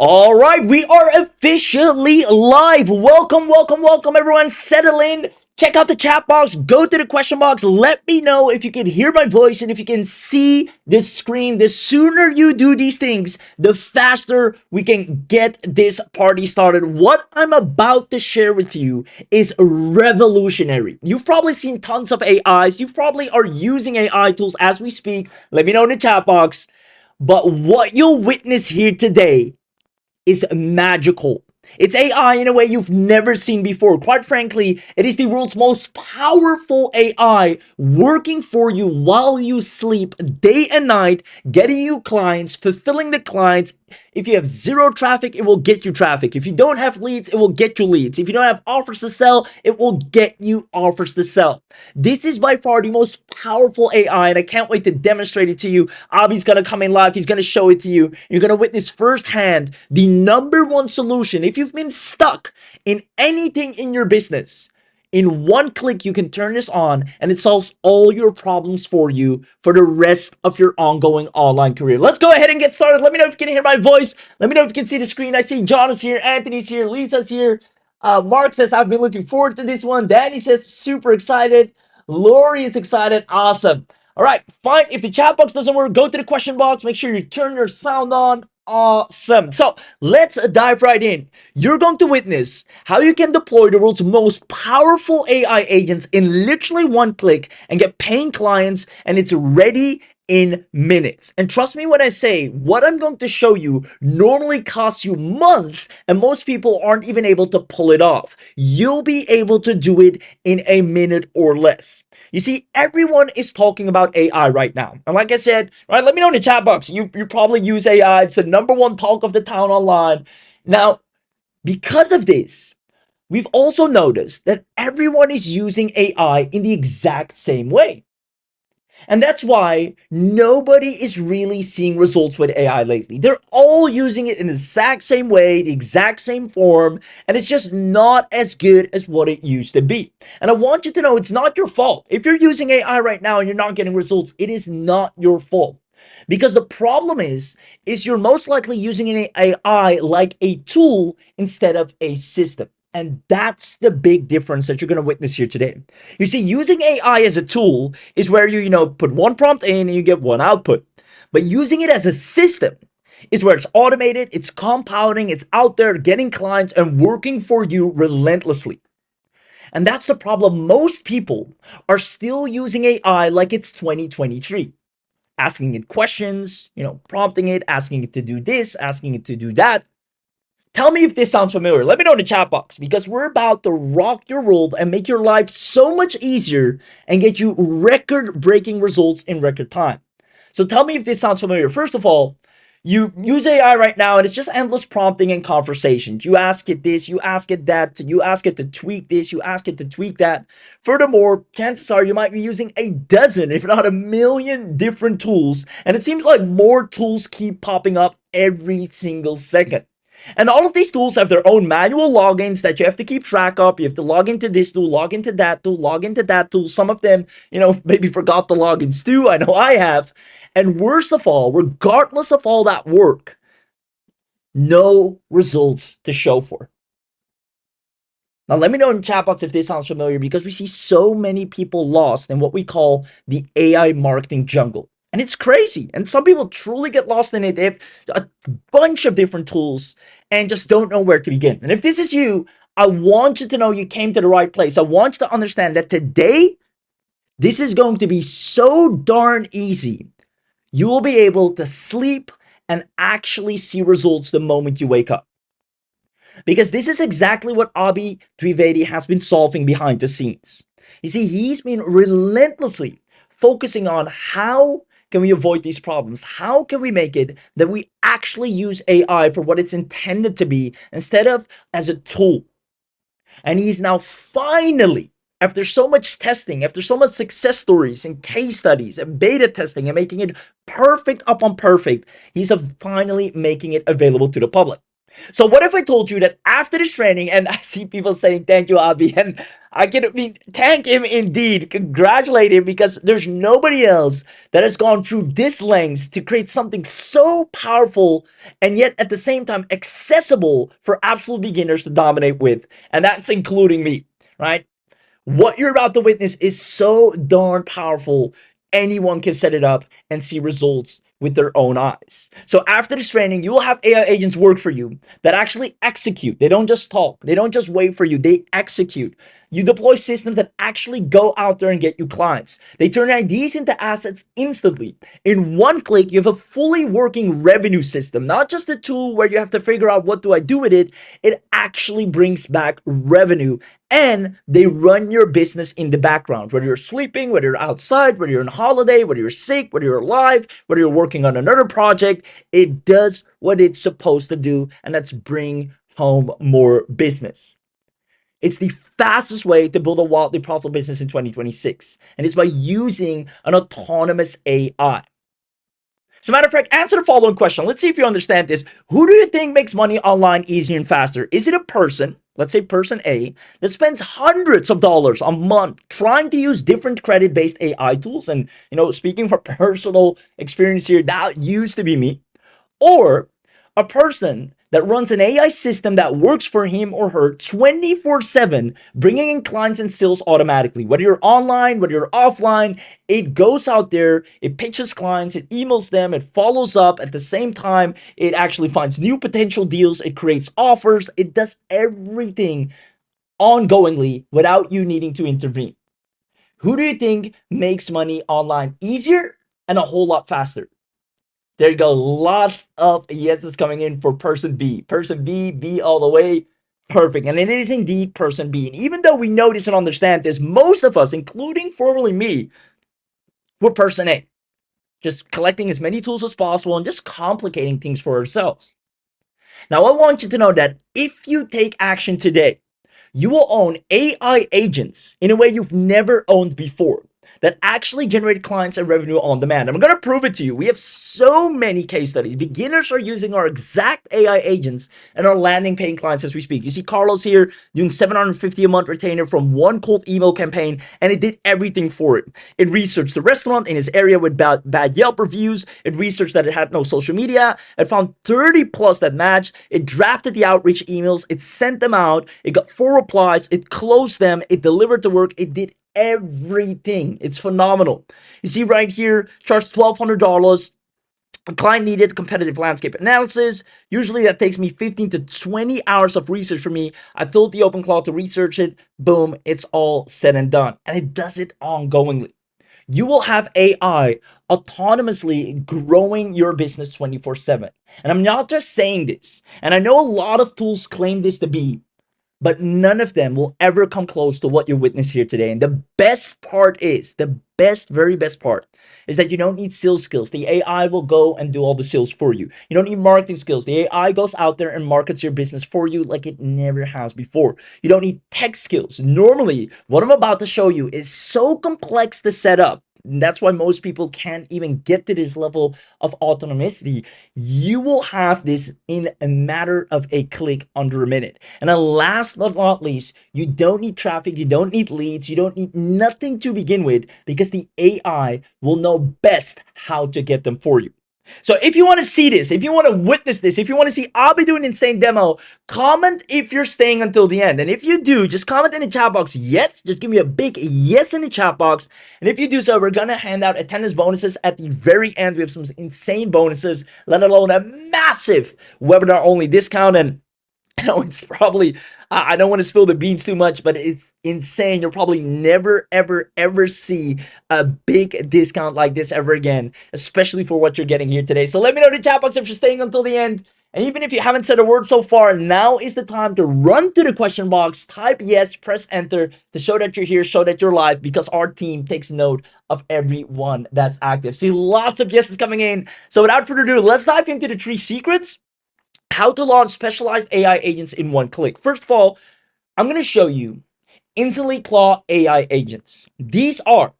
All right, we are officially live. Welcome, everyone. Settle in. Check out the chat box. Go to the question box. Let me know if you can hear my voice and if you can see this screen. The sooner you do these things, the faster we can get this party started. What I'm about to share with you is revolutionary. You've probably seen tons of AIs. You probably are using AI tools as we speak. Let me know in the chat box. But what you'll witness here today is magical. It's AI in a way you've never seen before. Quite frankly, it is the world's most powerful AI working for you while you sleep day and night, getting you clients, fulfilling the clients. If you have zero traffic, it will get you traffic. If you don't have leads, it will get you leads. If you don't have offers to sell, it will get you offers to sell. This is by far the most powerful AI, and I can't wait to demonstrate it to you. Abhi's gonna come in live. He's gonna show it to you. You're gonna witness firsthand the number one solution. If you've been stuck in anything in your business, in one click, you can turn this on and it solves all your problems for you for the rest of your ongoing online career. Let's go ahead and get started. Let me know if you can hear my voice. Let me know if you can see the screen. I see John is here, Anthony's here, Lisa's here. Mark says, I've been looking forward to this one. Danny says, super excited. Lori is excited. Awesome. All right, fine. If the chat box doesn't work, go to the question box. Make sure you turn your sound on. Awesome. So let's dive right in. You're going to witness how you can deploy the world's most powerful AI agents in literally one click and get paying clients, and it's ready in minutes. And trust me when I say what I'm going to show you normally costs you months, and most people aren't even able to pull it off. You'll be able to do it in a minute or less. You see, everyone is talking about AI right now. And like I said, right, let me know in the chat box. You probably use AI. It's the number one talk of the town online. Now, because of this, we've also noticed that everyone is using AI in the exact same way. And that's why nobody is really seeing results with AI lately. They're all using it in the exact same way, the exact same form, and it's just not as good as what it used to be. And I want you to know it's not your fault. If you're using AI right now and you're not getting results, it is not your fault. Because the problem is you're most likely using an AI like a tool instead of a system. And that's the big difference that you're going to witness here today. You see, using AI as a tool is where you put one prompt in and you get one output. But using it as a system is where it's automated, it's compounding, it's out there getting clients and working for you relentlessly. And that's the problem. Most people are still using AI like it's 2023. Asking it questions, prompting it, asking it to do this, asking it to do that. Tell me if this sounds familiar. Let me know in the chat box, because we're about to rock your world and make your life so much easier and get you record-breaking results in record time. So tell me if this sounds familiar. First of all, you use AI right now and it's just endless prompting and conversations. You ask it this, you ask it that, you ask it to tweak this, you ask it to tweak that. Furthermore, chances are you might be using a dozen, if not a million different tools. And it seems like more tools keep popping up every single second. And all of these tools have their own manual logins that you have to keep track of. You have to log into this tool, log into that tool, log into that tool. Some of them, maybe forgot the logins too. I know I have. And worst of all, regardless of all that work, no results to show for. Now, let me know in the chat box if this sounds familiar, because we see so many people lost in what we call the AI marketing jungle. And it's crazy. And some people truly get lost in it. They have a bunch of different tools and just don't know where to begin. And if this is you, I want you to know you came to the right place. I want you to understand that today, this is going to be so darn easy. You will be able to sleep and actually see results the moment you wake up. Because this is exactly what Abhi Dwivedi has been solving behind the scenes. You see, he's been relentlessly focusing on how can we avoid these problems? How can we make it that we actually use AI for what it's intended to be instead of as a tool? And he's now finally, after so much testing, after so much success stories and case studies and beta testing and making it perfect upon perfect, he's finally making it available to the public. So what if I told you that after this training, and I see people saying thank you, Abby, and thank him indeed, congratulate him, because there's nobody else that has gone through this lengths to create something so powerful and yet at the same time accessible for absolute beginners to dominate with, and that's including me, right? What you're about to witness is so darn powerful. Anyone can set it up and see results with their own eyes. So after this training, you will have AI agents work for you that actually execute. They don't just talk. They don't just wait for you. They execute. You deploy systems that actually go out there and get you clients. They turn ideas into assets instantly. In one click, you have a fully working revenue system, not just a tool where you have to figure out what do I do with it. It actually brings back revenue, and they run your business in the background, whether you're sleeping, whether you're outside, whether you're on holiday, whether you're sick, whether you're alive, whether you're working on another project. It does what it's supposed to do, and that's bring home more business. It's the fastest way to build a wildly profitable business in 2026, and it's by using an autonomous AI. As a matter of fact, answer the following question. Let's see if you understand this. Who do you think makes money online easier and faster? Is it a person, let's say person A, that spends hundreds of dollars a month trying to use different credit-based AI tools? And, speaking from personal experience here, that used to be me. Or a person that runs an AI system that works for him or her 24/7, bringing in clients and sales automatically. Whether you're online, whether you're offline, it goes out there, it pitches clients, it emails them, it follows up. At the same time, it actually finds new potential deals, it creates offers, it does everything ongoingly without you needing to intervene. Who do you think makes money online easier and a whole lot faster? There you go. Lots of yeses coming in for person B. Person B, B all the way. Perfect. And it is indeed person B. And even though we know this and understand this, most of us, including formerly me, were person A. Just collecting as many tools as possible and just complicating things for ourselves. Now, I want you to know that if you take action today, you will own AI agents in a way you've never owned before, that actually generate clients and revenue on demand. I'm going to prove it to you. We have so many case studies. Beginners are using our exact AI agents and are landing paying clients as we speak. You see Carlos here doing $750 a month retainer from one cold email campaign, and it did everything for it. It researched the restaurant in his area with bad Yelp reviews. It researched that it had no social media. It found 30 plus that matched. It drafted the outreach emails. It sent them out. It got 4 replies. It closed them. It delivered the work. It did everything. It's phenomenal. You see right here, charged $1,200. A client needed competitive landscape analysis. Usually that takes me 15 to 20 hours of research for me. I told the OpenClaw to research it. Boom, it's all said and done. And it does it ongoingly. You will have AI autonomously growing your business 24/7. And I'm not just saying this. And I know a lot of tools claim this to be, but none of them will ever come close to what you witness here today. And the best part is, very best part is that you don't need sales skills. The AI will go and do all the sales for you. You don't need marketing skills. The AI goes out there and markets your business for you like it never has before. You don't need tech skills. Normally, what I'm about to show you is so complex to set up. And that's why most people can't even get to this level of autonomicity. You will have this in a matter of a click, under a minute. And then last but not least, you don't need traffic, you don't need leads, you don't need nothing to begin with, because the AI will know best how to get them for you. So if you want to see this, if you want to witness this, if you want to see Abby do an insane demo, comment if you're staying until the end. And if you do, just comment in the chat box, yes. Just give me a big yes in the chat box. And if you do so, we're going to hand out attendance bonuses at the very end. We have some insane bonuses, let alone a massive webinar only discount. And I know it's probably, I don't want to spill the beans too much, but it's insane. You'll probably never, ever, ever see a big discount like this ever again, especially for what you're getting here today. So let me know in the chat box if you're staying until the end. And even if you haven't said a word so far, now is the time to run to the question box, type yes, press enter to show that you're here, show that you're live, because our team takes note of everyone that's active. See, lots of yeses coming in. So without further ado, let's dive into the 3 secrets how to launch specialized AI agents in one click. First of all, I'm going to show you InstantlyClaw AI agents. These are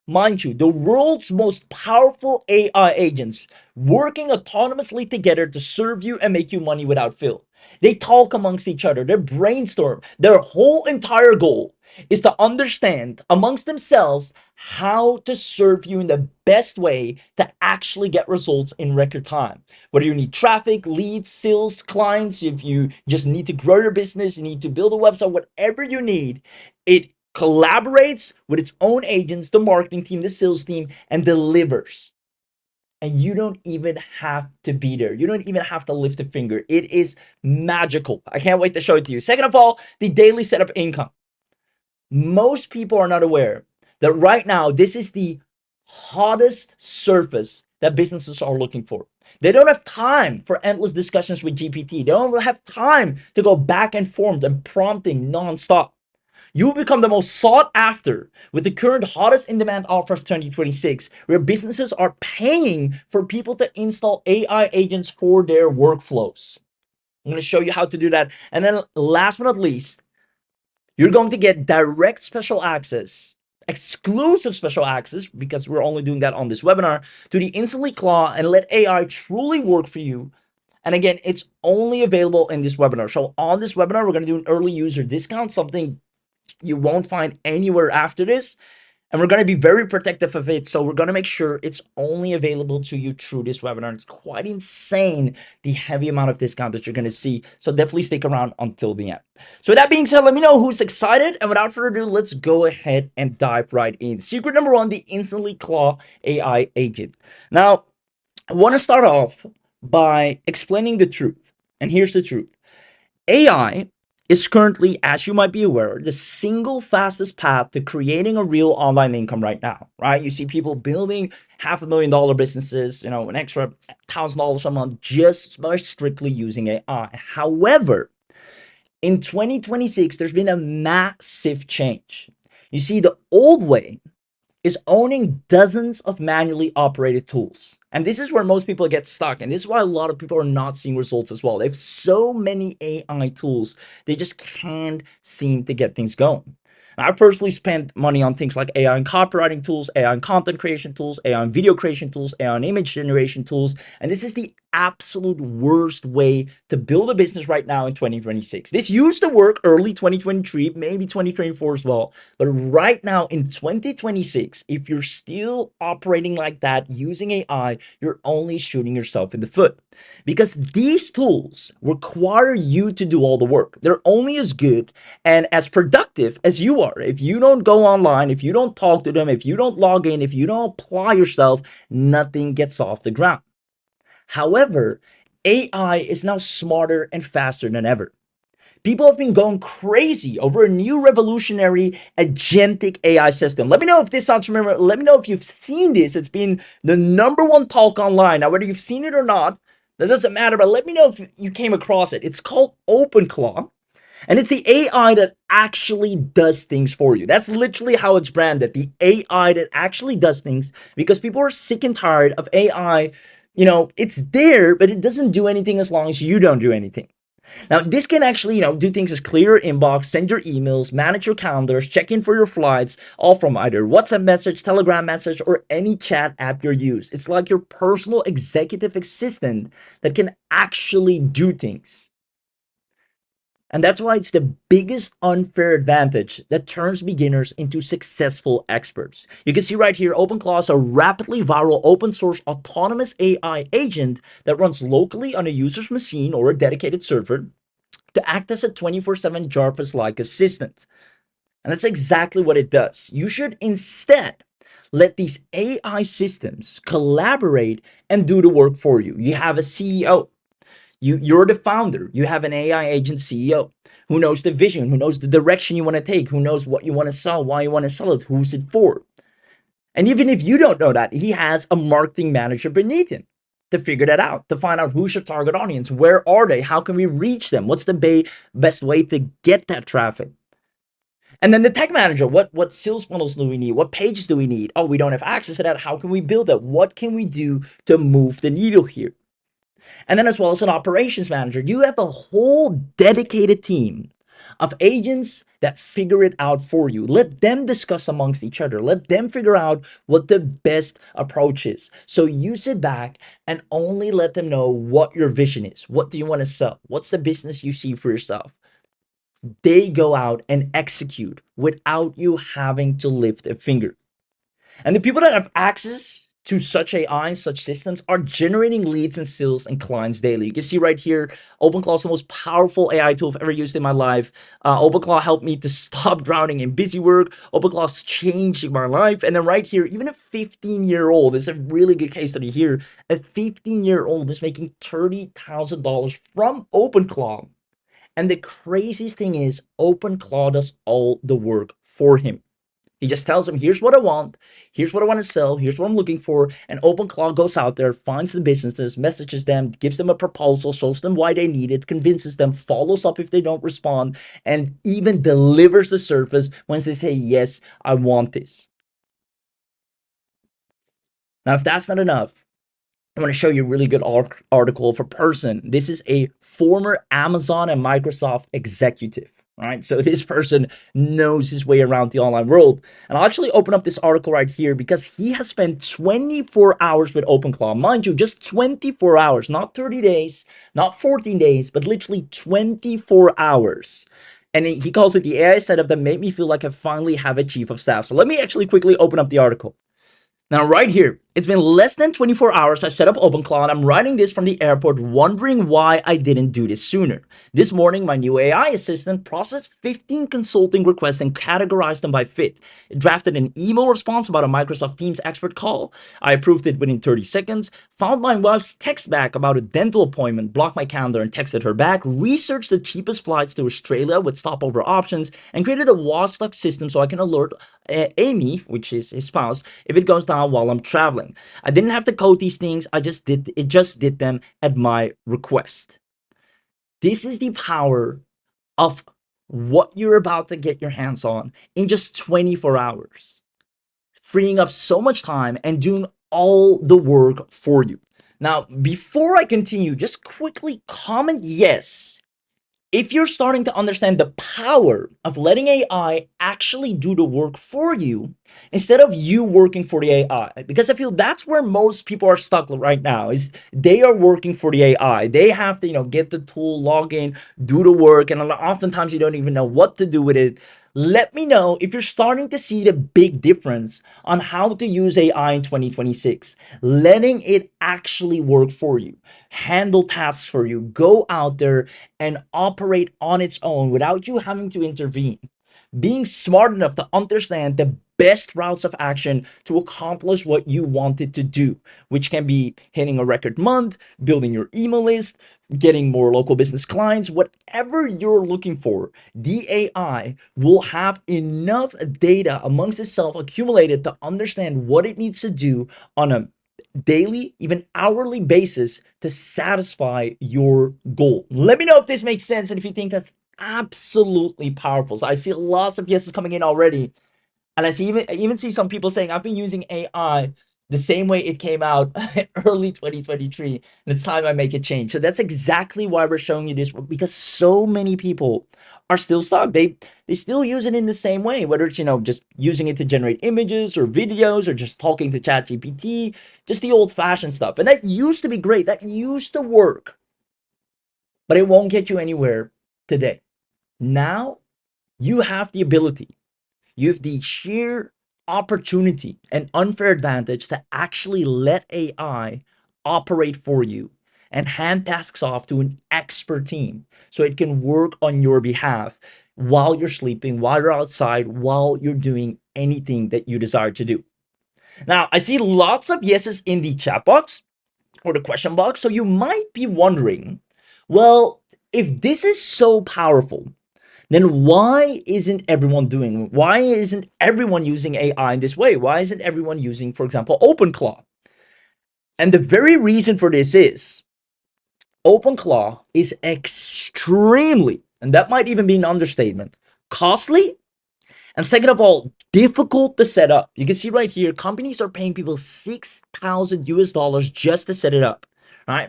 mind you, the world's most powerful AI agents working autonomously together to serve you and make you money without fail. They talk amongst each other, they brainstorm. Their whole entire goal is to understand amongst themselves how to serve you in the best way to actually get results in record time. Whether you need traffic, leads, sales, clients, if you just need to grow your business, you need to build a website, whatever you need, it collaborates with its own agents, the marketing team, the sales team, and delivers. And you don't even have to be there. You don't even have to lift a finger. It is magical. I can't wait to show it to you. Second of all, the daily setup income. Most people are not aware that right now, this is the hottest surface that businesses are looking for. They don't have time for endless discussions with GPT. They don't have time to go back and forth and prompting nonstop. You become the most sought after with the current hottest in demand offer of 2026, where businesses are paying for people to install AI agents for their workflows. I'm going to show you how to do that. And then last but not least, you're going to get direct special access, exclusive special access, because we're only doing that on this webinar, to the InstantlyClaw and let AI truly work for you. And again, it's only available in this webinar. So on this webinar, we're going to do an early user discount, something you won't find anywhere after this. And we're going to be very protective of it. So we're going to make sure it's only available to you through this webinar. It's quite insane, the heavy amount of discount that you're going to see. So definitely stick around until the end. So with that being said, let me know who's excited. And without further ado, let's go ahead and dive right in. Secret number one, the InstantlyClaw AI agent. Now, I want to start off by explaining the truth. And here's the truth. AI is currently, as you might be aware, the single fastest path to creating a real online income right now, right? You see people building $500,000 businesses, an extra $1,000 a month just by strictly using AI. However, in 2026, there's been a massive change. You see, the old way is owning dozens of manually operated tools. And this is where most people get stuck. And this is why a lot of people are not seeing results as well. They have so many AI tools, they just can't seem to get things going. I've personally spent money on things like AI and copywriting tools, AI and content creation tools, AI and video creation tools, AI and image generation tools. And this is the absolute worst way to build a business right now in 2026. This used to work early 2023, maybe 2024 as well. But right now in 2026, if you're still operating like that using AI, you're only shooting yourself in the foot. Because these tools require you to do all the work. They're only as good and as productive as you are. If you don't go online, if you don't talk to them, if you don't log in, if you don't apply yourself, nothing gets off the ground. However, AI is now smarter and faster than ever. People have been going crazy over a new revolutionary agentic AI system. Let me know if this sounds familiar. Let me know if you've seen this. It's been the #1 talk online. Now, whether you've seen it or not, that doesn't matter, but let me know if you came across it. It's called OpenClaw, and it's the AI that actually does things for you. That's literally how it's branded, the AI that actually does things, because people are sick and tired of AI. It's there, but it doesn't do anything as long as you don't do anything. Now, this can actually, do things as clear your inbox, send your emails, manage your calendars, check in for your flights, all from either WhatsApp message, Telegram message, or any chat app you use. It's like your personal executive assistant that can actually do things. And that's why it's the biggest unfair advantage that turns beginners into successful experts. You can see right here, OpenClaw is a rapidly viral open source autonomous AI agent that runs locally on a user's machine or a dedicated server to act as a 24/7 Jarvis-like assistant. And that's exactly what it does. You should instead let these AI systems collaborate and do the work for you. You have a CEO. You're the founder. You have an AI agent CEO who knows the vision, who knows the direction you want to take, who knows what you want to sell, why you want to sell it, who's it for. And even if you don't know that, he has a marketing manager beneath him to figure that out, to find out who's your target audience, where are they, how can we reach them, what's the best way to get that traffic. And then the tech manager, what sales funnels do we need? What pages do we need? Oh, we don't have access to that. How can we build that? What can we do to move the needle here? And then as well as an operations manager, you have a whole dedicated team of agents that figure it out for you. Let them discuss amongst each other. Let them figure out what the best approach is. So you sit back and only let them know what your vision is. What do you want to sell? What's the business you see for yourself? They go out and execute without you having to lift a finger. And the people that have access to such AI and such systems are generating leads and sales and clients daily. You can see right here, OpenClaw is the most powerful AI tool I've ever used in my life. OpenClaw helped me to stop drowning in busy work. OpenClaw's changing my life. And then right here, even a 15-year-old, this is a really good case study here. A 15-year-old is making $30,000 from OpenClaw. And the craziest thing is OpenClaw does all the work for him. He just tells them, here's what I want, here's what I want to sell, here's what I'm looking for, and OpenClaw goes out there, finds the businesses, messages them, gives them a proposal, shows them why they need it, convinces them, follows up if they don't respond, and even delivers the service once they say, yes, I want this. Now, if that's not enough, I want to show you a really good article of a person. This is a former Amazon and Microsoft executive. Right, so this person knows his way around the online world. And I'll actually open up this article right here because he has spent 24 hours with OpenClaw. Mind you, just 24 hours, not 30 days, not 14 days, but literally 24 hours. And he calls it the AI setup that made me feel like I finally have a chief of staff. So let me actually quickly open up the article. Now, right here, it's been less than 24 hours I set up OpenClaw, and I'm writing this from the airport wondering why I didn't do this sooner. This morning, my new AI assistant processed 15 consulting requests and categorized them by fit. It drafted an email response about a Microsoft Teams expert call. I approved it within 30 seconds, found my wife's text back about a dental appointment, blocked my calendar and texted her back, researched the cheapest flights to Australia with stopover options, and created a watchdog system so I can alert Amy, which is his spouse, if it goes down while I'm traveling. I didn't have to code these things. I just did them at my request. This is the power of what you're about to get your hands on in just 24 hours, freeing up so much time and doing all the work for you. Now, before I continue, just quickly comment yes if you're starting to understand the power of letting AI actually do the work for you instead of you working for the AI. Because I feel that's where most people are stuck right now, is they are working for the AI. They have to, get the tool, log in, do the work, and oftentimes you don't even know what to do with it. Let me know if you're starting to see the big difference on how to use AI in 2026, letting it actually work for you, handle tasks for you, go out there and operate on its own without you having to intervene. Being smart enough to understand the best routes of action to accomplish what you wanted to do, which can be hitting a record month, building your email list, getting more local business clients, whatever you're looking for. The AI will have enough data amongst itself accumulated to understand what it needs to do on a daily, even hourly basis to satisfy your goal. Let me know if this makes sense and if you think that's absolutely powerful. So I see lots of yeses coming in already. And I even see some people saying, I've been using AI the same way it came out early 2023, and it's time I make a change. So that's exactly why we're showing you this, because so many people are still stuck. They still use it in the same way, whether it's, just using it to generate images or videos or just talking to ChatGPT, just the old-fashioned stuff. And that used to be great. That used to work, but it won't get you anywhere today. Now you have the ability, you have the sheer opportunity and unfair advantage to actually let AI operate for you and hand tasks off to an expert team so it can work on your behalf while you're sleeping, while you're outside, while you're doing anything that you desire to do. Now, I see lots of yeses in the chat box or the question box, so you might be wondering, well, if this is so powerful, then why isn't everyone using AI in this way? Why isn't everyone using, for example, OpenClaw? And the very reason for this is OpenClaw is extremely, and that might even be an understatement, costly, and second of all, difficult to set up. You can see right here, companies are paying people $6,000 US just to set it up, right?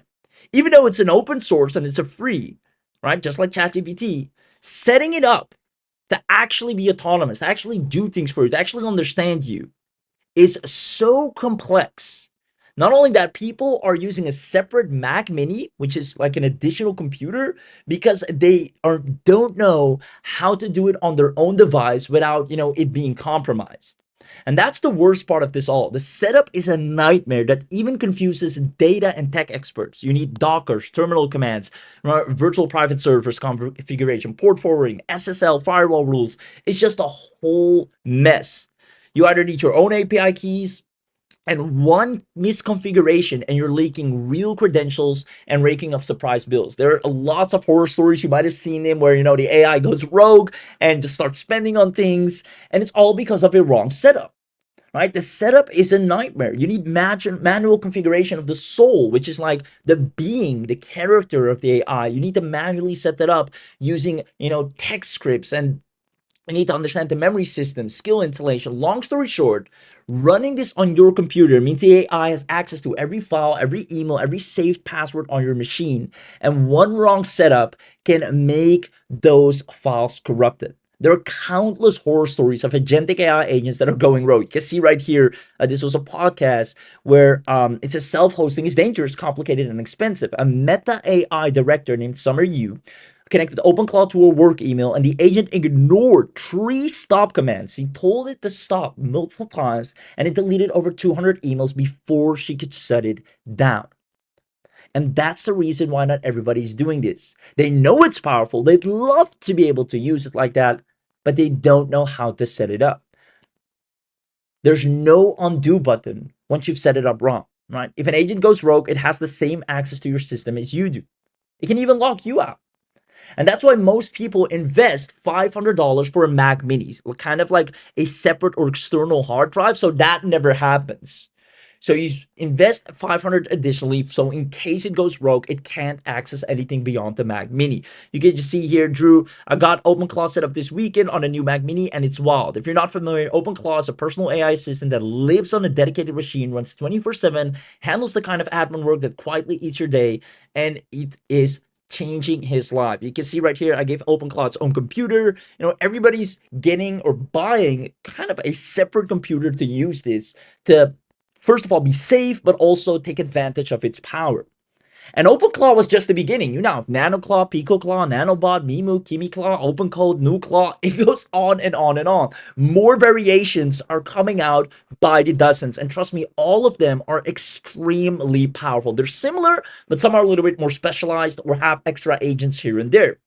Even though it's an open source and it's a free, right? Just like ChatGPT, setting it up to actually be autonomous, to actually do things for you, to actually understand you is so complex. Not only that, people are using a separate Mac Mini, which is like an additional computer, because they don't know how to do it on their own device without, it being compromised. And that's the worst part of this all. The setup is a nightmare that even confuses data and tech experts. You need Dockers, terminal commands, virtual private servers configuration, port forwarding, SSL, firewall rules. It's just a whole mess. You either need your own API keys, and one misconfiguration and you're leaking real credentials and raking up surprise bills. There are lots of horror stories. You might have seen them where, the AI goes rogue and just starts spending on things, and it's all because of a wrong setup. Right? The setup is a nightmare. You need manual configuration of the soul, which is like the being, the character of the AI. You need to manually set that up using, text scripts, and you need to understand the memory system, skill installation. Long story short, running this on your computer means the AI has access to every file, every email, every saved password on your machine. And one wrong setup can make those files corrupted. There are countless horror stories of agentic AI agents that are going rogue. You can see right here, this was a podcast where it says self-hosting is dangerous, complicated, and expensive. A Meta AI director named Summer Yu connected OpenClaw to a work email, and the agent ignored 3 stop commands. He told it to stop multiple times, and it deleted over 200 emails before she could shut it down. And that's the reason why not everybody's doing this. They know it's powerful. They'd love to be able to use it like that, but they don't know how to set it up. There's no undo button once you've set it up wrong, right? If an agent goes rogue, it has the same access to your system as you do. It can even lock you out. And that's why most people invest $500 for a Mac Mini, kind of like a separate or external hard drive, so that never happens. So you invest $500 additionally, so in case it goes rogue, it can't access anything beyond the Mac Mini. You can just see here, Drew, I got OpenClaw set up this weekend on a new Mac Mini, and it's wild. If you're not familiar, OpenClaw is a personal AI assistant that lives on a dedicated machine, runs 24/7, handles the kind of admin work that quietly eats your day, and it is changing his life. You can see right here, I gave OpenClaw its own computer. Everybody's getting or buying kind of a separate computer to use this to, first of all, be safe, but also take advantage of its power. And OpenClaw was just the beginning. You now have NanoClaw, PicoClaw, NanoBot, Memu, KimiClaw, OpenCode, NullClaw. It goes on and on and on. More variations are coming out by the dozens. And trust me, all of them are extremely powerful. They're similar, but some are a little bit more specialized or have extra agents here and there.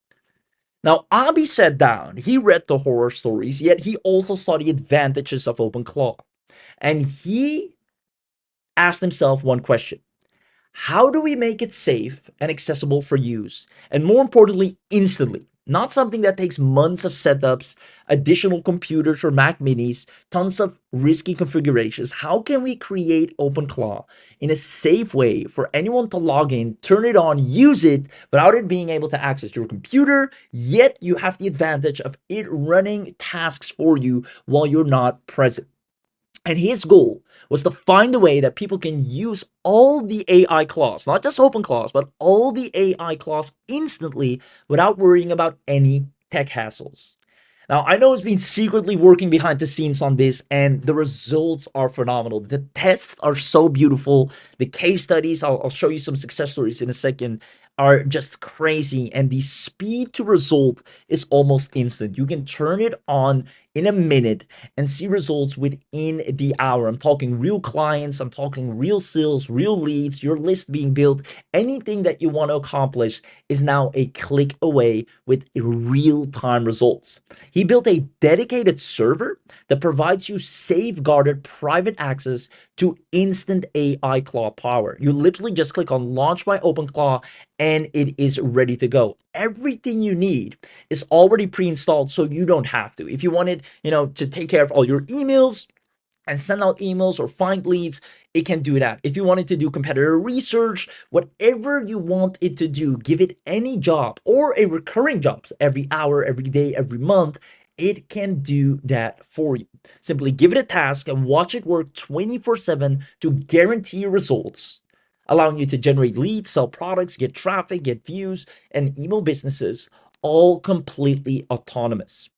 Now, Abi sat down. He read the horror stories, yet he also saw the advantages of OpenClaw. And he asked himself one question. How do we make it safe and accessible for use? And more importantly, instantly. Not something that takes months of setups, additional computers for Mac Minis, tons of risky configurations. How can we create OpenClaw in a safe way for anyone to log in, turn it on, use it, without it being able to access your computer, yet you have the advantage of it running tasks for you while you're not present? And his goal was to find a way that people can use all the AI claws, not just OpenClaws, but all the AI claws instantly without worrying about any tech hassles. Now, I know it's been secretly working behind the scenes on this, and the results are phenomenal. The tests are so beautiful. The case studies, I'll show you some success stories in a second, are just crazy. And the speed to result is almost instant. You can turn it on in a minute and see results within the hour. I'm talking real clients, I'm talking real sales, real leads, your list being built. Anything that you want to accomplish is now a click away with real-time results. He built a dedicated server that provides you safeguarded private access to instant AI Claw power. You literally just click on Launch by OpenClaw and it is ready to go. Everything you need is already pre-installed, so you don't have to. If you wanted, to take care of all your emails and send out emails or find leads, it can do that. If you wanted to do competitor research, whatever you want it to do, give it any job or a recurring jobs every hour, every day, every month, it can do that for you. Simply give it a task and watch it work 24/7 to guarantee results allowing you to generate leads, sell products, get traffic, get views, and email businesses, all completely autonomous.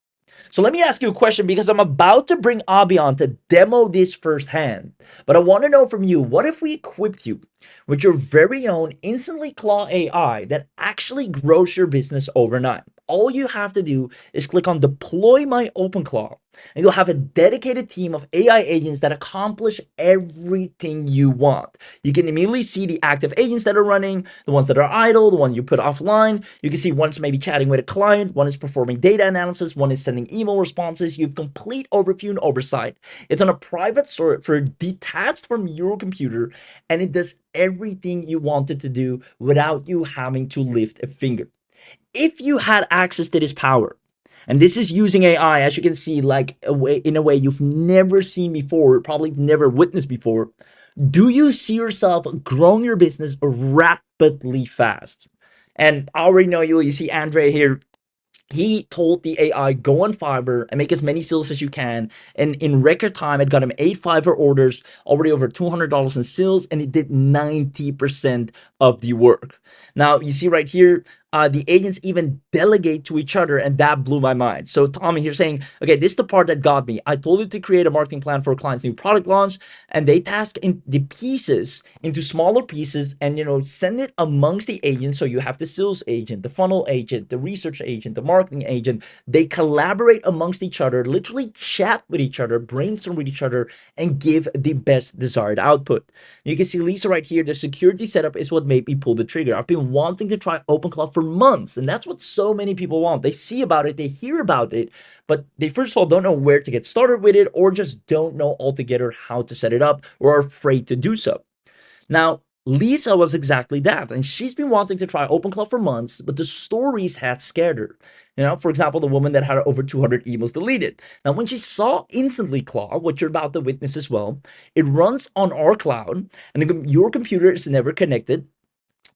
So let me ask you a question because I'm about to bring Abi on to demo this firsthand. But I want to know from you, what if we equipped you with your very own InstantlyClaw AI that actually grows your business overnight? All you have to do is click on deploy my OpenClaw, and you'll have a dedicated team of AI agents that accomplish everything you want. You can immediately see the active agents that are running, the ones that are idle, the one you put offline. You can see one's maybe chatting with a client, one is performing data analysis, one is sending email responses. You have complete overview and oversight. It's on a private server detached from your computer, and it does everything you want it to do without you having to lift a finger. If you had access to this power, and this is using AI, as you can see, like in a way you've never seen before, probably never witnessed before, do you see yourself growing your business rapidly fast? And I already know you see Andre here. He told the AI, go on Fiverr and make as many sales as you can. And in record time, it got him 8 Fiverr orders, already over $200 in sales, and it did 90% of the work. Now, you see right here, the agents even delegate to each other, and that blew my mind. So Tommy here saying, okay, this is the part that got me. I told it to create a marketing plan for a client's new product launch, and they task in the pieces into smaller pieces and, send it amongst the agents. So you have the sales agent, the funnel agent, the research agent, the marketing agent. They collaborate amongst each other, literally chat with each other, brainstorm with each other, and give the best desired output. You can see Lisa right here. The security setup is what made me pull the trigger. I've been wanting to try OpenClaw for months, and that's what so many people want. They see about it, they hear about it, but they first of all don't know where to get started with it, or just don't know altogether how to set it up, or are afraid to do so. Now, Lisa was exactly that, and she's been wanting to try OpenClaw for months, but the stories had scared her. For example, the woman that had over 200 emails deleted. Now, when she saw InstantlyClaw, what you're about to witness as well, it runs on our cloud, and your computer is never connected.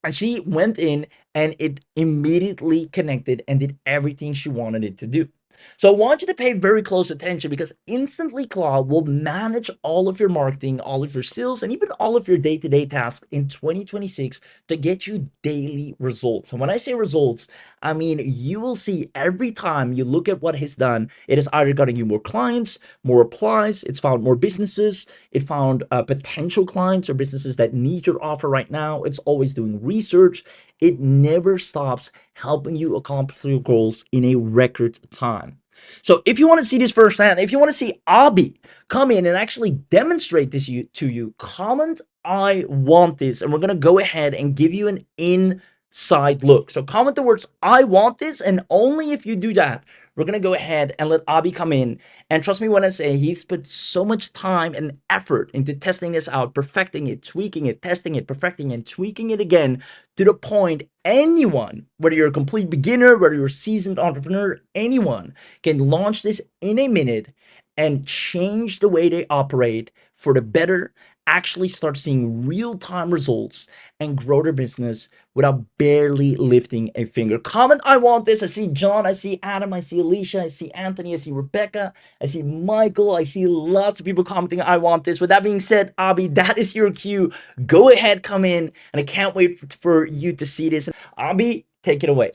And she went in and it immediately connected and did everything she wanted it to do. So I want you to pay very close attention, because InstantlyClaw will manage all of your marketing, all of your sales, and even all of your day-to-day tasks in 2026 to get you daily results. And when I say results, I mean you will see every time you look at what it's done, it is either getting you more clients, more applies, it's found more businesses, it found potential clients or businesses that need your offer right now. It's always doing research. It never stops helping you accomplish your goals in a record time. So if you want to see this firsthand, if you want to see Abi come in and actually demonstrate this to you, comment I want this, and we're going to go ahead and give you an inside look. So comment the words I want this, and only if you do that, we're going to go ahead and let Abi come in. And trust me when I say he's put so much time and effort into testing this out, perfecting it, tweaking it, testing it, perfecting it, tweaking it again, to the point anyone, whether you're a complete beginner, whether you're a seasoned entrepreneur, anyone can launch this in a minute and change the way they operate for the better, actually start seeing real-time results, and grow their business without barely lifting a finger. Comment I want this. I see John, I see Adam, I see Alicia, I see Anthony, I see Rebecca, I see Michael, I see lots of people commenting I want this. With that being said, Abi, that is your cue. Go ahead, come in, and I can't wait for you to see this. Abi, take it away.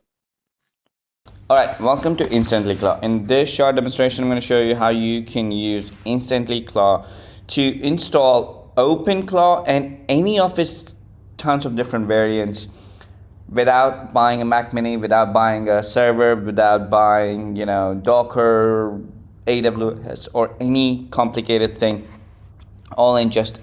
Alright, welcome to InstantlyClaw. In this short demonstration, I'm going to show you how you can use InstantlyClaw to install OpenClaw and any of its tons of different variants without buying a Mac Mini, without buying a server, without buying, Docker, AWS, or any complicated thing, all in just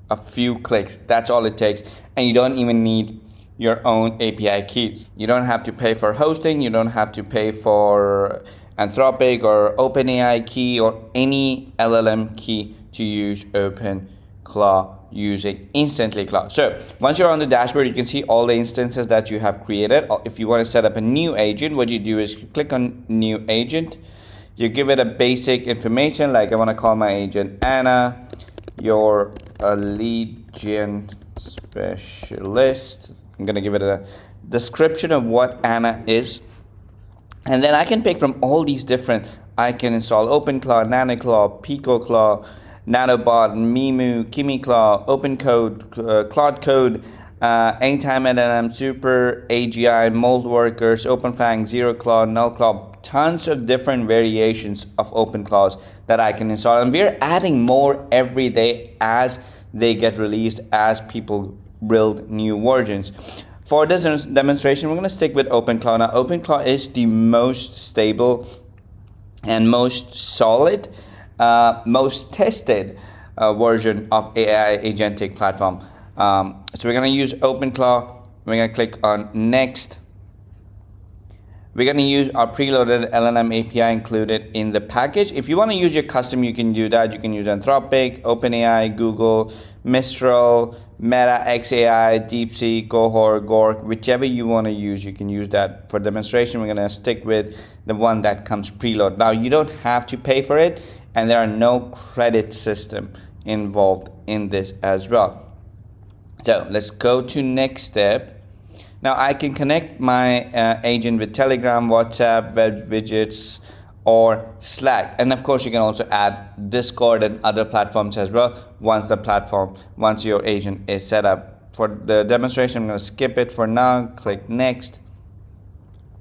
a few clicks. That's all it takes, and you don't even need your own API keys. You don't have to pay for hosting, you don't have to pay for Anthropic or OpenAI key or any LLM key to use OpenClaw using InstantlyClaw. So once you're on the dashboard, you can see all the instances that you have created. If you want to set up a new agent, what you do is you click on new agent, you give it a basic information, like I want to call my agent Anna, you're a lead gen specialist. I'm going to give it a description of what Anna is. And then I can pick from all these different, I can install OpenClaw, NanoClaw, PicoClaw, NanoBot, Memu, KimiClaw, OpenCode, Claude Code, AnythingLLM, SuperAGI, MoltWorkers, OpenFang, ZeroClaw, NullClaw, tons of different variations of OpenClaws that I can install. And we're adding more every day as they get released, as people build new versions. For this demonstration, we're going to stick with OpenClaw. Now, OpenClaw is the most stable and most solid, most tested version of AI agentic platform. So we're going to use OpenClaw. We're going to click on Next. We're going to use our preloaded LLM API included in the package. If you want to use your custom, you can do that. You can use Anthropic, OpenAI, Google, Mistral, Meta, XAI, DeepSeek, Cohort, Gork, whichever you want to use, you can use that. For demonstration, we're going to stick with the one that comes preloaded. Now, you don't have to pay for it, and there are no credit system involved in this as well. So let's go to next step. Now I can connect my agent with Telegram, WhatsApp, web widgets, or Slack. And of course you can also add Discord and other platforms as well once your agent is set up. For the demonstration, I'm going to skip it for now, click next.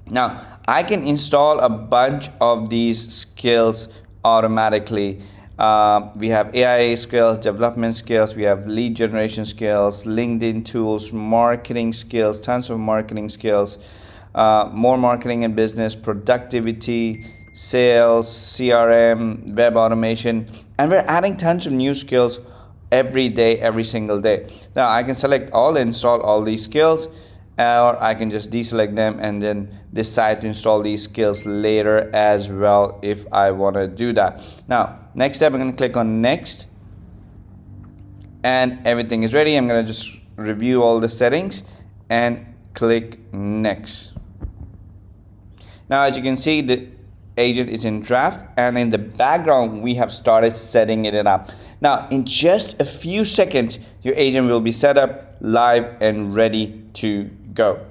Now I can install a bunch of these skills automatically. We have AI skills, development skills, we have lead generation skills, LinkedIn tools, marketing skills, tons of marketing skills, more marketing and business, productivity, sales, CRM, web automation, and we're adding tons of new skills every day, every single day. Now I can select all, install all these skills, or I can just deselect them and then decide to install these skills later as well if I want to do that. Now next step, I'm going to click on next, and everything is ready. I'm going to just review all the settings and click next. Now as you can see, the agent is in draft, and in the background we have started setting it up. Now in just a few seconds your agent will be set up, live, and ready to go.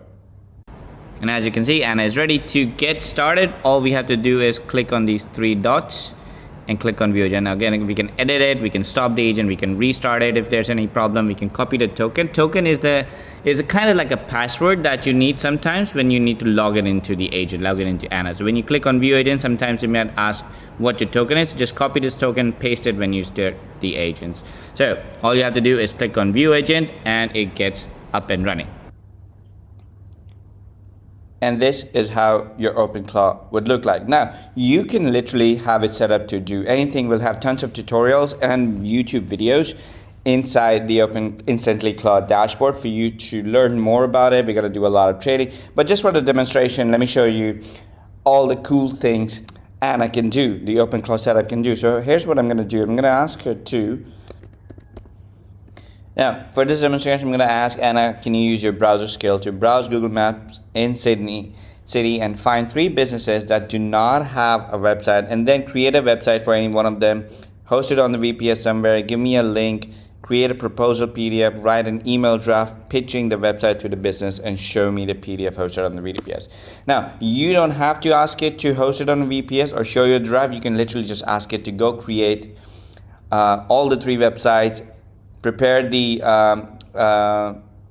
And as you can see, Anna is ready to get started. All we have to do is click on these three dots and click on view agent. Now again, we can edit it, we can stop the agent, we can restart it if there's any problem, we can copy the token. Token is kind of like a password that you need sometimes when you need to log it into the agent, log it into Anna. So when you click on view agent, sometimes it might ask what your token is. Just copy this token, paste it when you start the agents. So all you have to do is click on view agent and it gets up and running. And this is how your OpenClaw would look like. Now, you can literally have it set up to do anything. We'll have tons of tutorials and YouTube videos inside the InstantlyClaw dashboard for you to learn more about it. We're going to do a lot of trading. But just for the demonstration, let me show you all the cool things Anna can do, the OpenClaw setup can do. So here's what I'm going to do. I'm going to ask her to... Now, for this demonstration, I'm going to ask Anna, can you use your browser skill to browse Google Maps in Sydney City and find 3 businesses that do not have a website, and then create a website for any one of them, host it on the VPS somewhere, give me a link, create a proposal PDF, write an email draft pitching the website to the business, and show me the PDF hosted on the VPS. Now, you don't have to ask it to host it on the VPS or show you a draft. You can literally just ask it to go create all the 3 websites, prepare the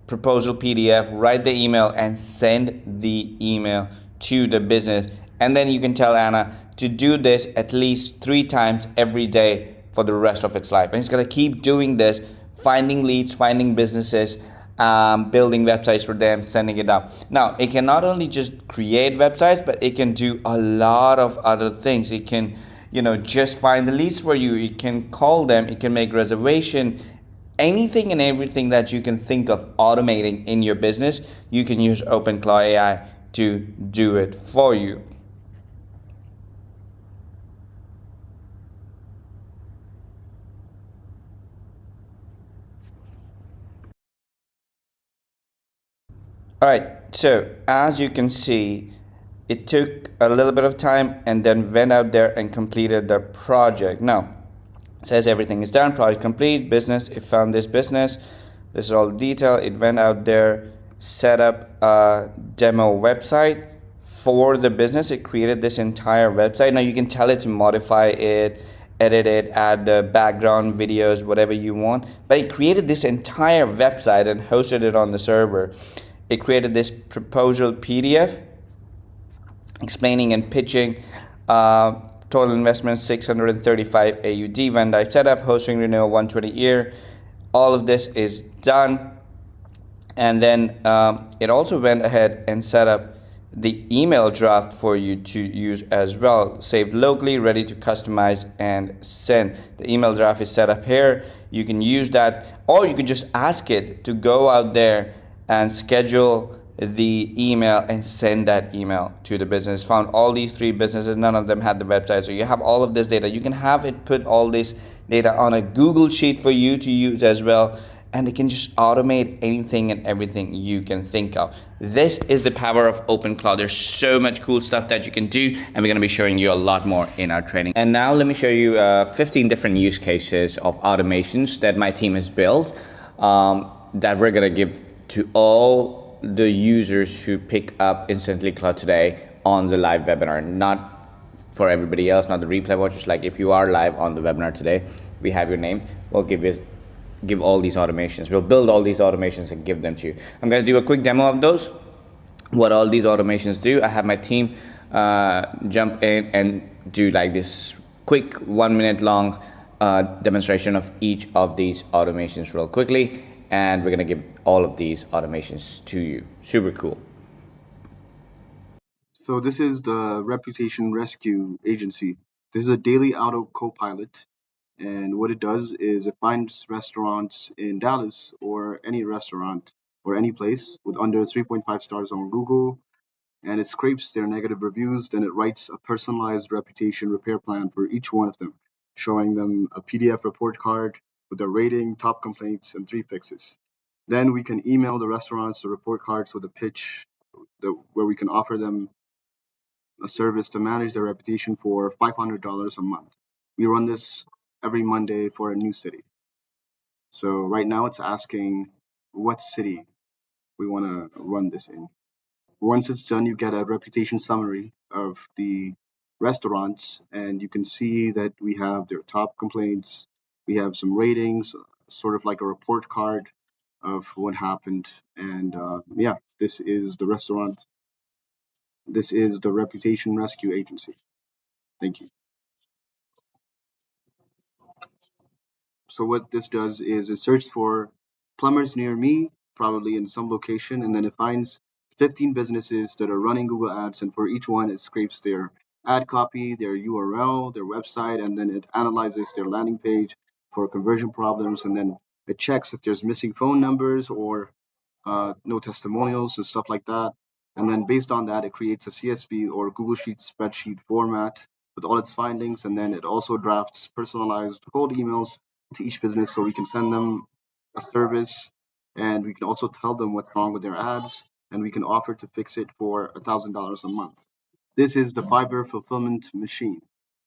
proposal PDF, write the email, and send the email to the business. And then you can tell Anna to do this at least 3 times every day for the rest of its life. And it's going to keep doing this, finding leads, finding businesses, building websites for them, sending it out. Now, it can not only just create websites, but it can do a lot of other things. It can, just find the leads for you. It can call them. It can make reservation. Anything and everything that you can think of automating in your business, you can use OpenClaw AI to do it for you. All right, so as you can see, it took a little bit of time and then went out there and completed the project. Now, says everything is done, project complete, business, it found this business, this is all the detail, it went out there, set up a demo website for the business, it created this entire website. Now you can tell it to modify it edit it, add the background videos, whatever you want. But it created this entire website and hosted it on the server. It created this proposal PDF explaining and pitching. Total investment 635 AUD. When I set up hosting renewal 120 year, all of this is done. And then it also went ahead and set up the email draft for you to use as well, saved locally, ready to customize and send. The email draft is set up here. You can use that, or you can just ask it to go out there and schedule the email and send that email to the business. Found all these 3 businesses, none of them had the website, so you have all of this data. You can have it put all this data on a Google sheet for you to use as well, and it can just automate anything and everything you can think of. This is the power of OpenClaw. There's so much cool stuff that you can do, and we're going to be showing you a lot more in our training. And now let me show you 15 different use cases of automations that my team has built that we're going to give to all the users who pick up InstantlyClaw today on the live webinar, not for everybody else, not the replay watchers. Like if you are live on the webinar today, we have your name, we'll give all these automations. We'll build all these automations and give them to you. I'm going to do a quick demo of those, what all these automations do. I have my team jump in and do like this quick 1 minute long demonstration of each of these automations real quickly, and we're going to give all of these automations to you. Super cool. So this is the Reputation Rescue Agency. This is a daily auto co-pilot, and what it does is it finds restaurants in Dallas or any restaurant or any place with under 3.5 stars on Google, and it scrapes their negative reviews. Then it writes a personalized reputation repair plan for each one of them, showing them a PDF report card with their rating, top complaints, and 3 fixes. Then we can email the restaurants the report cards with a pitch where we can offer them a service to manage their reputation for $500 a month. We run this every Monday for a new city. So right now it's asking what city we want to run this in. Once it's done, you get a reputation summary of the restaurants, and you can see that we have their top complaints. We have some ratings, sort of like a report card of what happened. And yeah, this is the restaurant. This is the Reputation Rescue Agency. Thank you. So what this does is it searches for plumbers near me, probably in some location, and then it finds 15 businesses that are running Google Ads, and for each one it scrapes their ad copy, their URL, their website, and then it analyzes their landing page for conversion problems, and then it checks if there's missing phone numbers or no testimonials and stuff like that. And then based on that, it creates a CSV or Google Sheets spreadsheet format with all its findings. And then it also drafts personalized cold emails to each business so we can send them a service, and we can also tell them what's wrong with their ads, and we can offer to fix it for $1,000 a month. This is the Fiverr fulfillment machine.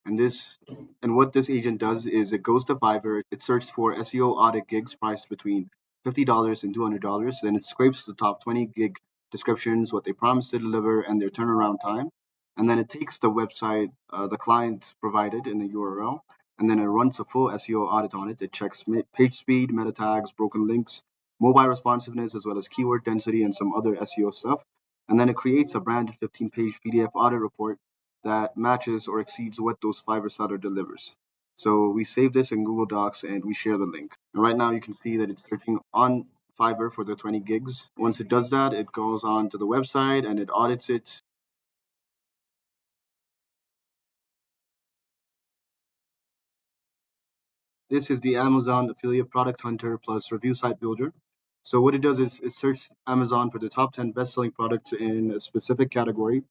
And what this agent does is it goes to Fiverr, it searches for SEO audit gigs priced between $50 and $200. Then it scrapes the top 20 gig descriptions, what they promised to deliver, and their turnaround time. And then it takes the website the client provided in the URL, and then it runs a full SEO audit on it. It checks page speed, meta tags, broken links, mobile responsiveness, as well as keyword density and some other SEO stuff. And then it creates a branded 15-page PDF audit report that matches or exceeds what those Fiverr seller delivers. So we save this in Google Docs and we share the link. And right now you can see that it's searching on Fiverr for the 20 gigs. Once it does that, it goes on to the website and it audits it. This is the Amazon Affiliate Product Hunter plus Review Site Builder. So what it does is it searches Amazon for the top 10 best-selling products in a specific category.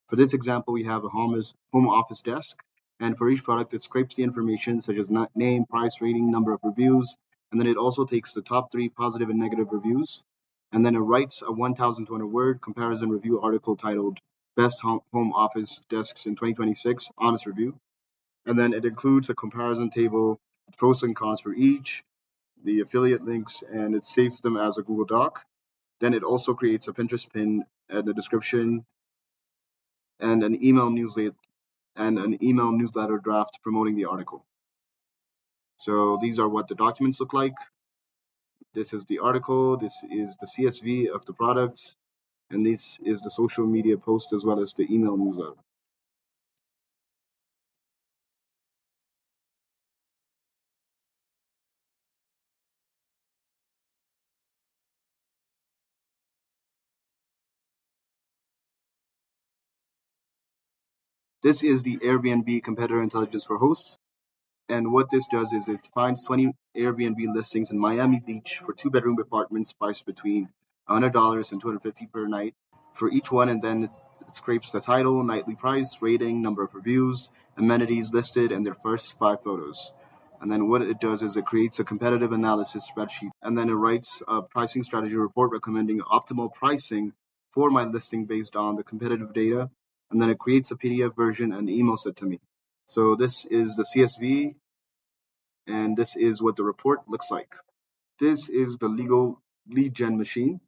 For this example, we have a home office desk. And for each product, it scrapes the information such as name, price, rating, number of reviews. And then it also takes the top 3 positive and negative reviews. And then it writes a 1,200 word comparison review article titled Best Home Office Desks in 2026, Honest Review. And then it includes a comparison table, pros and cons for each, the affiliate links, and it saves them as a Google Doc. Then it also creates a Pinterest pin and a description and an email newsletter draft promoting the article. So these are what the documents look like. This is the article, this is the CSV of the products, and this is the social media post as well as the email newsletter. This is the Airbnb competitor intelligence for hosts. And what this does is it finds 20 Airbnb listings in Miami Beach for two-bedroom apartments priced between $100 and $250 per night for each one, and then it scrapes the title, nightly price, rating, number of reviews, amenities listed, and their first 5 photos. And then what it does is it creates a competitive analysis spreadsheet, and then it writes a pricing strategy report recommending optimal pricing for my listing based on the competitive data, and then it creates a PDF version and emails it to me. So this is the CSV, and this is what the report looks like. This is the legal lead gen machine.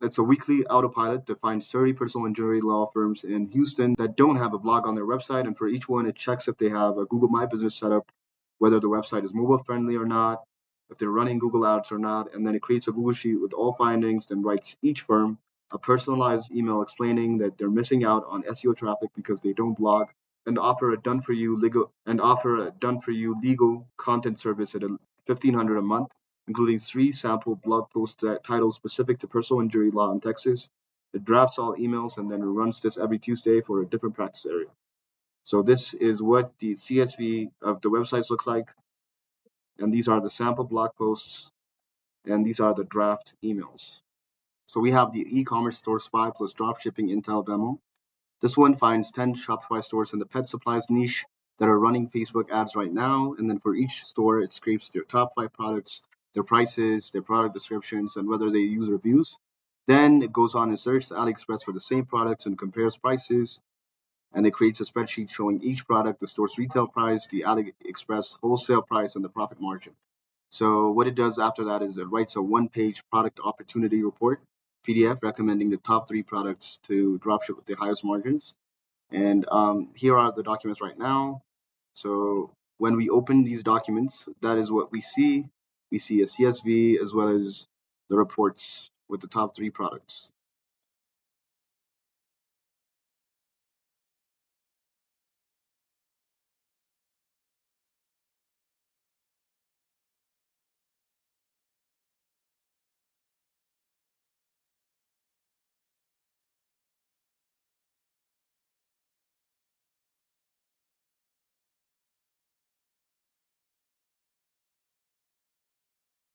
It's a weekly autopilot that finds 30 personal injury law firms in Houston that don't have a blog on their website, and for each one, it checks if they have a Google My Business set up, whether the website is mobile friendly or not, if they're running Google Ads or not, and then it creates a Google Sheet with all findings, then writes each firm a personalized email explaining that they're missing out on SEO traffic because they don't blog, and offer a done for you legal content service at $1,500 a month, including 3 sample blog posts that titles specific to personal injury law in Texas. It drafts all emails and then runs this every Tuesday for a different practice area. So this is what the CSV of the websites look like, and these are the sample blog posts, and these are the draft emails. So we have the e-commerce store spy plus dropshipping intel demo. This one finds 10 Shopify stores in the pet supplies niche that are running Facebook ads right now. And then for each store, it scrapes their top 5 products, their prices, their product descriptions, and whether they use reviews. Then it goes on and searches AliExpress for the same products and compares prices. And it creates a spreadsheet showing each product, the store's retail price, the AliExpress wholesale price, and the profit margin. So what it does after that is it writes a one-page product opportunity report, PDF, recommending the top 3 products to dropship with the highest margins. And here are the documents right now. So when we open these documents, that is what we see. We see a CSV as well as the reports with the top 3 products.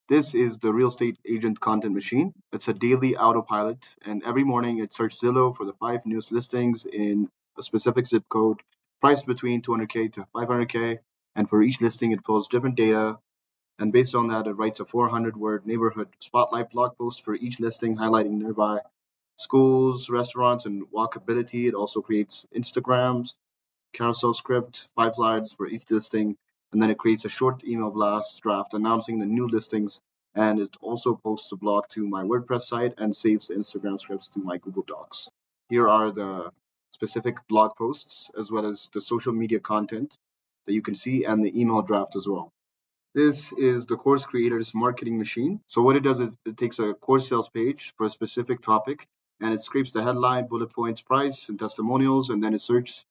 This is the real estate agent content machine. It's a daily autopilot, and every morning it searches Zillow for the 5 newest listings in a specific zip code, priced between 200K to 500K. And for each listing, it pulls different data, and based on that, it writes a 400-word neighborhood spotlight blog post for each listing, highlighting nearby schools, restaurants, and walkability. It also creates Instagrams, carousel script, 5 slides for each listing, and then it creates a short email blast draft announcing the new listings, and it also posts a blog to my WordPress site and saves the Instagram scripts to my Google Docs. Here are the specific blog posts as well as the social media content that you can see and the email draft as well. This is the course creator's marketing machine. So what it does is it takes a course sales page for a specific topic and it scrapes the headline, bullet points, price, and testimonials, and then it searches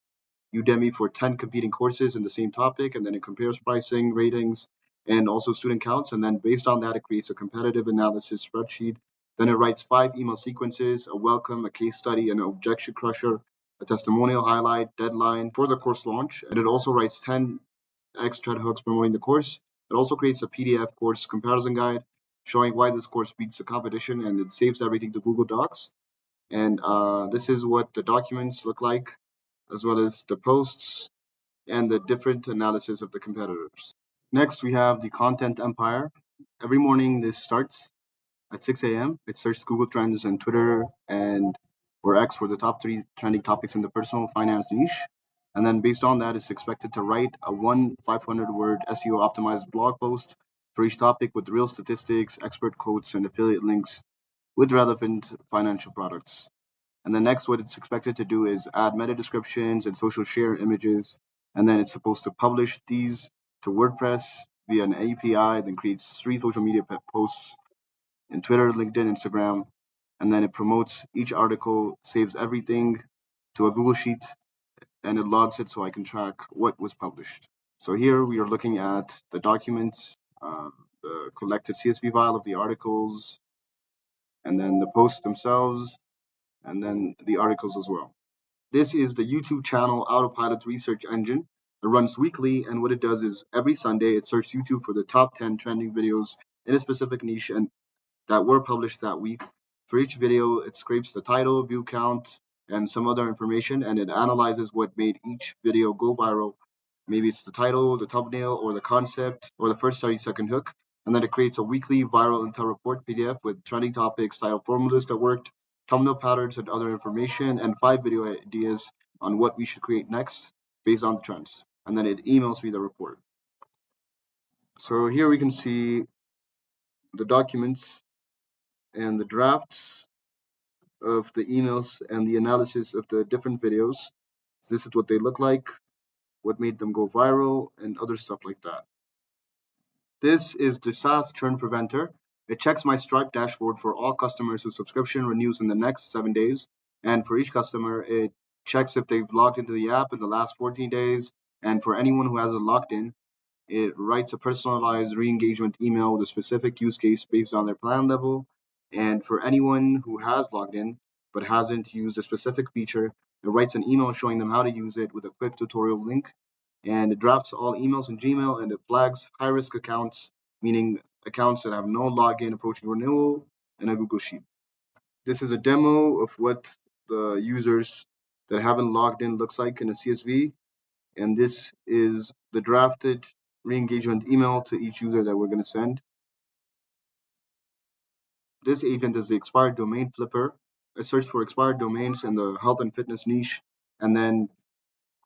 Udemy for 10 competing courses in the same topic, and then it compares pricing, ratings, and also student counts. And then based on that, it creates a competitive analysis spreadsheet. Then it writes 5 email sequences, a welcome, a case study, an objection crusher, a testimonial highlight, deadline for the course launch. And it also writes 10 extra hooks promoting the course. It also creates a PDF course comparison guide showing why this course beats the competition, and it saves everything to Google Docs. And this is what the documents look like, as well as the posts and the different analysis of the competitors. Next, we have the content empire. Every morning this starts at 6 a.m. It searches Google Trends and Twitter and or X for the top 3 trending topics in the personal finance niche. And then based on that, it's expected to write a 500-word SEO optimized blog post for each topic with real statistics, expert quotes, and affiliate links with relevant financial products. And then next, what it's expected to do is add meta descriptions and social share images. And then it's supposed to publish these to WordPress via an API, then creates 3 social media posts in Twitter, LinkedIn, Instagram, and then it promotes each article, saves everything to a Google Sheet, and it logs it so I can track what was published. So here we are looking at the documents, the collected CSV file of the articles, and then the posts themselves, and then the articles as well. This is the YouTube channel Autopilot Research Engine. It runs weekly, and what it does is every Sunday it searches YouTube for the top 10 trending videos in a specific niche and that were published that week. For each video, it scrapes the title, view count, and some other information, and it analyzes what made each video go viral. Maybe it's the title, the thumbnail, or the concept, or the first 30-second hook. And then it creates a weekly viral intel report PDF with trending topics, style formulas that worked, thumbnail patterns, and other information, and 5 video ideas on what we should create next based on the trends. And then it emails me the report. So here we can see the documents and the drafts of the emails and the analysis of the different videos. So this is what they look like, what made them go viral, and other stuff like that. This is the SaaS churn preventer. It checks my Stripe dashboard for all customers whose subscription renews in the next 7 days. And for each customer, it checks if they've logged into the app in the last 14 days. And for anyone who hasn't logged in, it writes a personalized re-engagement email with a specific use case based on their plan level. And for anyone who has logged in but hasn't used a specific feature, it writes an email showing them how to use it with a quick tutorial link. And it drafts all emails in Gmail, and it flags high-risk accounts, meaning accounts that have no login approaching renewal, in a Google Sheet. This is a demo of what the users that haven't logged in looks like in a CSV. And this is the drafted re-engagement email to each user that we're going to send. This agent is the expired domain flipper. It searches for expired domains in the health and fitness niche. And then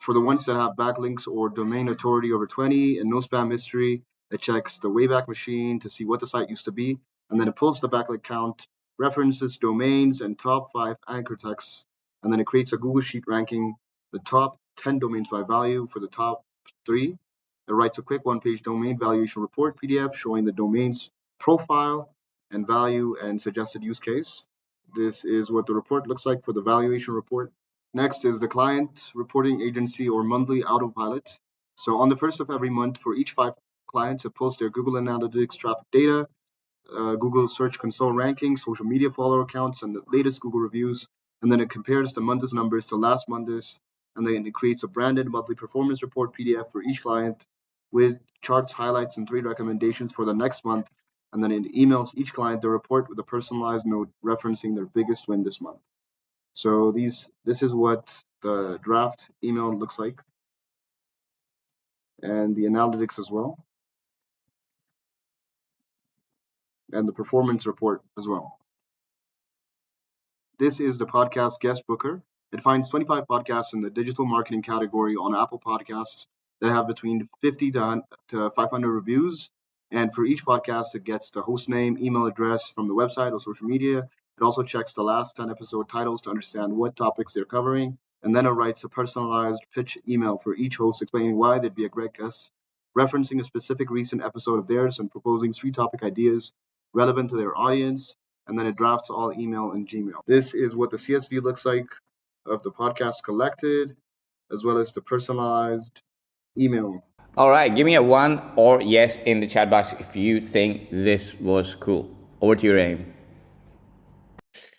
for the ones that have backlinks or domain authority over 20 and no spam history, it checks the Wayback Machine to see what the site used to be. And then it pulls the backlink count, references domains and top 5 anchor texts. And then it creates a Google Sheet ranking the top 10 domains by value for the top 3. It writes a quick one-page domain valuation report PDF showing the domain's profile and value and suggested use case. This is what the report looks like for the valuation report. Next is the client reporting agency or monthly autopilot. So on the first of every month, for each 5 clients, it pulls their Google Analytics traffic data, Google Search Console rankings, social media follower counts, and the latest Google reviews. And then it compares the month's numbers to last month's, and then it creates a branded monthly performance report PDF for each client with charts, highlights, and 3 recommendations for the next month. And then it emails each client the report with a personalized note referencing their biggest win this month. So this is what the draft email looks like, and the analytics as well, and the performance report as well. This is the podcast guest booker. It finds 25 podcasts in the digital marketing category on Apple Podcasts that have between 50 to 500 reviews. And for each podcast, it gets the host name, email address from the website or social media. It also checks the last 10 episode titles to understand what topics they're covering. And then it writes a personalized pitch email for each host explaining why they'd be a great guest, referencing a specific recent episode of theirs and proposing 3 topic ideas relevant to their audience. And then it drafts all email in Gmail. This is what the CSV looks like of the podcast collected, as well as the personalized email. All right, give me a 1 or yes in the chat box if you think this was cool. Over to your aim.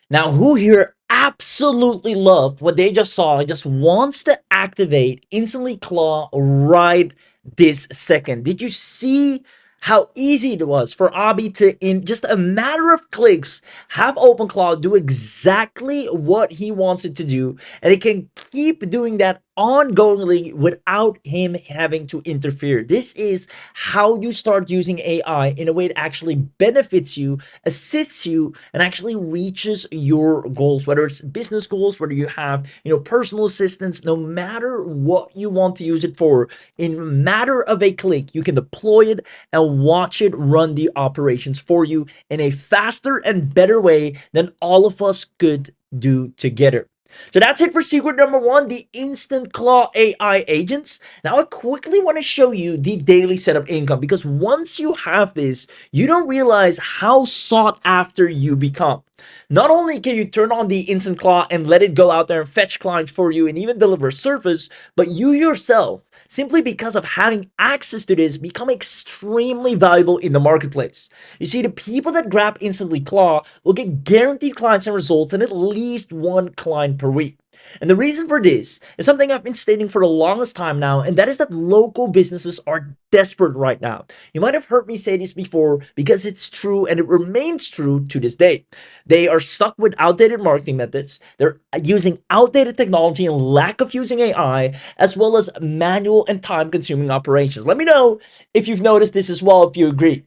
Now, who here absolutely loved what they just saw and just wants to activate InstantlyClaw right this second? Did you see how easy it was for Abi to, in just a matter of clicks, have OpenClaw do exactly what he wants it to do, and it can keep doing that ongoingly without him having to interfere? This is how you start using AI in a way that actually benefits you, assists you, and actually reaches your goals, whether it's business goals, whether you have, personal assistants. No matter what you want to use it for, in a matter of a click, you can deploy it and watch it run the operations for you in a faster and better way than all of us could do together. So that's it for secret number one, the InstantClaw AI agents. Now I quickly want to show you the daily setup income, because once you have this, you don't realize how sought after you become. Not only can you turn on the InstantClaw and let it go out there and fetch clients for you and even deliver service, but you yourself, simply because of having access to this, become extremely valuable in the marketplace. You see, the people that grab InstantlyClaw will get guaranteed clients and results and at least one client per week. And the reason for this is something I've been stating for the longest time now, and that is that local businesses are desperate right now. You might have heard me say this before because it's true and it remains true to this day. They are stuck with outdated marketing methods, they're using outdated technology and lack of using AI, as well as manual and time consuming operations. Let me know if you've noticed this as well, if you agree.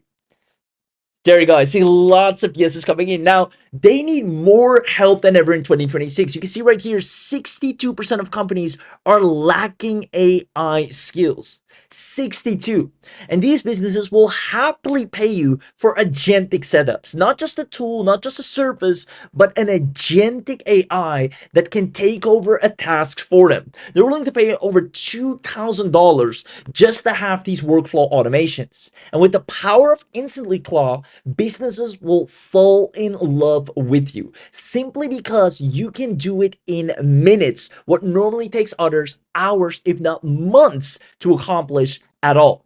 There you go. I see lots of yeses coming in. Now, they need more help than ever in 2026. You can see right here, 62% of companies are lacking AI skills. 62. And these businesses will happily pay you for agentic setups. Not just a tool, not just a service, but an agentic AI that can take over a task for them. They're willing to pay over $2,000 just to have these workflow automations. And with the power of InstantlyClaw, businesses will fall in love with you simply because you can do it in minutes, what normally takes others hours, if not months, to accomplish at all.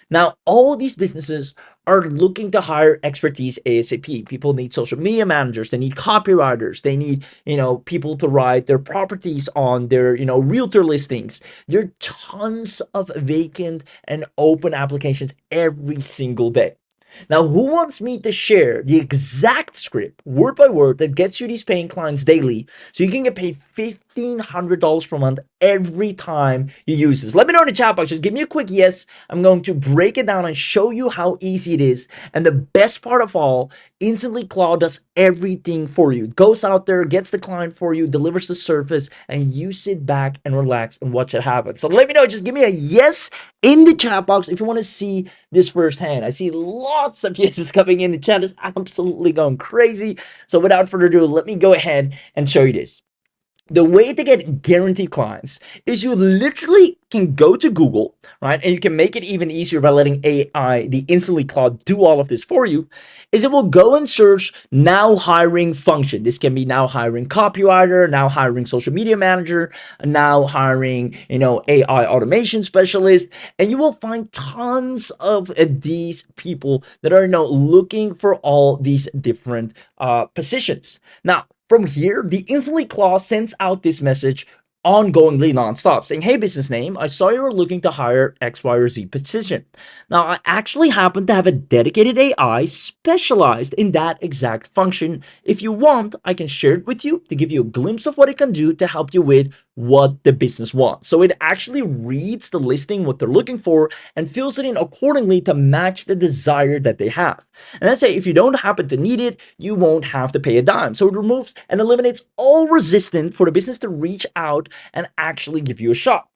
Now, all these businesses are looking to hire expertise ASAP. People need social media managers, they need copywriters, they need, people to write their properties on their, realtor listings. There are tons of vacant and open applications every single day. Now, who wants me to share the exact script, word by word, that gets you these paying clients daily so you can get paid $1,500 per month every time you use this? Let me know in the chat box. Just give me a quick yes. I'm going to break it down and show you how easy it is. And the best part of all, InstantlyClaw does everything for you. It goes out there, gets the client for you, delivers the service, and you sit back and relax and watch it happen. So let me know. Just give me a yes in the chat box if you want to see this firsthand. I see lots of yeses coming in. The chat is absolutely going crazy. So without further ado, let me go ahead and show you this. The way to get guaranteed clients is you literally can go to Google, right? And you can make it even easier by letting AI, the InstantlyClaw, do all of this for you, is it will go and search now hiring function. This can be now hiring copywriter, now hiring social media manager, now hiring, AI automation specialist, and you will find tons of these people that are now looking for all these different positions. Now, from here, the InstantlyClaw sends out this message ongoingly nonstop saying, hey, business name, I saw you were looking to hire X, Y, or Z position. Now, I actually happen to have a dedicated AI specialized in that exact function. If you want, I can share it with you to give you a glimpse of what it can do to help you with what the business wants. So it actually reads the listing, what they're looking for, and fills it in accordingly to match the desire that they have. And let's say if you don't happen to need it, you won't have to pay a dime. So it removes and eliminates all resistance for the business to reach out and actually give you a shot.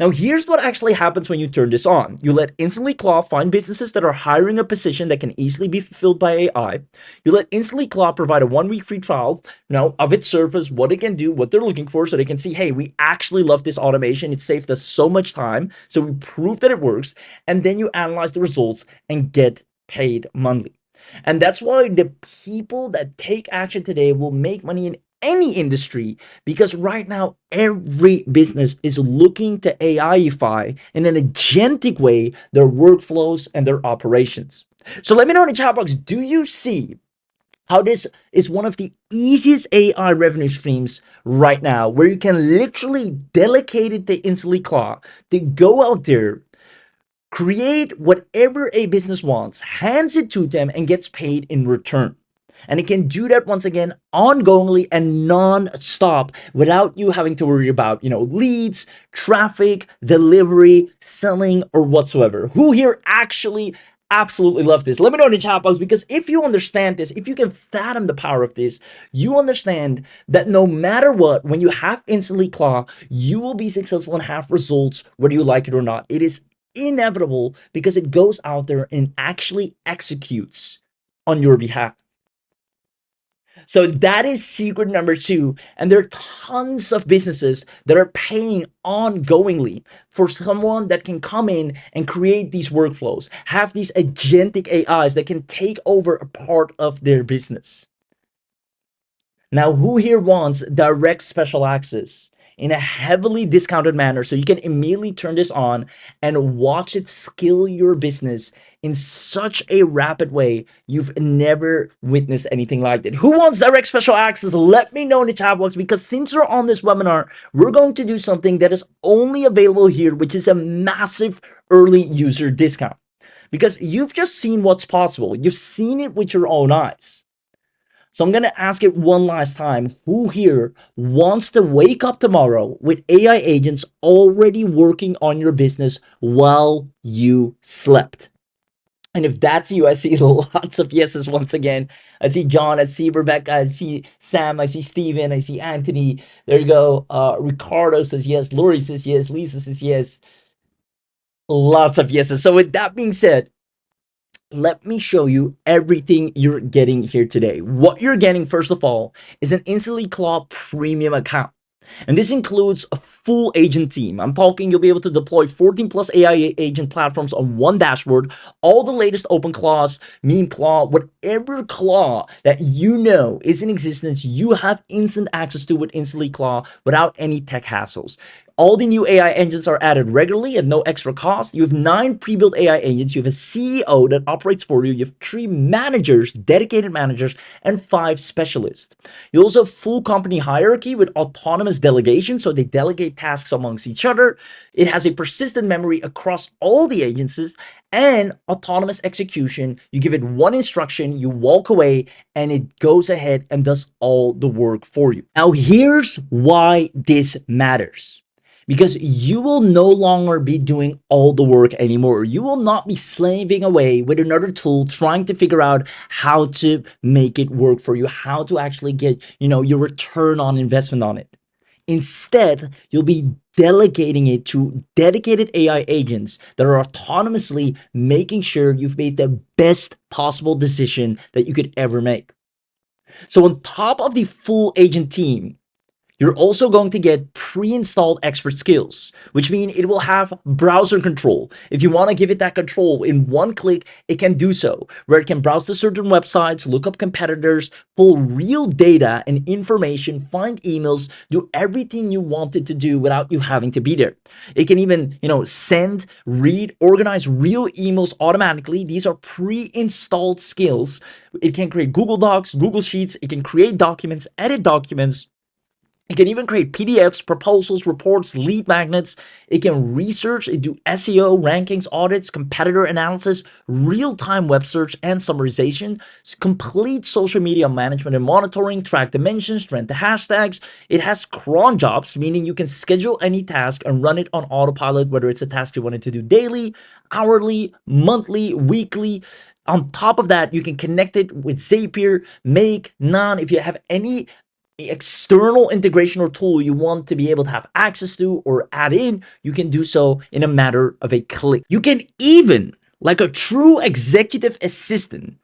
Now, here's what actually happens when you turn this on. You let InstantlyClaw find businesses that are hiring a position that can easily be fulfilled by AI. You let InstantlyClaw provide a 1-week free trial, of its service, what it can do, what they're looking for, so they can see, hey, we actually love this automation. It saved us so much time. So we prove that it works. And then you analyze the results and get paid monthly. And that's why the people that take action today will make money in any industry, because right now every business is looking to AIify in an agentic way their workflows and their operations. So let me know in the chat box, do you see how this is one of the easiest AI revenue streams right now, where you can literally delegate it to InstantlyClaw to go out there, create whatever a business wants, hands it to them, and gets paid in return? And it can do that once again ongoingly and non-stop without you having to worry about, leads, traffic, delivery, selling, or whatsoever. Who here actually absolutely love this? Let me know in the chat box, because if you understand this, if you can fathom the power of this, you understand that no matter what, when you have InstantlyClaw, you will be successful and have results whether you like it or not. It is inevitable because it goes out there and actually executes on your behalf. So that is secret number 2. And there are tons of businesses that are paying ongoingly for someone that can come in and create these workflows, have these agentic AIs that can take over a part of their business. Now, who here wants direct special access in a heavily discounted manner so you can immediately turn this on and watch it scale your business in such a rapid way you've never witnessed anything like it? Who wants direct special access? Let me know in the chat box, because since you're on this webinar, we're going to do something that is only available here, which is a massive early user discount. Because you've just seen what's possible. You've seen it with your own eyes. So I'm going to ask it one last time. Who here wants to wake up tomorrow with AI agents already working on your business while you slept? And if that's you, I see lots of yeses once again. I see John, I see Rebecca, I see Sam, I see Steven, I see Anthony. There you go. Ricardo says yes. Lori says yes. Lisa says yes. Lots of yeses. So with that being said, let me show you everything you're getting here today. What you're getting, first of all, is an InstantlyClaw premium account. And this includes a full agent team. I'm talking you'll be able to deploy 14 plus AI agent platforms on one dashboard, all the latest OpenClaws, MemeClaw, whatever claw that you know is in existence, you have instant access to with InstantlyClaw without any tech hassles. All the new AI engines are added regularly at no extra cost. You have 9 pre-built AI agents. You have a CEO that operates for you. You have 3 managers, dedicated managers, and 5 specialists. You also have full company hierarchy with autonomous delegation, so they delegate tasks amongst each other. It has a persistent memory across all the agencies and autonomous execution. You give it one instruction, you walk away, and it goes ahead and does all the work for you. Now, here's why this matters. Because you will no longer be doing all the work anymore. You will not be slaving away with another tool trying to figure out how to make it work for you, how to actually get, your return on investment on it. Instead, you'll be delegating it to dedicated AI agents that are autonomously making sure you've made the best possible decision that you could ever make. So on top of the full agent team, you're also going to get pre-installed expert skills, which means it will have browser control. If you want to give it that control in one click, it can do so, where it can browse to certain websites, look up competitors, pull real data and information, find emails, do everything you want it to do without you having to be there. It can even, send, read, organize real emails automatically. These are pre-installed skills. It can create Google Docs, Google Sheets. It can create documents, edit documents. It can even create PDFs, proposals, reports, lead magnets. It can research, it do SEO, rankings, audits, competitor analysis, real-time web search and summarization, complete social media management and monitoring, track dimensions, trend the hashtags. It has cron jobs, meaning you can schedule any task and run it on autopilot, whether it's a task you wanted to do daily, hourly, monthly, weekly. On top of that, you can connect it with Zapier, Make, Nan. If you have any external integration or tool you want to be able to have access to or add in, you can do so in a matter of a click. You can even, like a true executive assistant,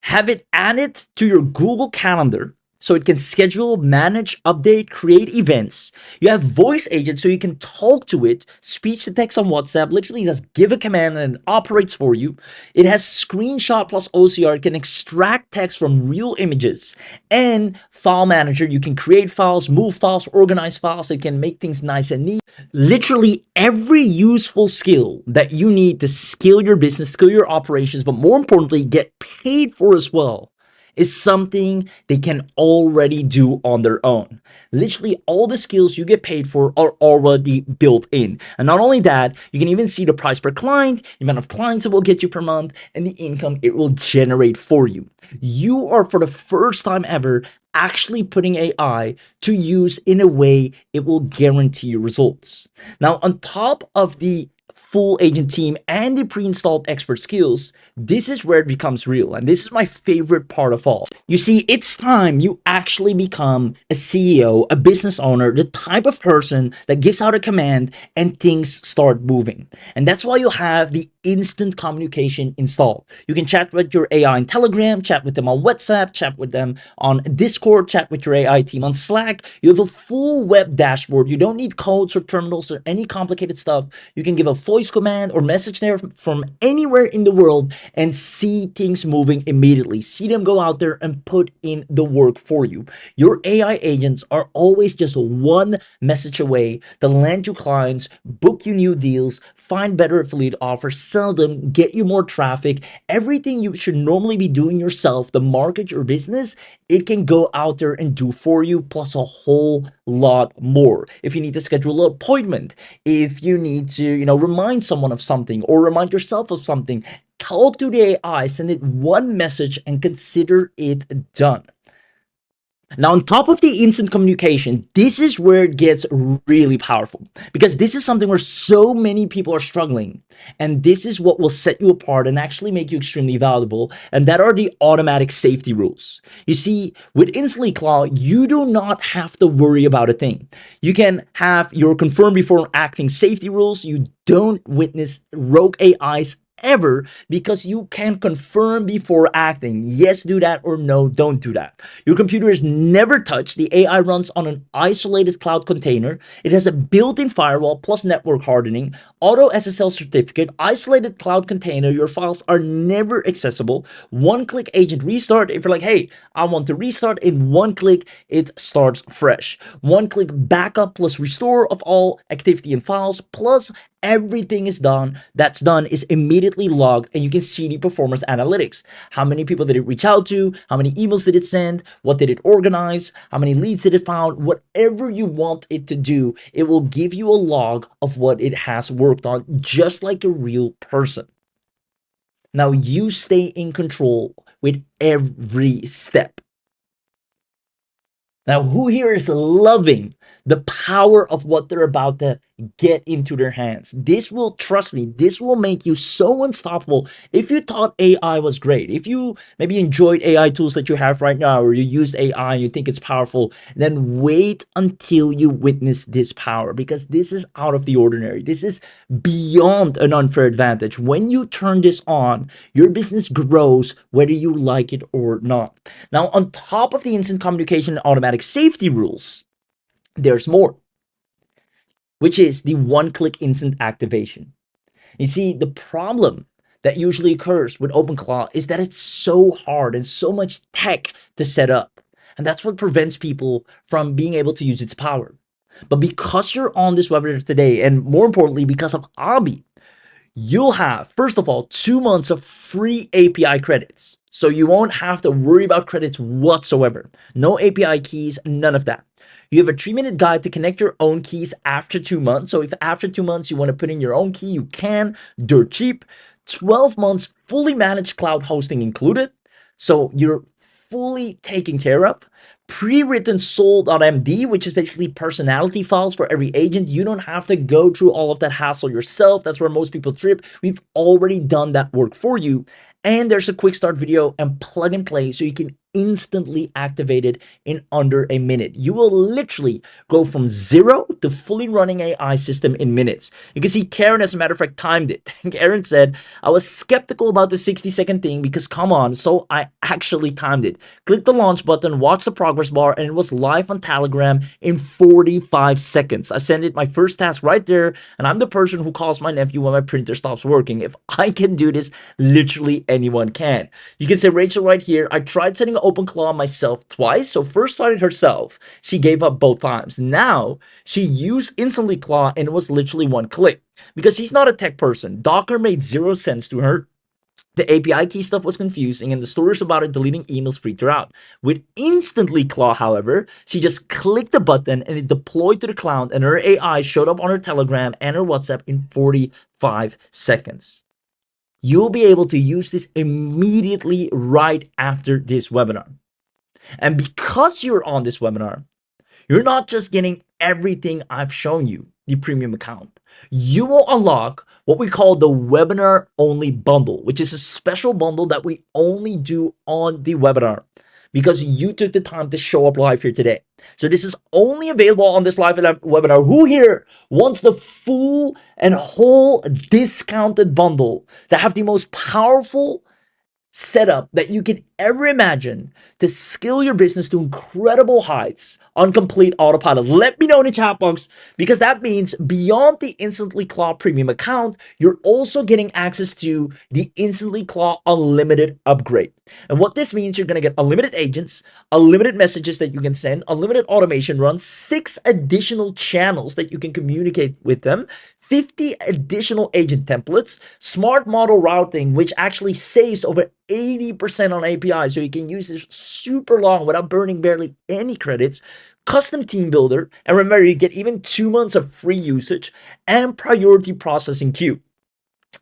have it added to your Google Calendar so it can schedule, manage, update, create events. You have voice agents so you can talk to it, speech to text on WhatsApp, literally just give a command and it operates for you. It has screenshot plus OCR. It can extract text from real images, and file manager. You can create files, move files, organize files. It can make things nice and neat. Literally every useful skill that you need to scale your business, scale your operations, but more importantly, get paid for as well, is something they can already do on their own. Literally all the skills you get paid for are already built in. And not only that, you can even see the price per client, the amount of clients it will get you per month, and the income it will generate for you. You are, for the first time ever, actually putting AI to use in a way it will guarantee you results. Now, on top of the full agent team and the pre-installed expert skills, this is where it becomes real. And this is my favorite part of all. You see, it's time you actually become a CEO, a business owner, the type of person that gives out a command and things start moving. And that's why you'll have the instant communication installed. You can chat with your AI on Telegram, chat with them on WhatsApp, chat with them on Discord, chat with your AI team on Slack. You have a full web dashboard. You don't need codes or terminals or any complicated stuff. You can give a voice command or message there from anywhere in the world and see things moving immediately. See them go out there and put in the work for you. Your AI agents are always just one message away to land you clients, book you new deals, find better affiliate offers, sell them, get you more traffic. Everything you should normally be doing yourself to market your business, it can go out there and do for you, plus a whole lot more. If you need to schedule an appointment, if you need to, remind someone of something or remind yourself of something, talk to the AI, send it one message and consider it done. Now, on top of the instant communication, this is where it gets really powerful, because this is something where so many people are struggling, and this is what will set you apart and actually make you extremely valuable, and that are the automatic safety rules. You see, with InstantlyClaw, you do not have to worry about a thing. You can have your confirm before acting safety rules. You don't witness rogue AIs ever, because you can confirm before acting. Yes, do that, or no, don't do that. Your computer is never touched. The AI runs on an isolated cloud container. It has a built-in firewall plus network hardening, auto SSL certificate, isolated cloud container. Your files are never accessible. One-click agent restart. If you're like, hey, I want to restart, in one click, it starts fresh. One-click backup plus restore of all activity and files, plus everything that's done is immediately logged, and you can see the performance analytics. How many people did it reach out to? How many emails did it send? What did it organize? How many leads did it found? Whatever you want it to do, it will give you a log of what it has worked on, just like a real person. Now you stay in control with every step. Now, who here is loving the power of what they're about to get into their hands? This will, trust me, this will make you so unstoppable. If you thought AI was great, if you maybe enjoyed AI tools that you have right now, or you use AI and you think it's powerful, then wait until you witness this power, because this is out of the ordinary. This is beyond an unfair advantage. When you turn this on, your business grows whether you like it or not. Now, on top of the instant communication and automatic safety rules, there's more, which is the one-click instant activation. You see, the problem that usually occurs with OpenClaw is that it's so hard and so much tech to set up. And that's what prevents people from being able to use its power. But because you're on this webinar today, and more importantly, because of Abi, you'll have, first of all, 2 months of free API credits. So you won't have to worry about credits whatsoever. No API keys, none of that. You have a 3-minute guide to connect your own keys after 2 months. So if after 2 months you want to put in your own key, you can, dirt cheap. 12 months fully managed cloud hosting included. So you're fully taken care of. Pre-written soul.md, which is basically personality files for every agent. You don't have to go through all of that hassle yourself. That's where most people trip. We've already done that work for you. And there's a quick start video and plug and play, so you can instantly activate it in under a minute. You will literally go from 0 to fully running AI system in minutes. You can see Karen, as a matter of fact, timed it. Karen said, I was skeptical about the 60-second thing because come on, so I actually timed it. Click the launch button, watch the progress bar, and it was live on Telegram in 45 seconds. I sent it my first task right there, and I'm the person who calls my nephew when my printer stops working. If I can do this, literally anyone can. You can say Rachel right here, I tried setting OpenClaw myself twice. So first tried it herself. She gave up both times. Now she used InstantlyClaw and it was literally one click. Because she's not a tech person. Docker made 0 sense to her. The API key stuff was confusing, and the stories about it deleting emails freaked her out. With InstantlyClaw, however, she just clicked the button and it deployed to the cloud, and her AI showed up on her Telegram and her WhatsApp in 45 seconds. You'll be able to use this immediately right after this webinar. And because you're on this webinar, you're not just getting everything I've shown you. the premium account, you will unlock what we call the webinar only bundle, which is a special bundle that we only do on the webinar because you took the time to show up live here today. So this is only available on this live webinar. Who here wants the full and whole discounted bundle that have the most powerful setup that you can ever imagine to scale your business to incredible heights on complete autopilot? Let me know in the chat box, because that means beyond the InstantlyClaw premium account, you're also getting access to the InstantlyClaw unlimited upgrade. And what this means, you're going to get unlimited agents, unlimited messages that you can send, unlimited automation runs, 6 additional channels that you can communicate with them, 50 additional agent templates, smart model routing, which actually saves over 80% on API, so you can use this super long without burning barely any credits, custom team builder, and remember, you get even 2 months of free usage, and priority processing queue.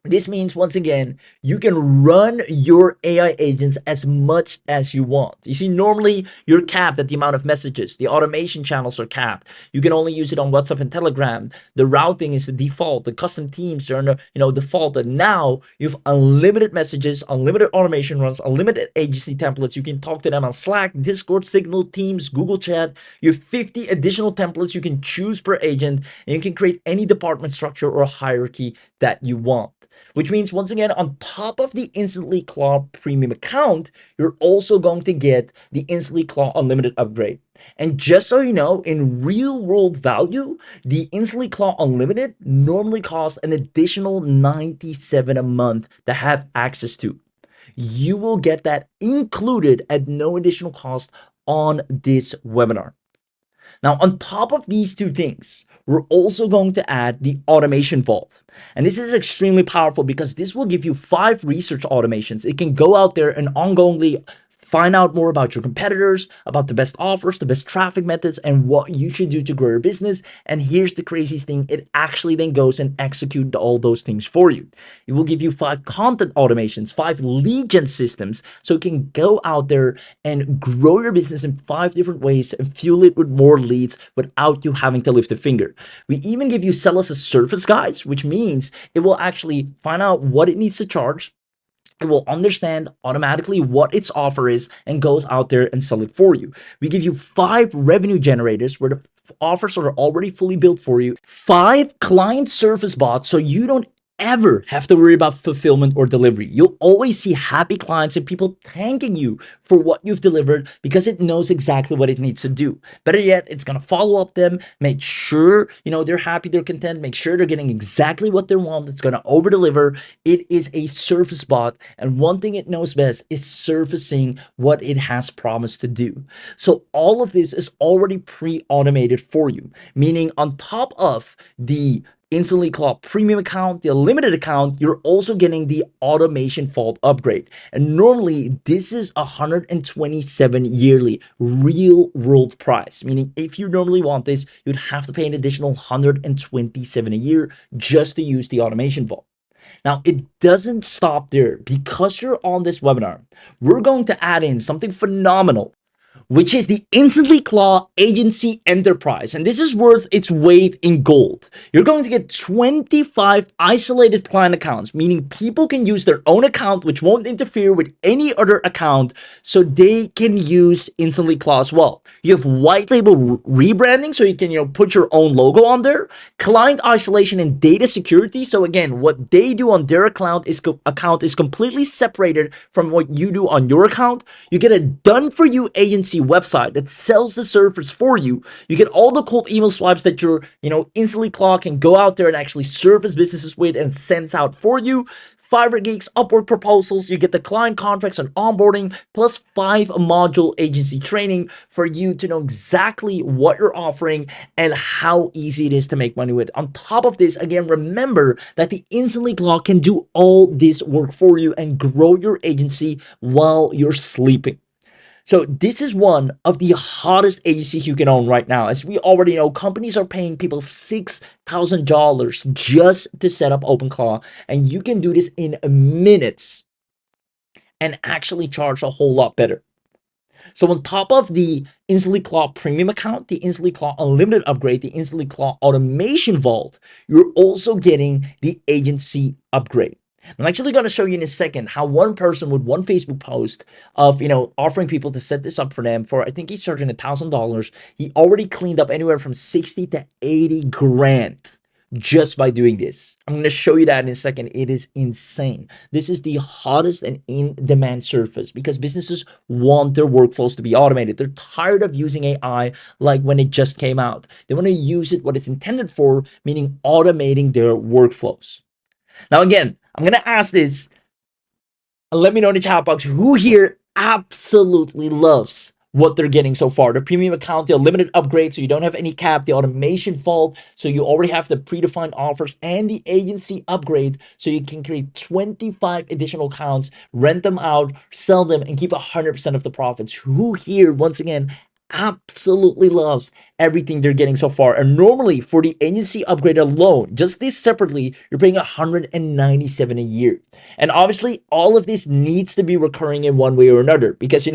This means, once again, you can run your AI agents as much as you want. You see, normally you're capped at the amount of messages. The automation channels are capped. You can only use it on WhatsApp and Telegram. The routing is the default. The custom teams are default. And now you have unlimited messages, unlimited automation runs, unlimited agency templates. You can talk to them on Slack, Discord, Signal, Teams, Google Chat. You have 50 additional templates you can choose per agent, and you can create any department structure or hierarchy that you want. Which means, once again, on top of the InstantlyClaw premium account, you're also going to get the InstantlyClaw unlimited upgrade. And just so you know, in real world value, the InstantlyClaw unlimited normally costs an additional $97 a month to have access to. You will get that included at no additional cost on this webinar. Now, on top of these two things, we're also going to add the automation vault. And this is extremely powerful because this will give you 5 research automations. It can go out there and ongoingly find out more about your competitors, about the best offers, the best traffic methods, and what you should do to grow your business. And here's the craziest thing, it actually then goes and executes all those things for you. It will give you 5 content automations, 5 lead gen systems, so it can go out there and grow your business in 5 different ways and fuel it with more leads without you having to lift a finger. We even give you sell as a service guides, which means it will actually find out what it needs to charge. It will understand automatically what its offer is and goes out there and sell it for you. We give you 5 revenue generators where the offers are already fully built for you, 5 client service bots, so you don't ever have to worry about fulfillment or delivery. You'll always see happy clients and people thanking you for what you've delivered because it knows exactly what it needs to do. Better yet, it's going to follow up them, make sure they're happy, they're content, make sure they're getting exactly what they want. It's going to over deliver. It is a service bot, and one thing it knows best is surfacing what it has promised to do. So all of this is already pre-automated for you, meaning on top of the InstantlyClaw premium account, the unlimited account, you're also getting the automation vault upgrade. And normally this is $127 yearly real world price, meaning if you normally want this, you'd have to pay an additional $127 a year just to use the automation vault. Now, it doesn't stop there. Because you're on this webinar, we're going to add in something phenomenal, which is the InstantlyClaw Agency Enterprise. And this is worth its weight in gold. You're going to get 25 isolated client accounts, meaning people can use their own account, which won't interfere with any other account, so they can use InstantlyClaw as well. You have white label rebranding, so you can put your own logo on there, client isolation and data security. So again, what they do on their account is completely separated from what you do on your account. You get a done-for-you agency website that sells the service for you. You get all the cold email swipes that your InstantlyClaw can go out there and actually service businesses with and sends out for you. Fiverr gigs, Upwork proposals, you get the client contracts and onboarding, plus 5 module agency training for you to know exactly what you're offering and how easy it is to make money with. On top of this, again, remember that the InstantlyClaw can do all this work for you and grow your agency while you're sleeping. So this is one of the hottest agencies you can own right now. As we already know, companies are paying people $6,000 just to set up OpenClaw, and you can do this in minutes and actually charge a whole lot better. So on top of the InstantlyClaw premium account, the InstantlyClaw unlimited upgrade, the InstantlyClaw automation vault, you're also getting the agency upgrade. I'm actually going to show you in a second how one person with one Facebook post of, offering people to set this up for them for, I think he's charging $1,000. He already cleaned up anywhere from 60 to 80 grand just by doing this. I'm going to show you that in a second. It is insane. This is the hottest and in-demand surface because businesses want their workflows to be automated. They're tired of using AI like when it just came out. They want to use it what it's intended for, meaning automating their workflows. Now, again, I'm going to ask this, and let me know in the chat box who here absolutely loves what they're getting so far. The premium account, the unlimited upgrade, so you don't have any cap, the automation vault, so you already have the predefined offers, and the agency upgrade, so you can create 25 additional accounts, rent them out, sell them, and keep 100% of the profits. Who here, once again, absolutely loves everything they're getting so far? And normally for the agency upgrade alone, just this separately, you're paying $197 a year. And obviously all of this needs to be recurring in one way or another because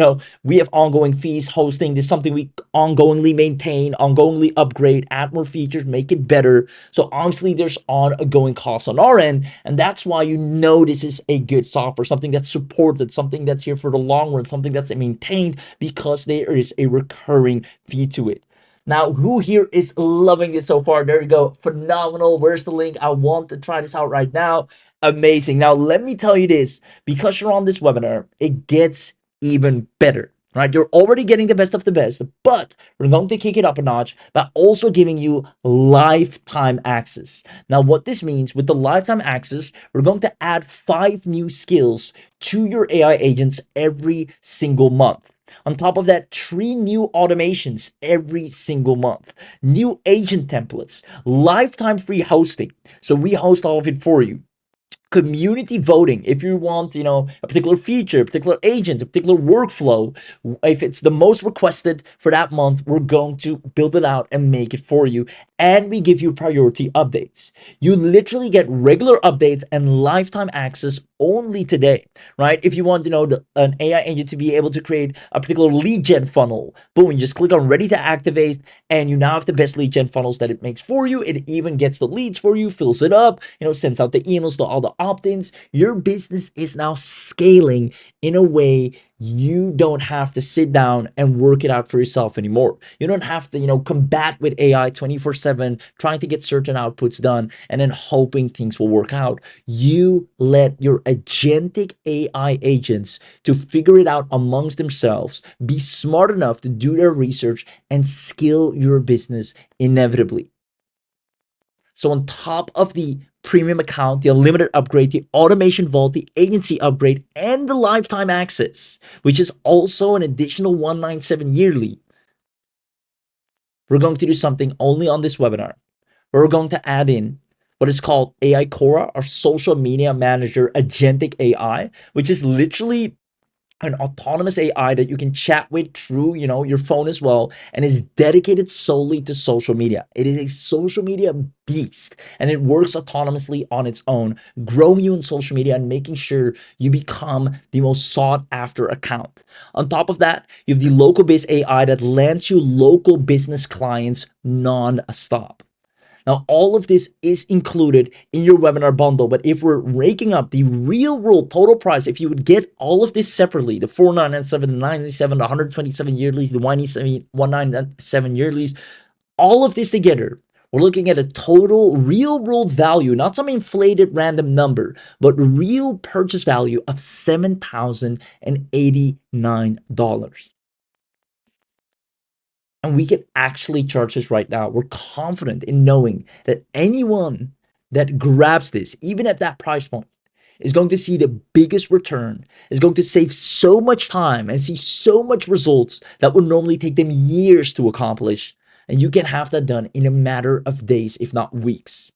we have ongoing fees. Hosting this is something we ongoingly maintain, ongoingly upgrade, add more features, make it better. So obviously there's ongoing costs on our end, and that's why this is a good software, something that's supported, something that's here for the long run, something that's maintained because there is a recurring fee to it. Now, who here is loving this so far? There you go. Phenomenal. Where's the link? I want to try this out right now. Amazing. Now, let me tell you this. Because you're on this webinar, it gets even better, right? You're already getting the best of the best, but we're going to kick it up a notch by also giving you lifetime access. Now, what this means with the lifetime access, we're going to add 5 new skills to your AI agents every single month. On top of that, 3 new automations every single month, new agent templates, lifetime free hosting. So we host all of it for you. Community voting. If you want, a particular feature, a particular agent, a particular workflow, if it's the most requested for that month, we're going to build it out and make it for you. And we give you priority updates. You literally get regular updates and lifetime access only today, right? If you want, an AI agent to be able to create a particular lead gen funnel, boom, you just click on ready to activate, and you now have the best lead gen funnels that it makes for you. It even gets the leads for you, fills it up, sends out the emails to all the opt-ins. Your business is now scaling in a way you don't have to sit down and work it out for yourself anymore. You don't have to, combat with AI 24/7, trying to get certain outputs done and then hoping things will work out. You let your agentic AI agents to figure it out amongst themselves, be smart enough to do their research, and scale your business inevitably. So on top of the premium account, the unlimited upgrade, the automation vault, the agency upgrade, and the lifetime access, which is also an additional $197 yearly, we're going to do something only on this webinar. We're going to add in what is called AI Cora, our social media manager agentic AI, which is literally an autonomous AI that you can chat with through, your phone as well, and is dedicated solely to social media. It is a social media beast, and it works autonomously on its own, growing you in social media and making sure you become the most sought after account. On top of that, you have the local based AI that lands you local business clients non-stop. Now, all of this is included in your webinar bundle, but if we're raking up the real world total price, if you would get all of this separately, the 497, the 97, the 127 yearlies, the 197 yearlies, all of this together, we're looking at a total real world value, not some inflated random number, but real purchase value of $7,089. And we can actually charge this right now. We're confident in knowing that anyone that grabs this, even at that price point, is going to see the biggest return, is going to save so much time and see so much results that would normally take them years to accomplish. And you can have that done in a matter of days, if not weeks.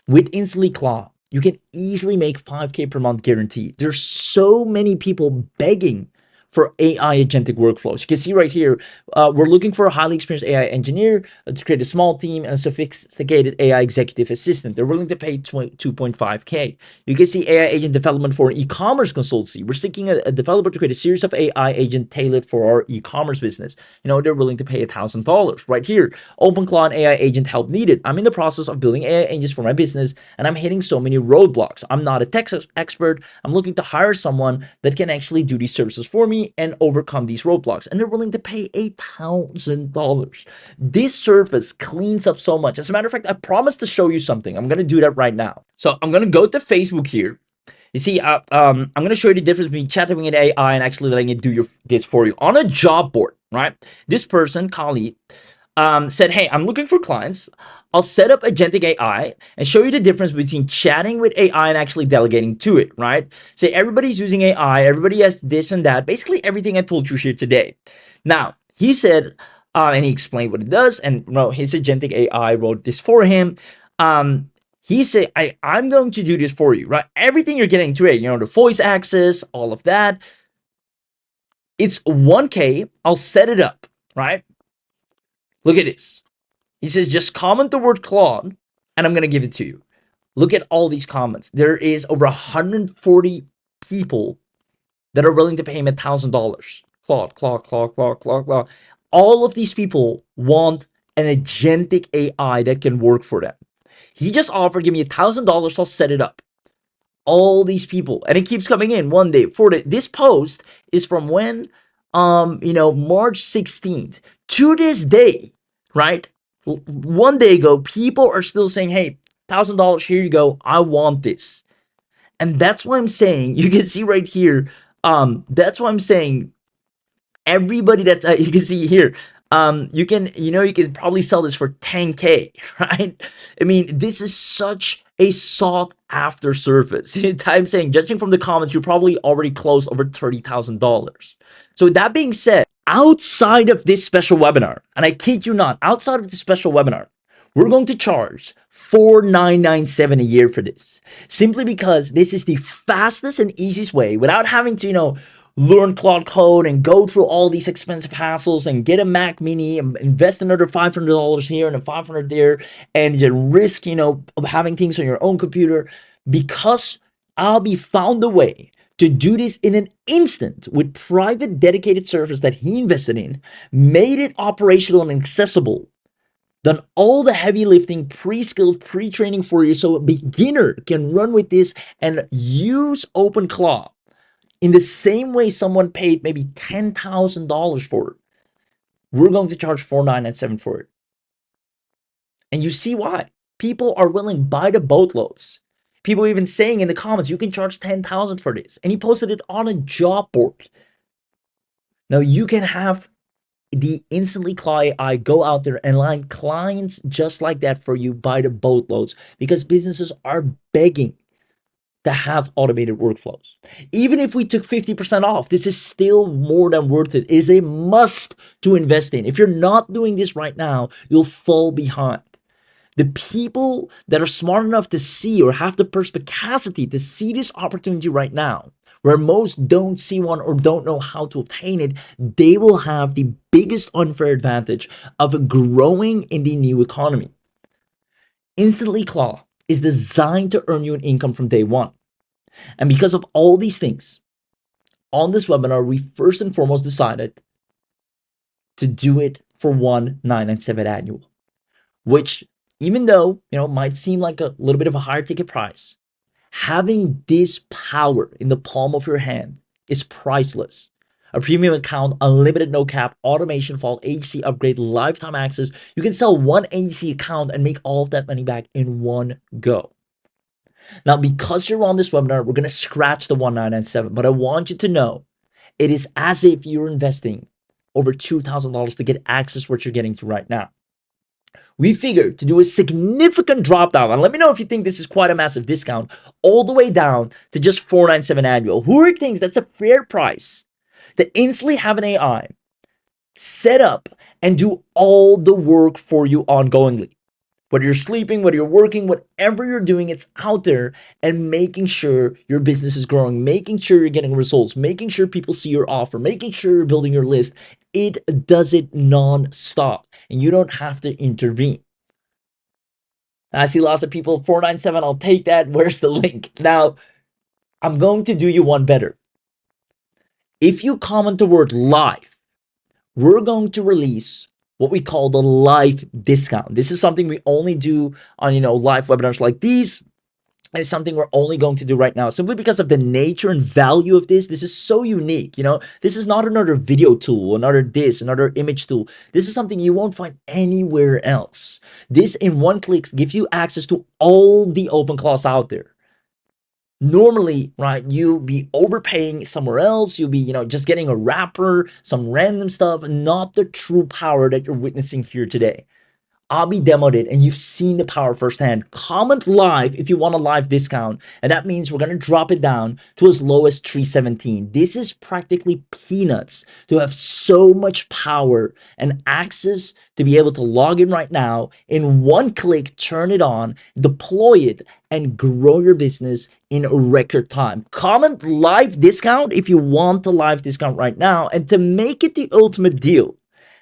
With InstantlyClaw, you can easily make 5K per month guaranteed. There's so many people begging for AI agentic workflows. You can see right here, we're looking for a highly experienced AI engineer to create a small team and a sophisticated AI executive assistant. They're willing to pay 2.5K. You can see AI agent development for an e-commerce consultancy. We're seeking a developer to create a series of AI agent tailored for our e-commerce business. They're willing to pay $1,000. Right here, OpenClaw and AI agent help needed. I'm in the process of building AI agents for my business, and I'm hitting so many roadblocks. I'm not a tech expert. I'm looking to hire someone that can actually do these services for me and overcome these roadblocks. And they're willing to pay $1,000. This service cleans up so much. As a matter of fact, I promised to show you something. I'm going to do that right now. So I'm going to go to Facebook here. You see, I'm going to show you the difference between chatting with AI and actually letting it do this for you on a job board, right? This person, Khalid, said, hey, I'm looking for clients. I'll set up agentic AI and show you the difference between chatting with AI and actually delegating to it, right? Say everybody's using AI, everybody has this and that, basically everything I told you here today. Now, he said, and he explained what it does, and his agentic AI wrote this for him. He said, I'm going to do this for you, right? Everything you're getting to it, the voice access, all of that. It's 1K. I'll set it up, right? Look at this. He says, just comment the word Claude, and I'm going to give it to you. Look at all these comments. There is over 140 people that are willing to pay him $1,000. Claude, Claude, Claude, Claude, Claude, Claude. All of these people want an agentic AI that can work for them. He just offered, give me $1,000, I'll set it up. All these people, and it keeps coming in 1 day, 4 days. This post is from when? March 16th. To this day, right? 1 day ago, people are still saying, hey, $1,000, here you go. I want this. And that's why I'm saying, you can see right here, that's why I'm saying everybody that's, you can see here, you can probably sell this for 10K, right? I mean, this is such a sought after service. I'm saying, judging from the comments, you probably already closed over $30,000. So that being said, outside of this special webinar, and I kid you not, outside of this special webinar, we're going to charge $4,997 a year for this, simply because this is the fastest and easiest way without having to, learn Claude code and go through all these expensive hassles and get a Mac Mini and invest another $500 here and $500 there and the risk, of having things on your own computer, because I'll be found a way to do this in an instant with private dedicated servers that he invested in, made it operational and accessible, done all the heavy lifting, pre-skilled, pre-training for you so a beginner can run with this and use OpenClaw in the same way someone paid maybe $10,000 for it. We're going to charge $4,997 for it. And you see why. People are willing by the boatloads. People even saying in the comments, you can charge $10,000 for this. And he posted it on a job board. Now you can have the InstantlyClaw AI go out there and line clients just like that for you by the boatloads, because businesses are begging to have automated workflows. Even if we took 50% off, this is still more than worth it. It is a must to invest in. If you're not doing this right now, you'll fall behind. The people that are smart enough to see or have the perspicacity to see this opportunity right now, where most don't see one or don't know how to obtain it, they will have the biggest unfair advantage of growing in the new economy. InstantlyClaw is designed to earn you an income from day one. And because of all these things, on this webinar, we first and foremost decided to do it for $1,997 annual, which, even though, might seem like a little bit of a higher ticket price, having this power in the palm of your hand is priceless. A premium account, unlimited no cap, automation for all AGC upgrade, lifetime access. You can sell one AGC account and make all of that money back in one go. Now, because you're on this webinar, we're going to scratch the $1,997, but I want you to know it is as if you're investing over $2,000 to get access to what you're getting to right now. We figured to do a significant drop down, and let me know if you think this is quite a massive discount, all the way down to just $4,997 annual. Who thinks that's a fair price to instantly have an AI set up and do all the work for you ongoingly? Whether you're sleeping, whether you're working, whatever you're doing, it's out there, and making sure your business is growing, making sure you're getting results, making sure people see your offer, making sure you're building your list. It does it non-stop, and you don't have to intervene. I see lots of people, 497, I'll take that. Where's the link? Now, I'm going to do you one better. If you comment the word live, we're going to release what we call the live discount. This is something we only do on, live webinars like these. It's something we're only going to do right now, simply because of the nature and value of this. This is so unique. This is not another video tool, another image tool. This is something you won't find anywhere else. This, in one click, gives you access to all the OpenClaws out there. Normally, right, you'll be overpaying somewhere else. You'll be, just getting a wrapper, some random stuff, not the true power that you're witnessing here today. Abi demoed it, and you've seen the power firsthand. Comment live if you want a live discount, and that means we're going to drop it down to as low as $317. This is practically peanuts to have so much power and access to be able to log in right now, in one click, turn it on, deploy it, and grow your business in record time. Comment live discount if you want the live discount right now, and to make it the ultimate deal.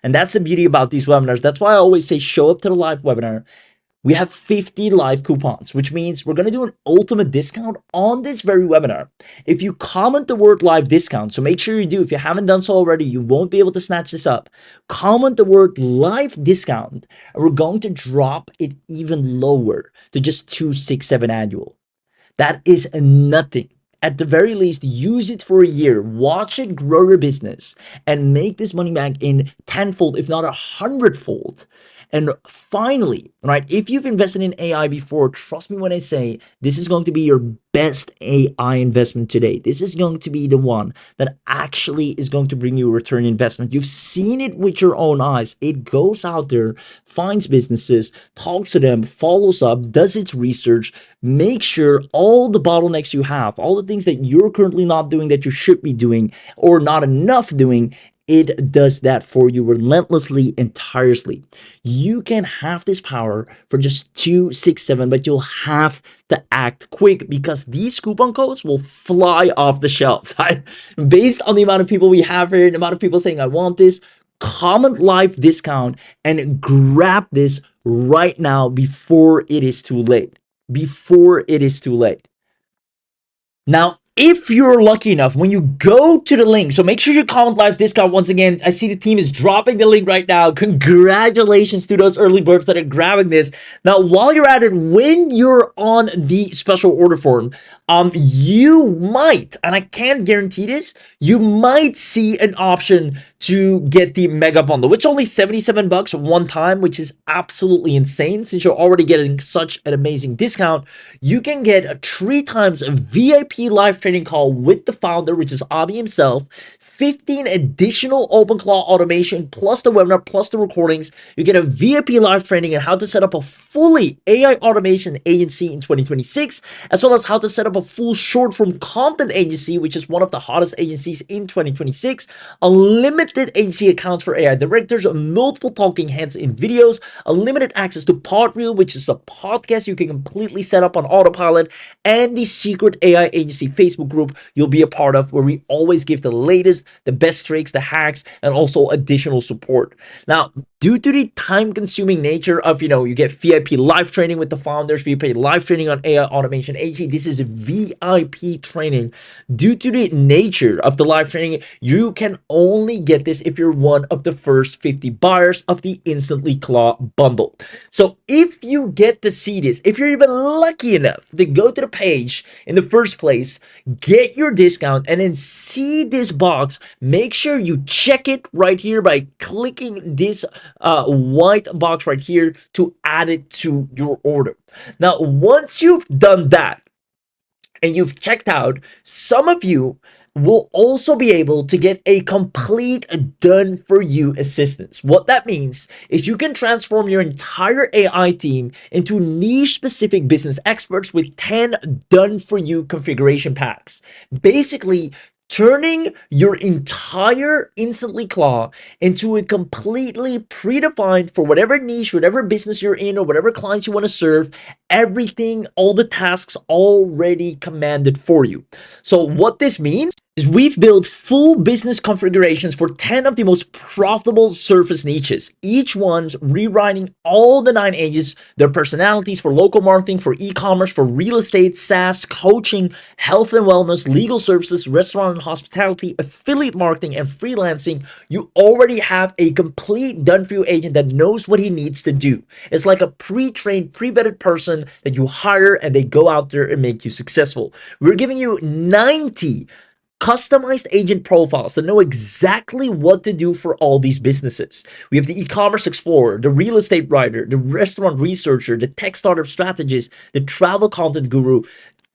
And that's the beauty about these webinars. That's why I always say show up to the live webinar. We have 50 live coupons, which means we're going to do an ultimate discount on this very webinar. If you comment the word live discount, so make sure you do. If you haven't done so already, you won't be able to snatch this up. Comment the word live discount, and we're going to drop it even lower to just $267 annual. That is nothing. At the very least, use it for a year, watch it grow your business, and make this money back in tenfold, if not 100-fold. And finally, right, if you've invested in AI before, trust me when I say this is going to be your best AI investment today. This is going to be the one that actually is going to bring you a return investment. You've seen it with your own eyes. It goes out there, finds businesses, talks to them, follows up, does its research, makes sure all the bottlenecks you have, all the things that you're currently not doing that you should be doing or not enough doing, it does that for you relentlessly and tirelessly. You can have this power for just $267, but you'll have to act quick because these coupon codes will fly off the shelves. Based on the amount of people we have here, the amount of people saying, I want this, comment live discount and grab this right now before it is too late. Before it is too late. Now, if you're lucky enough, when you go to the link, so make sure you comment live discount once again. I see the team is dropping the link right now. Congratulations to those early birds that are grabbing this. Now, while you're at it, when you're on the special order form, you might, and I can't guarantee this, you might see an option to get the mega bundle, which only $77 one time, which is absolutely insane. Since you're already getting such an amazing discount, you can get a 3 times VIP live training call with the founder, which is Abi himself, 15 additional OpenClaw automation, plus the webinar, plus the recordings. You get a VIP live training on how to set up a fully AI automation agency in 2026, as well as how to set up a full short form content agency, which is one of the hottest agencies in 2026, unlimited agency accounts for AI directors, multiple talking heads in videos, unlimited access to Podreel, which is a podcast you can completely set up on autopilot, and the secret AI agency Facebook group you'll be a part of, where we always give the latest, the best tricks, the hacks, and also additional support. Now, due to the time-consuming nature of, you get VIP live training with the founders, VIP live training on AI automation agency, this is a VIP training. Due to the nature of the live training, you can only get this if you're one of the first 50 buyers of the InstantlyClaw bundle. So if you get to see this, if you're even lucky enough to go to the page in the first place, get your discount, and then see this box, make sure you check it right here by clicking this white box right here to add it to your order. Now, once you've done that and you've checked out, some of you will also be able to get a complete done-for-you assistance. What that means is you can transform your entire AI team into niche-specific business experts with 10 done-for-you configuration packs. Basically, turning your entire InstantlyClaw into a completely predefined for whatever niche, whatever business you're in, or whatever clients you want to serve, everything, all the tasks already commanded for you. So what this means is we've built full business configurations for 10 of the most profitable surface niches, each one's rewriting all the 9 ages, their personalities for local marketing, for e-commerce, for real estate, SaaS, coaching, health and wellness, legal services, restaurant and hospitality, affiliate marketing, and freelancing. You already have a complete done-for-you agent that knows what he needs to do. It's like a pre-trained, pre-vetted person that you hire and they go out there and make you successful. We're giving you 90 customized agent profiles that know exactly what to do for all these businesses. We have the e-commerce explorer, the real estate writer, the restaurant researcher, the tech startup strategist, the travel content guru.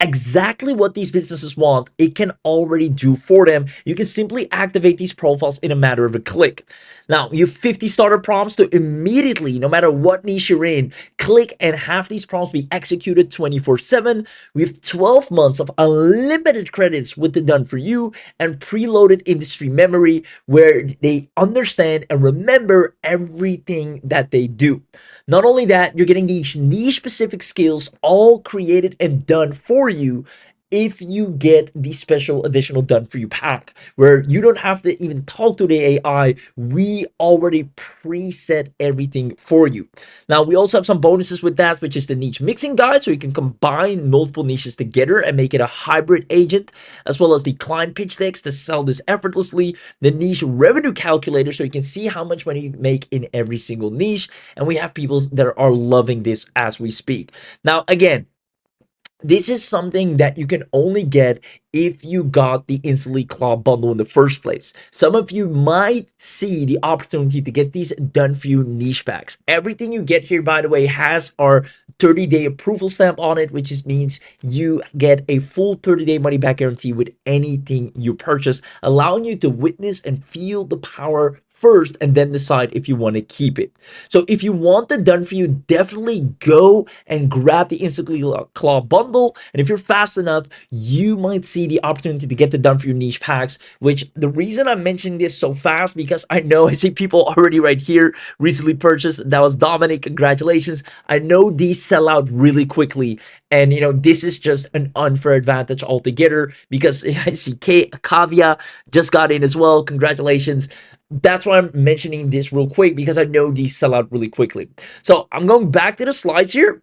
Exactly what these businesses want, it can already do for them. You can simply activate these profiles in a matter of a click. Now, you have 50 starter prompts to immediately, no matter what niche you're in, click and have these prompts be executed 24/7. We have 12 months of unlimited credits with the done for you and preloaded industry memory where they understand and remember everything that they do. Not only that, you're getting these niche specific skills all created and done for you if you get the special additional done for you pack where you don't have to even talk to the AI. We already preset everything for you. Now, we also have some bonuses with that, which is the niche mixing guide, so you can combine multiple niches together and make it a hybrid agent, as well as the client pitch decks to sell this effortlessly, the niche revenue calculator, so you can see how much money you make in every single niche, and we have people that are loving this as we speak. Now, again, this is something that you can only get if you got the InstantlyClaw bundle in the first place. Some of you might see the opportunity to get these done for you niche packs. Everything you get here, by the way, has our 30-day approval stamp on it, which just means you get a full 30-day money back guarantee with anything you purchase, allowing you to witness and feel the power first and then decide if you want to keep it. So if you want the done for you, definitely go and grab the InstantlyClaw bundle. And if you're fast enough, you might see the opportunity to get the done for you niche packs, which the reason I'm mentioning this so fast, because I know I see people already right here recently purchased. That was Dominic. Congratulations. I know these sell out really quickly. And, this is just an unfair advantage altogether because I see Kavia just got in as well. Congratulations. That's why I'm mentioning this real quick because I know these sell out really quickly. So I'm going back to the slides here.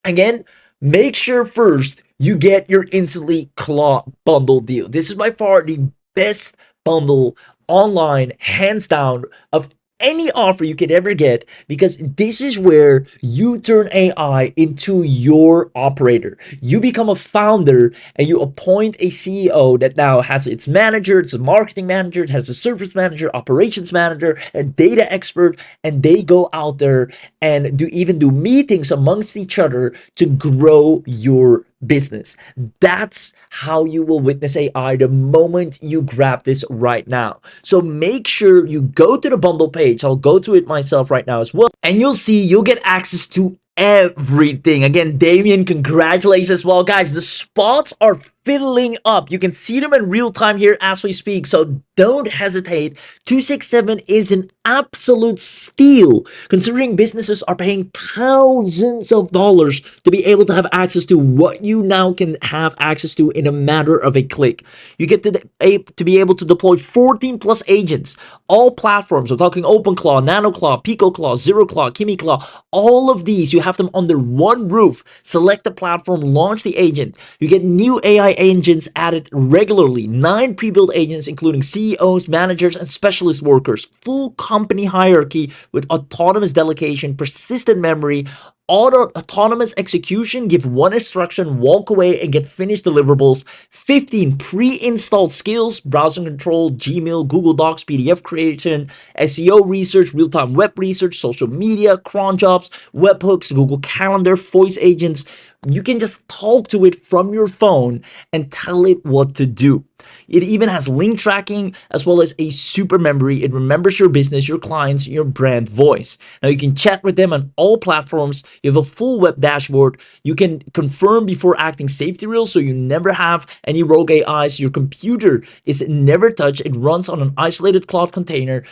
Again, make sure first you get your InstantlyClaw bundle deal. This is by far the best bundle online, hands down, of any offer you could ever get, because this is where you turn AI into your operator. You become a founder and you appoint a CEO that now has its manager, it's a marketing manager, it has a service manager, operations manager, a data expert, and they go out there and do meetings amongst each other to grow your business. That's how you will witness AI the moment you grab this right now. So make sure you go to the bundle page. I'll go to it myself right now as well. And you'll see you'll get access to everything. Again, Damien, congratulations as well. Guys, the spots are filling up. You can see them in real time here as we speak. So don't hesitate. 267 is an absolute steal, considering businesses are paying thousands of dollars to be able to have access to what you now can have access to in a matter of a click. You get to be able to deploy 14 plus agents, all platforms. We're talking OpenClaw, NanoClaw, PicoClaw, ZeroClaw, KimiClaw. All of these, you have them under one roof. Select the platform, launch the agent. You get new AI agents added regularly. 9 pre-built agents, including CEOs, managers, and specialist workers. Full company hierarchy with autonomous delegation, persistent memory, autonomous execution. Give one instruction, walk away, and get finished deliverables. 15 pre-installed skills: browser control, Gmail, Google Docs, PDF creation, SEO research, real-time web research, social media, cron jobs, webhooks, Google Calendar, voice agents. You can just talk to it from your phone and tell it what to do. It even has link tracking as well as a super memory. It remembers your business, your clients, your brand voice. Now you can chat with them on all platforms. You have a full web dashboard. You can confirm before acting safety rules, so you never have any rogue AIs. Your computer is never touched. It runs on an isolated cloud container.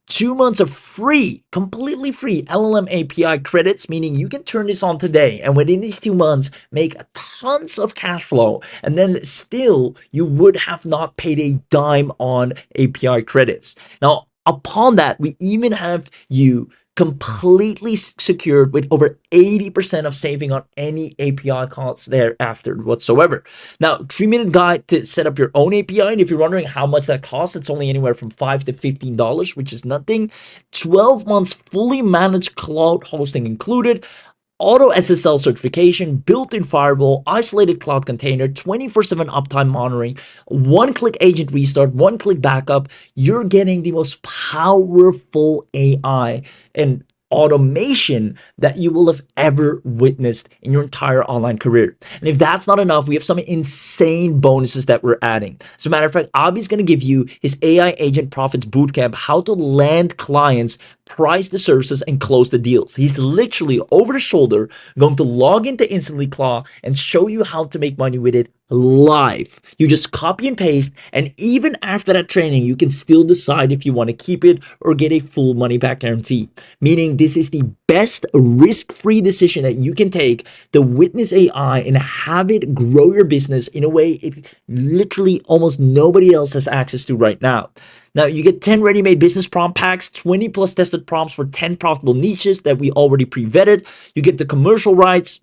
2 months of free, completely free LLM API credits, meaning you can turn this on today and within these 2 months make tons of cash flow, and then still you would have not paid a dime on API credits. Now, upon that, we even have you completely secured with over 80% of saving on any API costs thereafter whatsoever. Now, 3-minute guide to set up your own API, and if you're wondering how much that costs, it's only anywhere from $5 to $15, which is nothing. 12 months fully managed cloud hosting included. Auto SSL certification, built-in firewall, isolated cloud container, 24/7 uptime monitoring, one-click agent restart, one-click backup. You're getting the most powerful AI and automation that you will have ever witnessed in your entire online career. And if that's not enough, we have some insane bonuses that we're adding. As a matter of fact, Abi's going to give you his AI Agent Profits Bootcamp, how to land clients, price the services, and close the deals. He's literally over the shoulder going to log into InstantlyClaw and show you how to make money with it live. You just copy and paste, and even after that training, you can still decide if you want to keep it or get a full money back guarantee. Meaning this is the best risk-free decision that you can take to witness AI and have it grow your business in a way it literally almost nobody else has access to right now. Now, you get 10 ready-made business prompt packs, 20 plus tested prompts for 10 profitable niches that we already pre-vetted. You get the commercial rights.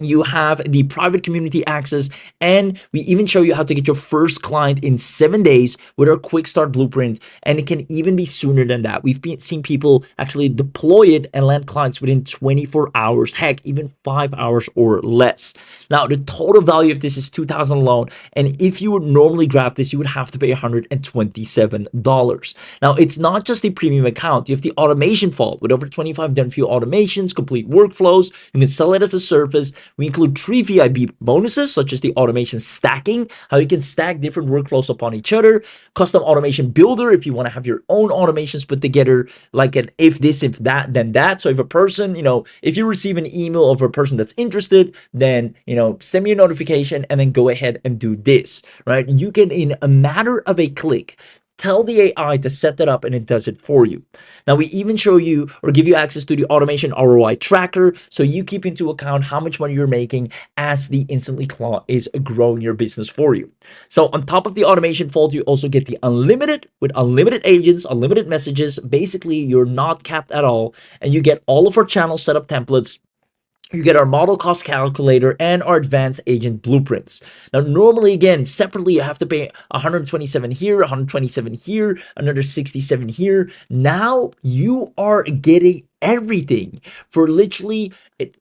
You have the private community access, and we even show you how to get your first client in 7 days with our quick start blueprint, and it can even be sooner than that. We've seen people actually deploy it and land clients within 24 hours, heck, even 5 hours or less. Now, the total value of this is $2,000 alone, and if you would normally grab this, you would have to pay $127. Now, it's not just a premium account. You have the automation vault with over 25 done for you automations, complete workflows. You can sell it as a service. We include 3 VIP bonuses, such as the automation stacking, how you can stack different workflows upon each other, custom automation builder, if you want to have your own automations put together, like an if this, if that, then that. So if a person, if you receive an email of a person that's interested, then, send me a notification and then go ahead and do this, right? You can, in a matter of a click, tell the AI to set that up and it does it for you. Now, we even show you or give you access to the automation ROI tracker, so you keep into account how much money you're making as the InstantlyClaw is growing your business for you. So on top of the automation vault, you also get the unlimited with unlimited agents, unlimited messages. Basically, you're not capped at all, and you get all of our channel setup templates. You get our model cost calculator and our advanced agent blueprints. Now, normally, again, separately, you have to pay 127 here, 127 here, another 67 here. Now, you are getting everything for literally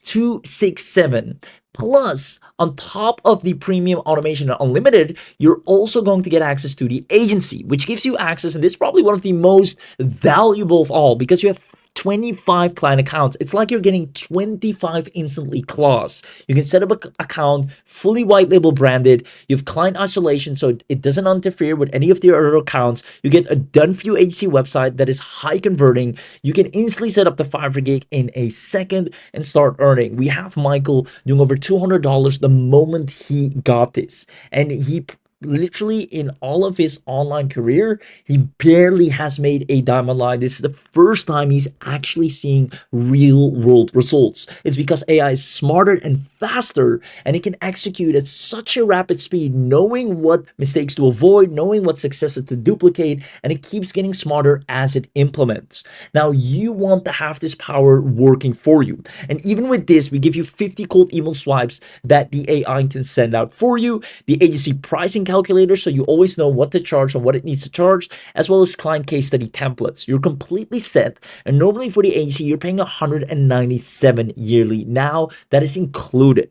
267. Plus, on top of the premium automation and unlimited, you're also going to get access to the agency, which gives you access, and this is probably one of the most valuable of all, because you have 25 client accounts. It's like you're getting 25 InstantlyClaws. You can set up an account, fully white label branded. You have client isolation, so it doesn't interfere with any of the other accounts. You get a done for you agency website that is high converting. You can instantly set up the Fiverr gig in a second and start earning. We have Michael doing over $200 the moment he got this, and he literally in all of his online career, he barely has made a dime online. This is the first time he's actually seeing real world results. It's because AI is smarter and faster, and it can execute at such a rapid speed, knowing what mistakes to avoid, knowing what successes to duplicate, and it keeps getting smarter as it implements. Now, you want to have this power working for you. And even with this, we give you 50 cold email swipes that the AI can send out for you, the agency pricing calculator, so you always know what to charge and what it needs to charge, as well as client case study templates. You're completely set, and normally for the agency, you're paying $197 yearly. Now, that is included.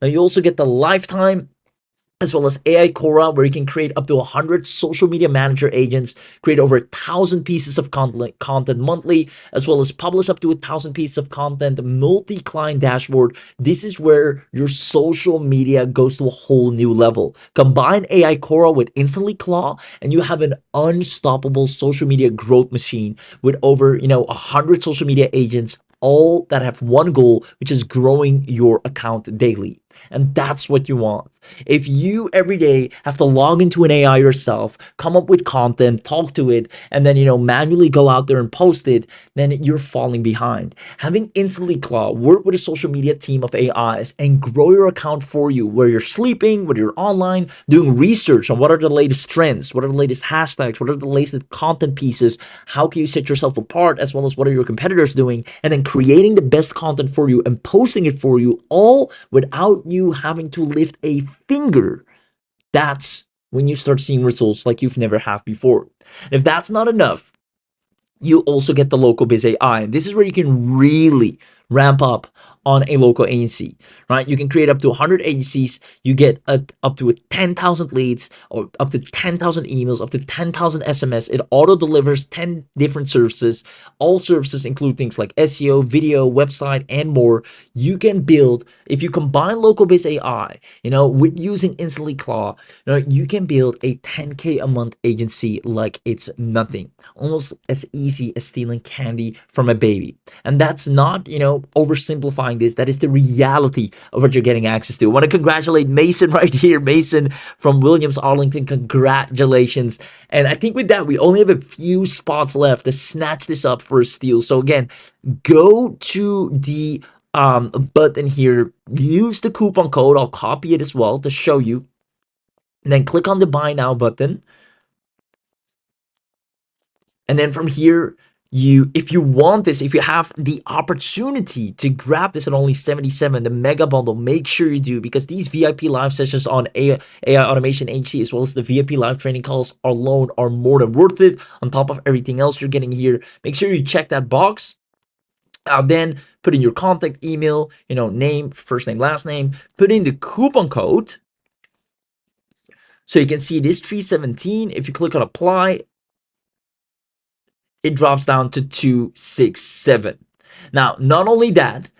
Now, you also get the lifetime as well as AI Cora, where you can create up to 100 social media manager agents, create over 1,000 pieces of content monthly, as well as publish up to 1,000 pieces of content, multi-client dashboard. This is where your social media goes to a whole new level. Combine AI Cora with InstantlyClaw, and you have an unstoppable social media growth machine with over 100 social media agents, all that have one goal, which is growing your account daily. And that's what you want. If you every day have to log into an AI yourself, come up with content, talk to it, and then manually go out there and post it, then you're falling behind. Having InstantlyClaw work with a social media team of AIs and grow your account for you, where you're sleeping, where you're online, doing research on what are the latest trends, what are the latest hashtags, what are the latest content pieces, how can you set yourself apart, as well as what are your competitors doing, and then creating the best content for you and posting it for you, all without you having to lift a finger. That's when you start seeing results like you've never had before. If that's not enough, you also get the local biz AI. This is where you can really ramp up on a local agency, right? You can create up to 100 agencies. You get up to 10,000 leads, or up to 10,000 emails, up to 10,000 SMS. It auto delivers 10 different services. All services include things like SEO, video, website, and more. You can build, if you combine local biz AI, with using InstantlyClaw, you can build a 10K a month agency like it's nothing. Almost as easy as stealing candy from a baby. And that's not, oversimplifying this. That is the reality of what you're getting access to. I want to congratulate Mason right here. Mason from Williams Arlington. Congratulations. And I think with that, we only have a few spots left to snatch this up for a steal. So again, go to the button here. Use the coupon code. I'll copy it as well to show you. And then click on the buy now button. And then from here, if you want this, if you have the opportunity to grab this at only 77, the mega bundle, make sure you do, because these VIP live sessions on AI Automation HC, as well as the VIP live training calls alone, are more than worth it. On top of everything else you're getting here, make sure you check that box. Then put in your contact email, name, first name, last name, put in the coupon code. So you can see this 317. If you click on apply, it drops down to 267. Now, not only that,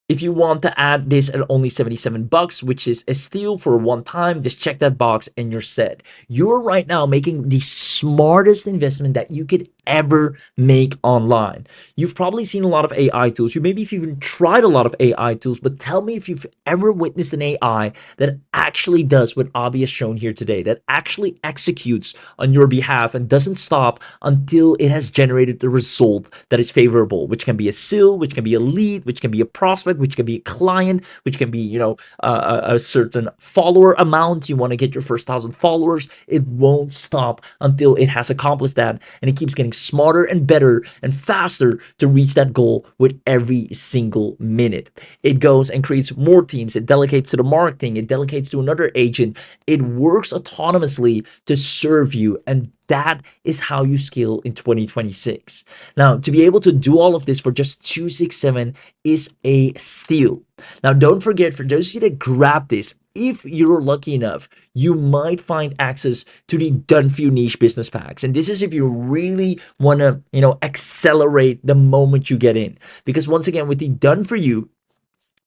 if you want to add this at only $77, which is a steal for one time, just check that box and you're set. You're right now making the smartest investment that you could ever make online. You've probably seen a lot of AI tools. You maybe even tried a lot of AI tools, but tell me if you've ever witnessed an AI that actually does what Abhi has shown here today, that actually executes on your behalf and doesn't stop until it has generated the result that is favorable, which can be a sale, which can be a lead, which can be a prospect, which can be a client, which can be, a certain follower amount. You want to get your first 1,000 followers. It won't stop until it has accomplished that, and it keeps getting smarter and better and faster to reach that goal with every single minute. It goes and creates more teams. It delegates to the marketing. It delegates to another agent. It works autonomously to serve you, and that is how you scale in 2026. Now, to be able to do all of this for just 267 is a steal. Now, don't forget, for those of you that grab this, if you're lucky enough, you might find access to the done for you niche business packs. And this is if you really want to, accelerate the moment you get in. Because once again, with the done for you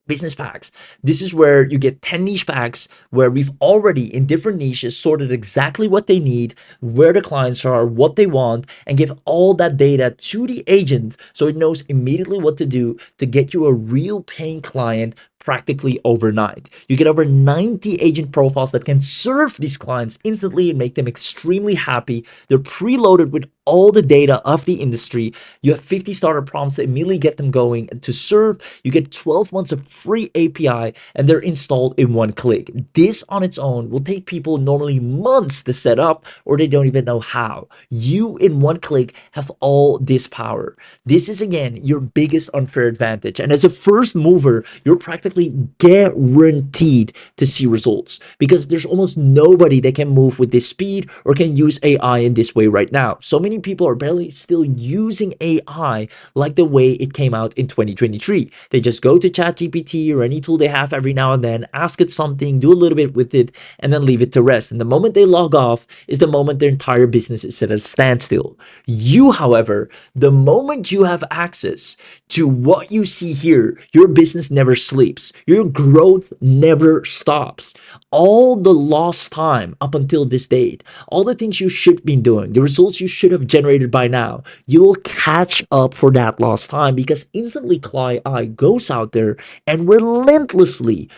business packs, this is where you get 10 niche packs where we've already in different niches sorted exactly what they need, where the clients are, what they want, and give all that data to the agent so it knows immediately what to do to get you a real paying client practically overnight. You get over 90 agent profiles that can serve these clients instantly and make them extremely happy. They're preloaded with all the data of the industry. You have 50 starter prompts to immediately get them going to serve. You get 12 months of free API, and they're installed in one click. This on its own will take people normally months to set up, or they don't even know how. You in one click have all this power. This is again your biggest unfair advantage. And as a first mover, you're practically practically guaranteed to see results because there's almost nobody that can move with this speed or can use AI in this way right now. So many people are barely still using AI like the way it came out in 2023. They just go to ChatGPT or any tool they have every now and then, ask it something, do a little bit with it, and then leave it to rest. And the moment they log off is the moment their entire business is at a standstill. You, however, the moment you have access to what you see here, your business never sleeps. Your growth never stops. All the lost time up until this date, all the things you should be doing, the results you should have generated by now, you will catch up for that lost time because InstantlyClaw AI goes out there and relentlessly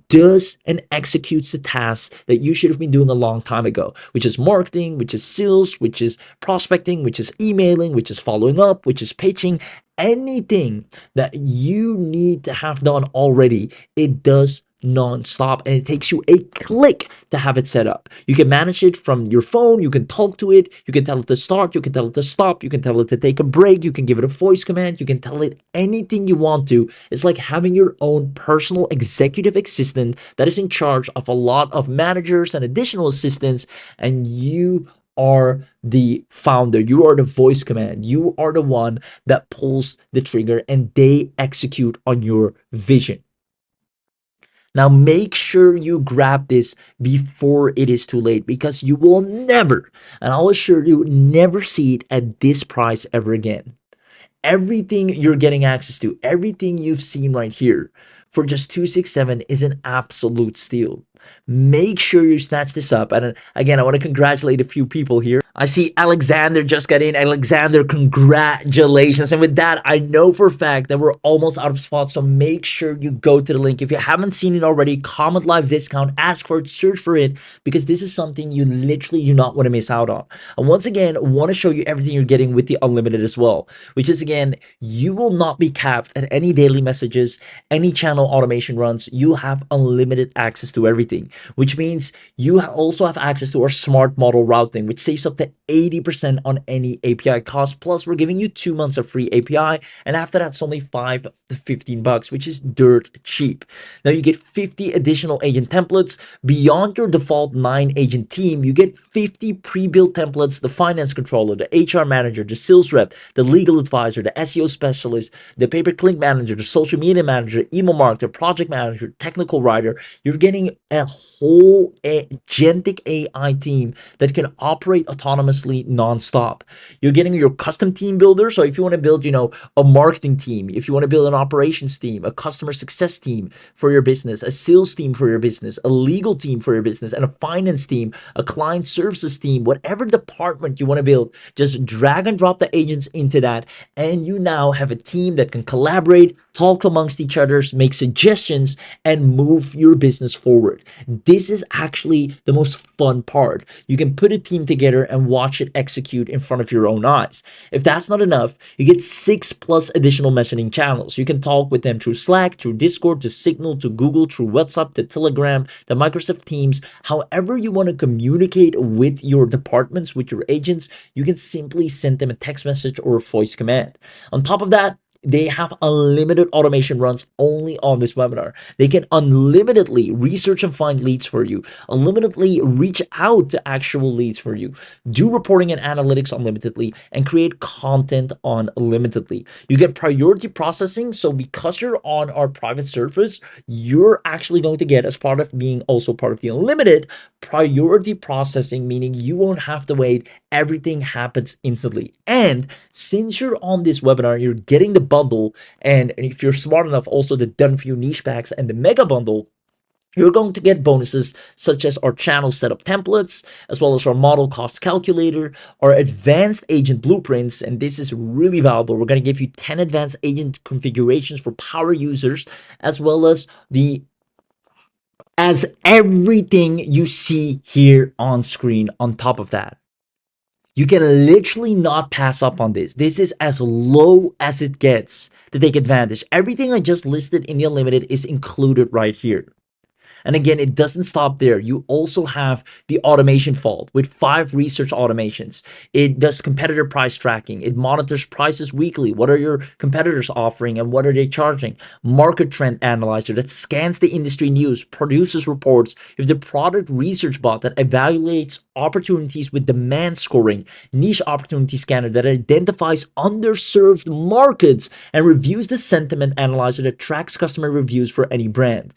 does and executes the tasks that you should have been doing a long time ago, which is marketing, which is sales, which is prospecting, which is emailing, which is following up, which is pitching. Anything that you need to have done already, it does non-stop, and it takes you a click to have it set up. You can manage it from your phone, you can talk to it, you can tell it to start, you can tell it to stop, you can tell it to take a break, you can give it a voice command, you can tell it anything you want to. It's like having your own personal executive assistant that is in charge of a lot of managers and additional assistants, and you are the founder. You are the voice command. You are the one that pulls the trigger and they execute on your vision. Now make sure you grab this before it is too late because you will never, and I'll assure you, never see it at this price ever again. Everything you're getting access to, everything you've seen right here for just 267 is an absolute steal. Make sure you snatch this up. And again, I want to congratulate a few people here. I see Alexander just got in. Alexander, congratulations. And with that, I know for a fact that we're almost out of spots. So make sure you go to the link. If you haven't seen it already, comment live discount, ask for it, search for it, because this is something you literally do not want to miss out on. And once again, I want to show you everything you're getting with the unlimited as well, which is again, you will not be capped at any daily messages, any channel automation runs. You have unlimited access to everything, which means you also have access to our smart model routing, which saves up to 80% on any API cost. Plus, we're giving you 2 months of free API, and after that, it's only $5 to $15, which is dirt cheap. Now you get 50 additional agent templates beyond your default 9-agent team. You get 50 pre-built templates: the finance controller, the HR manager, the sales rep, the legal advisor, the SEO specialist, the pay-per-click manager, the social media manager, email marketer, project manager, technical writer. You're getting a whole agentic AI team that can operate autonomously non-stop. You're getting your custom team builder. So if you want to build, a marketing team, if you want to build an operations team, a customer success team for your business, a sales team for your business, a legal team for your business, and a finance team, a client services team, whatever department you want to build, just drag and drop the agents into that, and you now have a team that can collaborate, talk amongst each other, make suggestions, and move your business forward. This is actually the most fun part. You can put a team together and watch it execute in front of your own eyes. If that's not enough, you get 6+ additional messaging channels. You can talk with them through Slack, through Discord, to Signal, to Google, through WhatsApp, to Telegram, to Microsoft Teams. However you want to communicate with your departments, with your agents, you can simply send them a text message or a voice command. On top of that, they have unlimited automation runs only on this webinar. They can unlimitedly research and find leads for you, unlimitedly reach out to actual leads for you, do reporting and analytics unlimitedly, and create content unlimitedly. You get priority processing. So because you're on our private service, you're actually going to get, as part of being also part of the unlimited, priority processing, meaning you won't have to wait. Everything happens instantly. And since you're on this webinar, you're getting the bundle, and if you're smart enough, also the done for you niche packs and the mega bundle. You're going to get bonuses such as our channel setup templates, as well as our model cost calculator, our advanced agent blueprints, and this is really valuable. We're going to give you 10 advanced agent configurations for power users, as well as everything you see here on screen on top of that. You can literally not pass up on this. This is as low as it gets to take advantage. Everything I just listed in the unlimited is included right here. And again, it doesn't stop there. You also have the automation vault with 5 research automations. It does competitor price tracking. It monitors prices weekly. What are your competitors offering and what are they charging? Market trend analyzer that scans the industry news, produces reports. If the product research bot that evaluates opportunities with demand scoring, niche opportunity scanner that identifies underserved markets and reviews the sentiment analyzer that tracks customer reviews for any brand.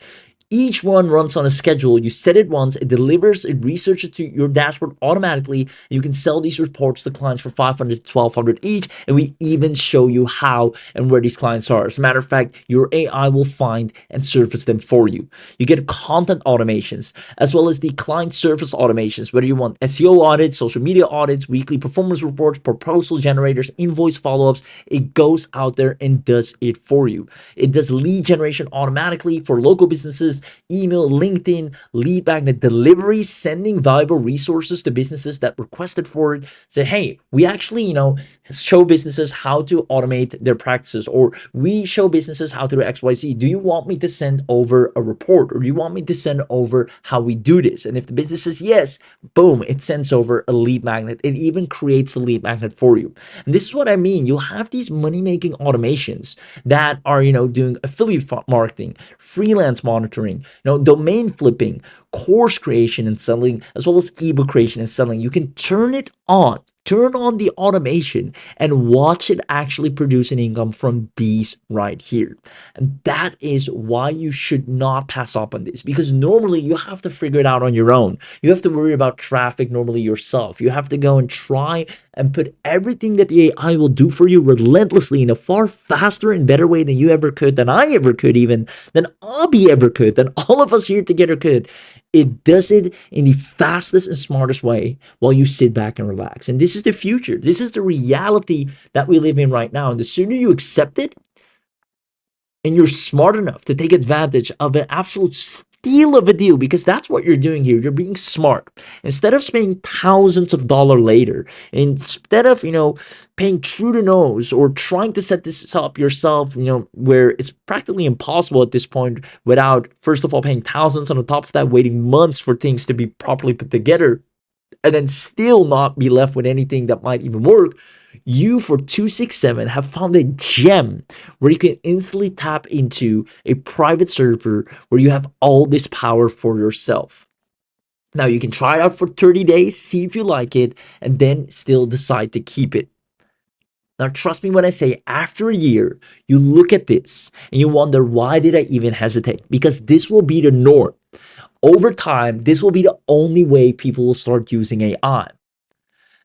Each one runs on a schedule. You set it once, it delivers, it researches to your dashboard automatically. You can sell these reports to clients for $500 to $1,200 each, and we even show you how and where these clients are. As a matter of fact, your AI will find and surface them for you. You get content automations as well as the client service automations, whether you want SEO audits, social media audits, weekly performance reports, proposal generators, invoice follow-ups. It goes out there and does it for you. It does lead generation automatically for local businesses, email, LinkedIn, lead magnet delivery, sending valuable resources to businesses that requested for it. Say, hey, we actually, show businesses how to automate their practices, or we show businesses how to do XYZ. Do you want me to send over a report, or do you want me to send over how we do this? And if the business says yes, boom, it sends over a lead magnet. It even creates the lead magnet for you. And this is what I mean. You'll have these money-making automations that are, doing affiliate marketing, freelance monitoring, domain flipping, course creation and selling, as well as ebook creation and selling. You can turn on the automation and watch it actually produce an income from these right here. And that is why you should not pass up on this, because normally you have to figure it out on your own. You have to worry about traffic normally yourself. You have to go and try and put everything that the AI will do for you relentlessly in a far faster and better way than you ever could, than I ever could, even than Abby ever could, than all of us here together could. It does it in the fastest and smartest way while you sit back and relax. And this is the future. This is the reality that we live in right now. And the sooner you accept it, and you're smart enough to take advantage of an absolute steal of a deal, because that's what you're doing here. You're being smart. Instead of spending thousands of dollars later, instead of, paying through the nose or trying to set this up yourself, where it's practically impossible at this point without, first of all, paying thousands, on top of that, waiting months for things to be properly put together, and then still not be left with anything that might even work. You, for 267, have found a gem where you can instantly tap into a private server where you have all this power for yourself. Now, you can try it out for 30 days, see if you like it, and then still decide to keep it. Now, trust me when I say, after a year, you look at this and you wonder, why did I even hesitate? Because this will be the norm. Over time, this will be the only way people will start using AI.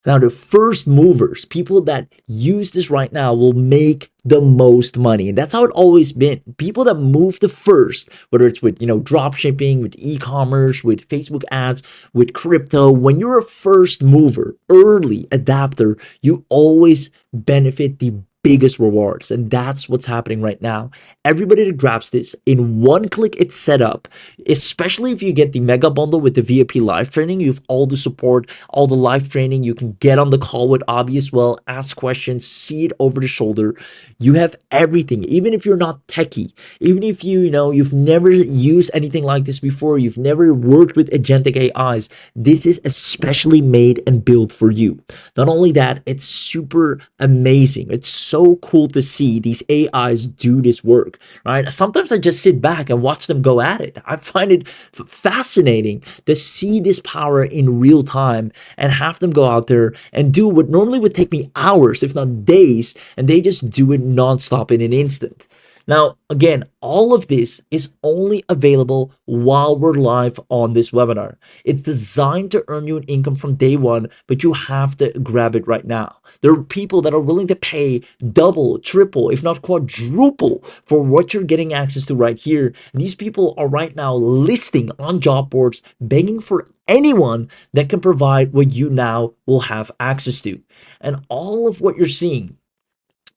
Now, the first movers, people that use this right now, will make the most money. And that's how it always been. People that move the first, whether it's with, drop shipping, with e-commerce, with Facebook ads, with crypto, when you're a first mover, early adapter, you always benefit the biggest rewards. And that's what's happening right now. Everybody that grabs this, in one click, it's set up. Especially if you get the mega bundle with the VIP live training, you have all the support, all the live training. You can get on the call with Abby as well, ask questions, see it over the shoulder. You have everything. Even if you're not techie, even if you've never used anything like this before, you've never worked with agentic AIs, this is especially made and built for you. Not only that, it's super amazing. It's so cool to see these AIs do this work, right? Sometimes I just sit back and watch them go at it. I find it fascinating to see this power in real time and have them go out there and do what normally would take me hours, if not days, and they just do it nonstop in an instant. Now, again, all of this is only available while we're live on this webinar. It's designed to earn you an income from day one, but you have to grab it right now. There are people that are willing to pay double, triple, if not quadruple for what you're getting access to right here. And these people are right now listing on job boards, begging for anyone that can provide what you now will have access to. And all of what you're seeing,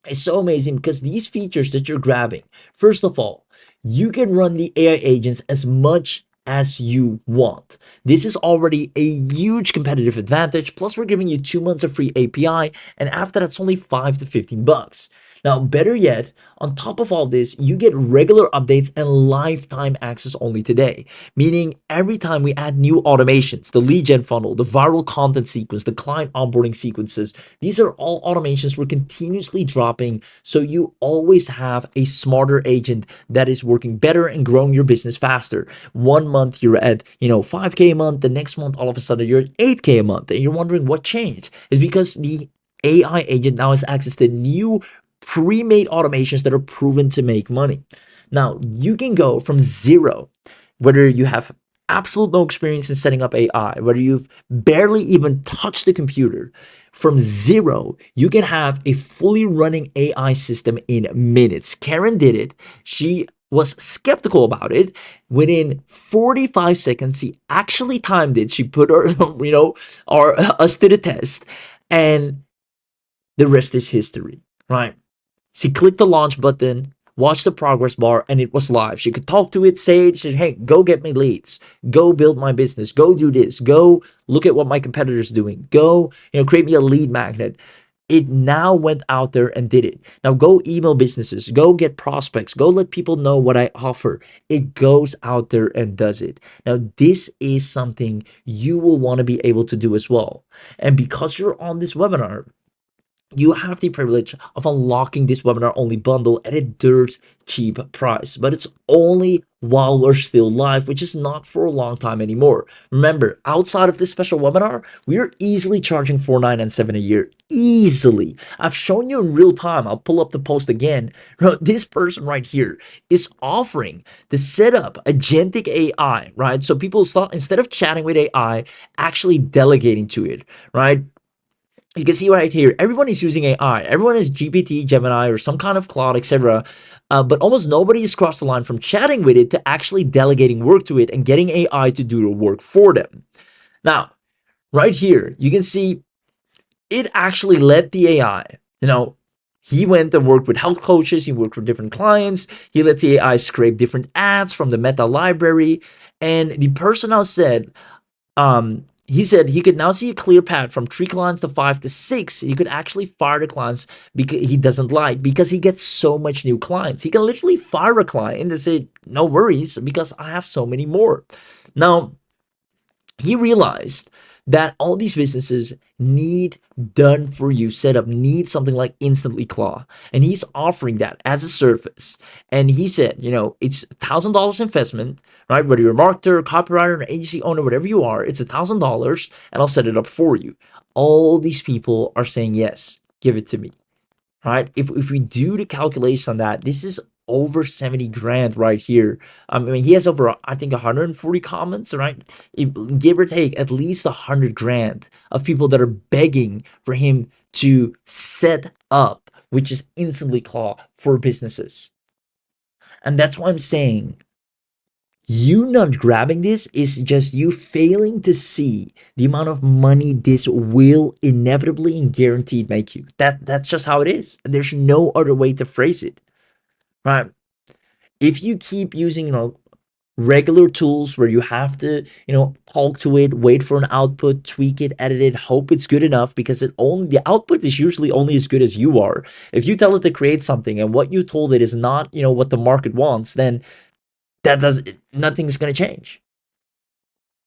it's so amazing because these features that you're grabbing, first of all, you can run the AI agents as much as you want. This is already a huge competitive advantage. Plus, we're giving you 2 months of free API, and after that's only $5 to $15. Now, better yet, on top of all this, you get regular updates and lifetime access only today. Meaning, every time we add new automations, the lead gen funnel, the viral content sequence, the client onboarding sequences, these are all automations we're continuously dropping. So you always have a smarter agent that is working better and growing your business faster. 1 month you're at, 5K a month. The next month, all of a sudden, you're at 8K a month. And you're wondering what changed. It's because the AI agent now has access to new pre-made automations that are proven to make money. Now, you can go from zero, whether you have absolute no experience in setting up AI, whether you've barely even touched the computer, from zero, you can have a fully running AI system in minutes. Karen did it. She was skeptical about it. Within 45 seconds, she actually timed it. She put her, us to the test, and the rest is history, right? She clicked the launch button, watched the progress bar, and it was live. She could talk to it, say it, hey, go get me leads, go build my business, go do this, go look at what my competitor's doing, go, create me a lead magnet. It now went out there and did it. Now go email businesses, go get prospects, go let people know what I offer. It goes out there and does it. Now this is something you will want to be able to do as well. And because you're on this webinar, you have the privilege of unlocking this webinar only bundle at a dirt cheap price, but it's only while we're still live, which is not for a long time anymore. Remember, outside of this special webinar, we are easily charging $4,997 a year. Easily. I've shown you in real time. I'll pull up the post again. This person right here is offering to set up agentic AI, right? So people start, instead of chatting with AI, actually delegating to it, right? You can see right here, everyone is using AI. Everyone is GPT, Gemini, or some kind of Claude, etc. But almost nobody has crossed the line from chatting with it to actually delegating work to it and getting AI to do the work for them. Now, right here, you can see it actually let the AI, he went and worked with health coaches. He worked with different clients. He let the AI scrape different ads from the meta library. And the person now said, he said he could now see a clear path from 3 clients to 5 to 6. He could actually fire the clients because he doesn't like, because he gets so much new clients. He can literally fire a client and say, no worries, because I have so many more. Now, he realized that all these businesses need done for you setup, need something like InstantlyClaw, and he's offering that as a service. And he said, it's $1,000 investment, right? Whether you're a marketer, copywriter, an agency owner, whatever you are, it's $1,000, and I'll set it up for you. All these people are saying yes, give it to me, right? If we do the calculation on that, this is over 70 grand right here. I mean, he has over, I think, 140 comments, right? Give or take at least 100 grand of people that are begging for him to set up, which is InstantlyClaw for businesses. And that's why I'm saying, you not grabbing this is just you failing to see the amount of money this will inevitably and guaranteed make you. That's just how it is. There's no other way to phrase it, right? If you keep using, regular tools where you have to, talk to it, wait for an output, tweak it, edit it, hope it's good enough, because the output is usually only as good as you are. If you tell it to create something and what you told it is not, what the market wants, then nothing's going to change.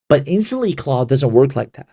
But InstantlyClaw doesn't work like that.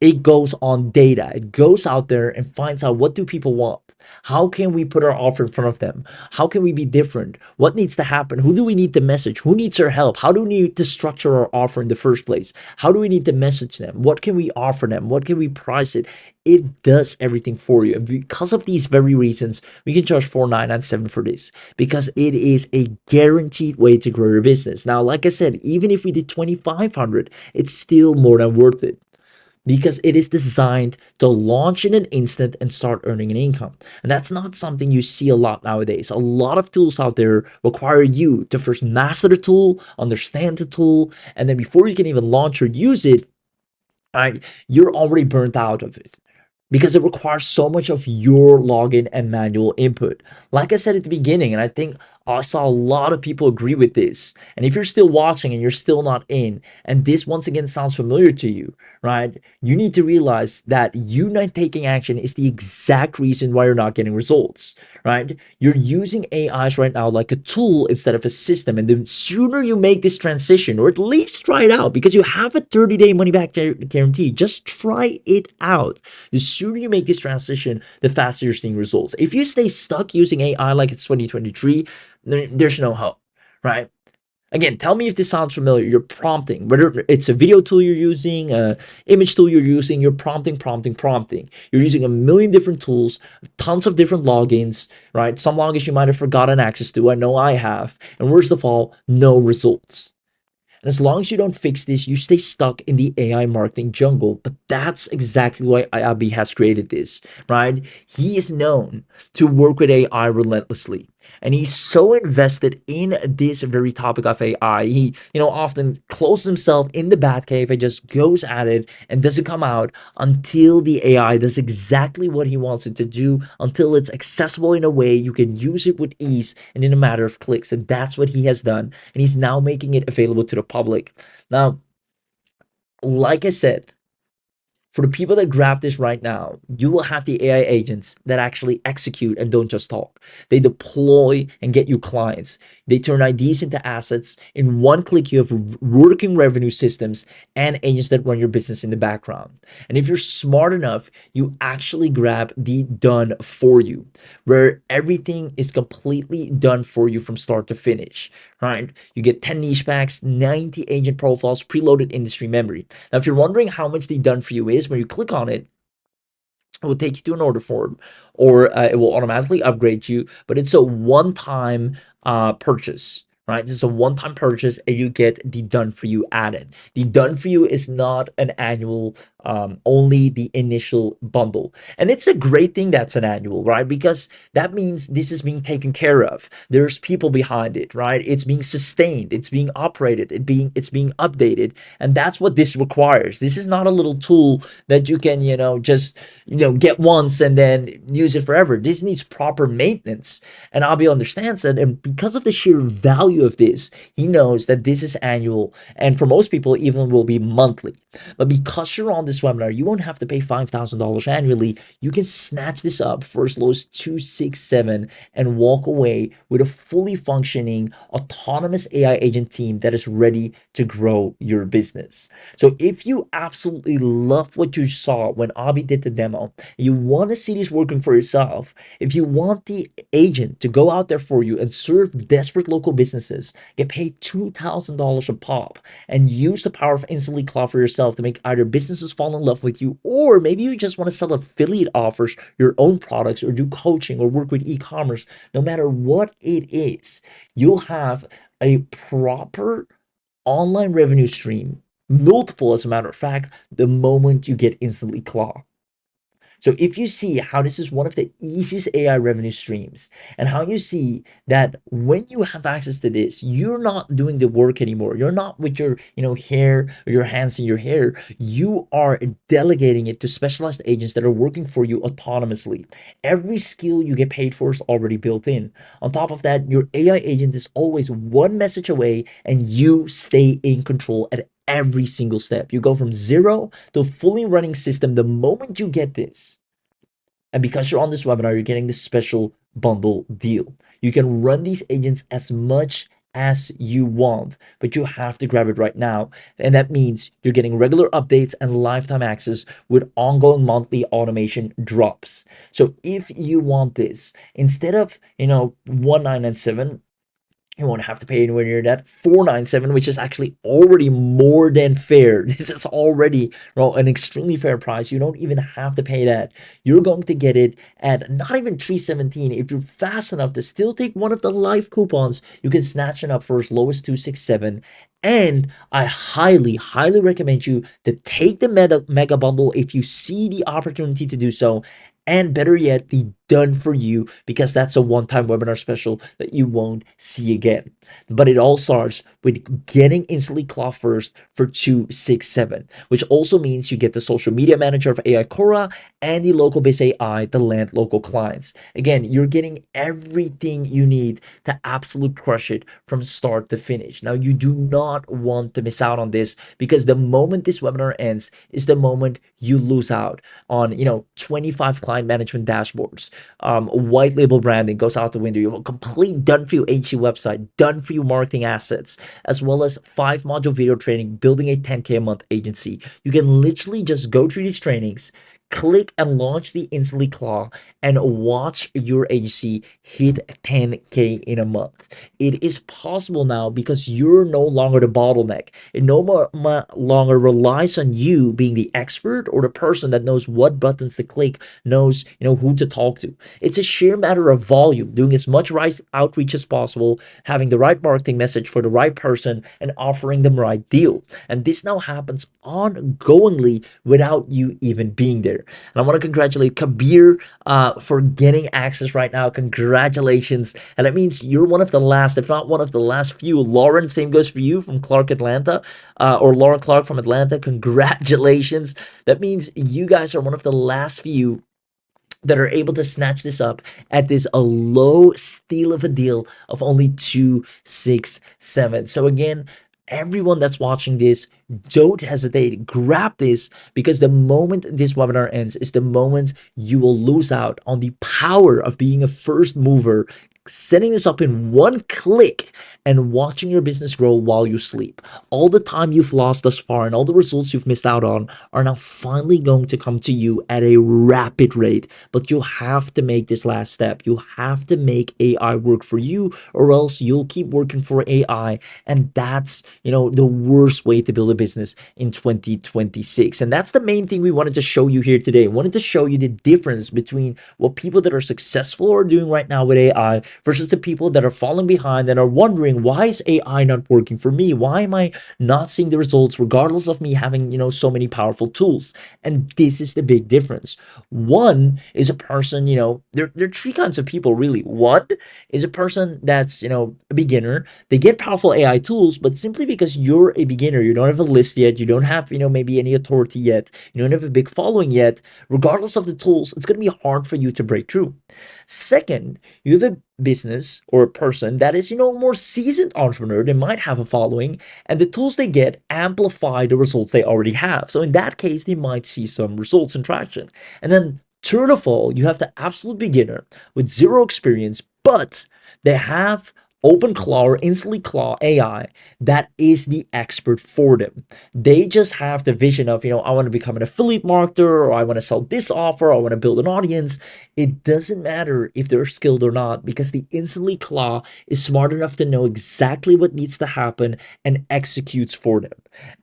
It goes on data. It goes out there and finds out, what do people want? How can we put our offer in front of them? How can we be different? What needs to happen? Who do we need to message? Who needs our help? How do we need to structure our offer in the first place? How do we need to message them? What can we offer them? What can we price it? It does everything for you. And because of these very reasons, we can charge $4,997 for this, because it is a guaranteed way to grow your business. Now, like I said, even if we did $2,500, it's still more than worth it, because it is designed to launch in an instant and start earning an income. And that's not something you see a lot nowadays. A lot of tools out there require you to first master the tool, understand the tool, and then before you can even launch or use it, right, you're already burnt out of it, because it requires so much of your login and manual input. Like I said at the beginning, and I think I saw a lot of people agree with this. And if you're still watching and you're still not in, and this once again sounds familiar to you, right? You need to realize that you not taking action is the exact reason why you're not getting results, right? You're using AIs right now like a tool instead of a system. And the sooner you make this transition, or at least try it out, because you have a 30-day money back guarantee, just try it out. The sooner you make this transition, the faster you're seeing results. If you stay stuck using AI like it's 2023, there's no hope, right? Again, tell me if this sounds familiar. You're prompting, whether it's a video tool you're using, a image tool you're using, you're prompting. You're using a million different tools, tons of different logins, right? Some logins you might have forgotten access to. I know I have. And worst of all, no results. And as long as you don't fix this, you stay stuck in the AI marketing jungle. But that's exactly why Abi has created this, right? He is known to work with AI relentlessly. And he's so invested in this very topic of AI. He, often closes himself in the bat cave and just goes at it and doesn't come out until the AI does exactly what he wants it to do, until it's accessible in a way you can use it with ease and in a matter of clicks. And that's what he has done. And he's now making it available to the public. Now, like I said, for the people that grab this right now, you will have the AI agents that actually execute and don't just talk. They deploy and get you clients. They turn ideas into assets. In one click, you have working revenue systems and agents that run your business in the background. And if you're smart enough, you actually grab the done for you, where everything is completely done for you from start to finish, right? You get 10 niche packs, 90 agent profiles, preloaded industry memory. Now, if you're wondering how much the done for you is, when you click on it, it will take you to an order form, or it will automatically upgrade you, but it's a one-time purchase, right? It's a one-time purchase and you get the done for you added. The done for you is not an annual, only the initial bundle. And it's a great thing that's an annual, right? Because that means this is being taken care of. There's people behind it, right? It's being sustained, it's being operated, it's being updated. And that's what this requires. This is not a little tool that you can, just get once and then use it forever. This needs proper maintenance. And Abi understands that. And because of the sheer value of this, he knows that this is annual. And for most people, even will be monthly. But because you're on this webinar, you won't have to pay $5,000 annually. You can snatch this up for as low as $267 and walk away with a fully functioning autonomous AI agent team that is ready to grow your business. So if you absolutely love what you saw when Abi did the demo, you want to see this working for yourself, if you want the agent to go out there for you and serve desperate local businesses, get paid $2,000 a pop, and use the power of InstantlyClaw for yourself to make either businesses fall in love with you, or maybe you just want to sell affiliate offers, your own products, or do coaching or work with e-commerce, no matter what it is, you'll have a proper online revenue stream, multiple as a matter of fact, the moment you get InstantlyClaw. So if you see how this is one of the easiest AI revenue streams, and how you see that when you have access to this, you're not doing the work anymore. You're not with your, hair or your hands in your hair. You are delegating it to specialized agents that are working for you autonomously. Every skill you get paid for is already built in. On top of that, your AI agent is always one message away, and you stay in control at every single step. You go from zero to a fully running system the moment you get this. And because you're on this webinar, you're getting this special bundle deal. You can run these agents as much as you want, but you have to grab it right now. And that means you're getting regular updates and lifetime access with ongoing monthly automation drops. So if you want this, instead of, 1997, you won't have to pay anywhere near that. $497, which is actually already more than fair. This is already an extremely fair price. You don't even have to pay that. You're going to get it at not even $317. If you're fast enough to still take one of the live coupons, you can snatch it up for as low as $267. And I highly, highly recommend you to take the mega bundle if you see the opportunity to do so, and better yet, the done for you, because that's a one-time webinar special that you won't see again. But it all starts with getting InstantlyClaw first for 267, which also means you get the social media manager of AI Cora and the local base AI to land local clients. Again, you're getting everything you need to absolute crush it from start to finish. Now, you do not want to miss out on this, because the moment this webinar ends is the moment you lose out on 25 client management dashboards. White label branding goes out the window. You have a complete done for you HC website, done for you marketing assets, as well as 5-module video training, building a 10K a month agency. You can literally just go through these trainings, click and launch the InstantlyClaw, and watch your agency hit 10K in a month. It is possible now because you're no longer the bottleneck. It no longer relies on you being the expert or the person that knows what buttons to click, knows who to talk to. It's a sheer matter of volume, doing as much right outreach as possible, having the right marketing message for the right person, and offering them the right deal. And this now happens ongoingly without you even being there. And I want to congratulate Kabir for getting access right now. Congratulations. And that means you're one of the last, if not one of the last few. Lauren, same goes for you from Clark, Atlanta, or Lauren Clark from Atlanta. Congratulations. That means you guys are one of the last few that are able to snatch this up at this a low steal of a deal of only 267. So again, everyone that's watching this, don't hesitate, grab this, because the moment this webinar ends is the moment you will lose out on the power of being a first mover, setting this up in one click and watching your business grow while you sleep. All the time you've lost thus far and all the results you've missed out on are now finally going to come to you at a rapid rate. But you have to make this last step. You have to make AI work for you, or else you'll keep working for AI. And that's, the worst way to build a business in 2026. And that's the main thing we wanted to show you here today. We wanted to show you the difference between what people that are successful are doing right now with AI versus the people that are falling behind and are wondering, why is AI not working for me? Why am I not seeing the results regardless of me having, so many powerful tools? And this is the big difference. One is a person, there are 3 kinds of people really. One is a person that's, a beginner. They get powerful AI tools, but simply because you're a beginner, you don't have a list yet, you don't have, maybe any authority yet, you don't have a big following yet, regardless of the tools, it's going to be hard for you to break through. Second, you have a business or a person that is, more seasoned entrepreneur. They might have a following, and the tools they get amplify the results they already have. So in that case, they might see some results and traction. And then third of all, you have the absolute beginner with zero experience, but they have OpenClaw or InstantlyClaw AI that is the expert for them. They just have the vision of, I want to become an affiliate marketer, or I want to sell this offer, or I want to build an audience. It doesn't matter if they're skilled or not, because the InstantlyClaw is smart enough to know exactly what needs to happen and executes for them.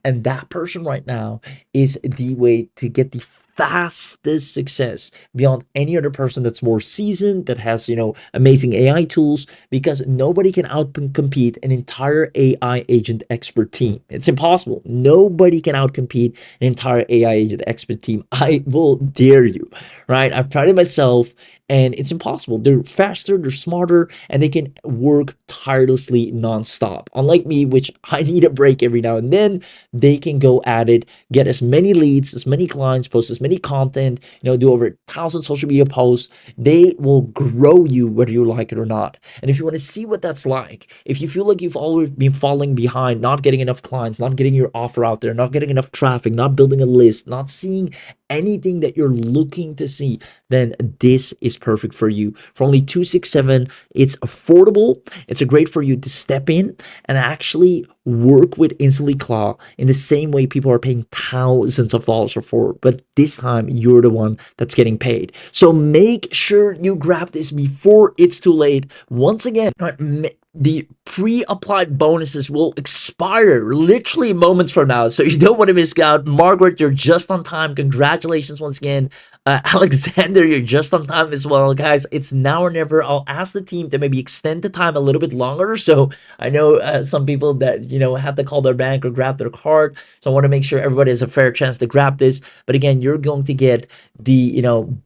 And that person right now is the way to get the fastest success beyond any other person that's more seasoned, that has, amazing AI tools, because nobody can outcompete an entire AI agent expert team. It's impossible. Nobody can outcompete an entire AI agent expert team. I will dare you, right? I've tried it myself, and it's impossible. They're faster, they're smarter, and they can work tirelessly nonstop. Unlike me, which I need a break every now and then, they can go at it, get as many leads, as many clients, post as many content, do over 1,000 social media posts. They will grow you whether you like it or not. And if you want to see what that's like, if you feel like you've always been falling behind, not getting enough clients, not getting your offer out there, not getting enough traffic, not building a list, not seeing anything that you're looking to see, then this is perfect for you. For only 267, it's affordable. It's a great for you to step in and actually work with InstantlyClaw in the same way people are paying thousands of dollars for, but this time you're the one that's getting paid. So make sure you grab this before it's too late. Once again, the pre-applied bonuses will expire literally moments from now, so you don't want to miss out. Margaret, you're just on time. Congratulations once again. Alexander, you're just on time as well, guys. It's now or never. I'll ask the team to maybe extend the time a little bit longer. So I know some people that have to call their bank or grab their card. So I want to make sure everybody has a fair chance to grab this. But again, you're going to get the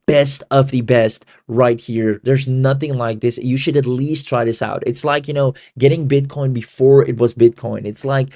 best of the best right here. There's nothing like this. You should at least try this out. It's like getting Bitcoin before it was Bitcoin. It's like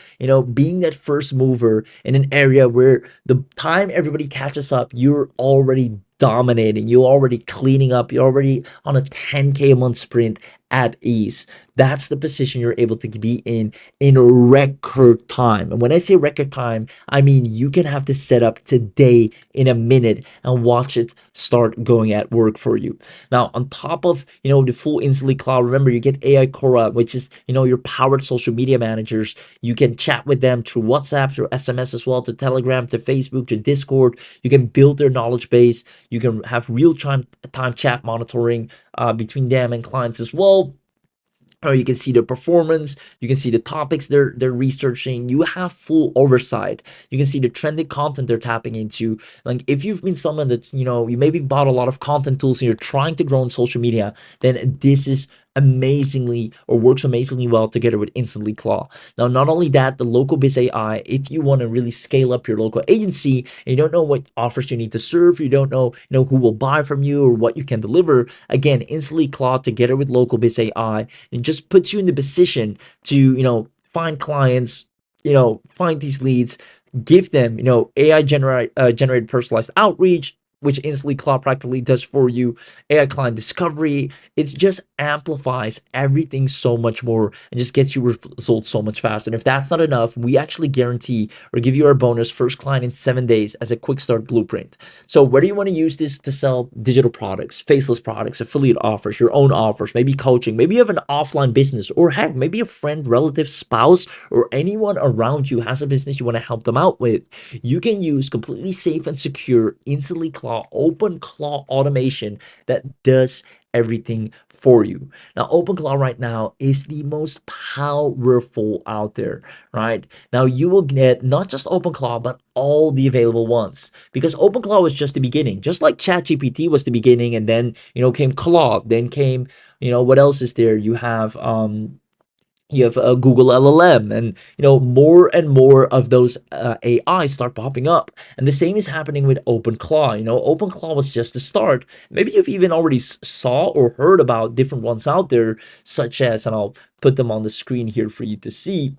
being that first mover in an area where the time everybody catches up, you're already dominating, you're already cleaning up, you're already on a 10K a month sprint at ease. That's the position you're able to be in record time. And when I say record time, I mean you can have this set up today in a minute and watch it start going at work for you. Now, on top of the full InstantlyClaw, remember you get AI Cora, which is your powered social media managers. You can chat with them through WhatsApp, through SMS as well, to Telegram, to Facebook, to Discord. You can build their knowledge base. You can have real-time chat monitoring between them and clients as well. Or you can see the performance, you can see the topics they're researching. You have full oversight. You can see the trending content they're tapping into. Like if you've been someone that you maybe bought a lot of content tools and you're trying to grow on social media, then this is amazingly or works amazingly well together with InstantlyClaw. Now, not only that, the local biz AI, if you want to really scale up your local agency and you don't know what offers you need to serve, you don't know who will buy from you or what you can deliver, again, InstantlyClaw together with local biz AI, it just puts you in the position to find clients, find these leads, give them AI generated personalized outreach, which InstantlyClaw practically does for you, AI client discovery. It just amplifies everything so much more and just gets you results so much faster. And if that's not enough, we actually guarantee or give you our bonus first client in 7 days as a quick start blueprint. So whether you want to use this to sell digital products, faceless products, affiliate offers, your own offers, maybe coaching, maybe you have an offline business, or heck, maybe a friend, relative, spouse, or anyone around you has a business you want to help them out with, you can use completely safe and secure InstantlyClaw OpenClaw automation that does everything for you. Now, OpenClaw right now is the most powerful out there, right? Now, you will get not just OpenClaw, but all the available ones, because OpenClaw was just the beginning, just like ChatGPT was the beginning, and then, came Claude, then came, what else is there? You have a Google LLM, and more and more of those AI start popping up, and the same is happening with OpenClaw. OpenClaw was just the start. Maybe you've even already saw or heard about different ones out there, such as, and I'll put them on the screen here for you to see.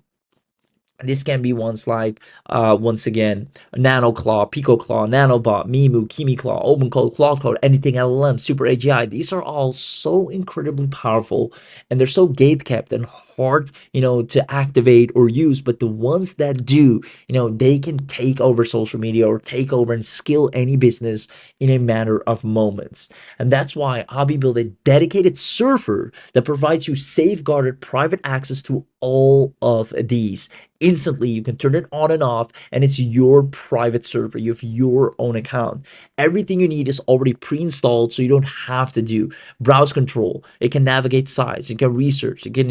This can be ones like, once again, NanoClaw, PicoClaw, NanoBot, Memu, KimiClaw, OpenCode, CloudCode, AnythingLLM, SuperAGI. These are all so incredibly powerful, and they're so gate-kept and hard, to activate or use. But the ones that do, they can take over social media or take over and scale any business in a matter of moments. And that's why Hobby built a dedicated server that provides you safeguarded private access to all of these. Instantly, you can turn it on and off, and it's your private server. You have your own account. Everything you need is already pre-installed, so you don't have to do browse control. It can navigate sites, it can research, it can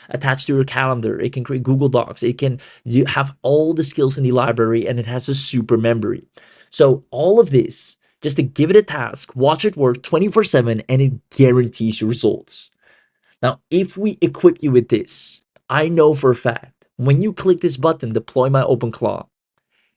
attach to your calendar, it can create Google Docs, it can have all the skills in the library, and it has a super memory. So all of this, just to give it a task, watch it work 24/7, and it guarantees you results. Now, if we equip you with this, I know for a fact, when you click this button, deploy my OpenClaw,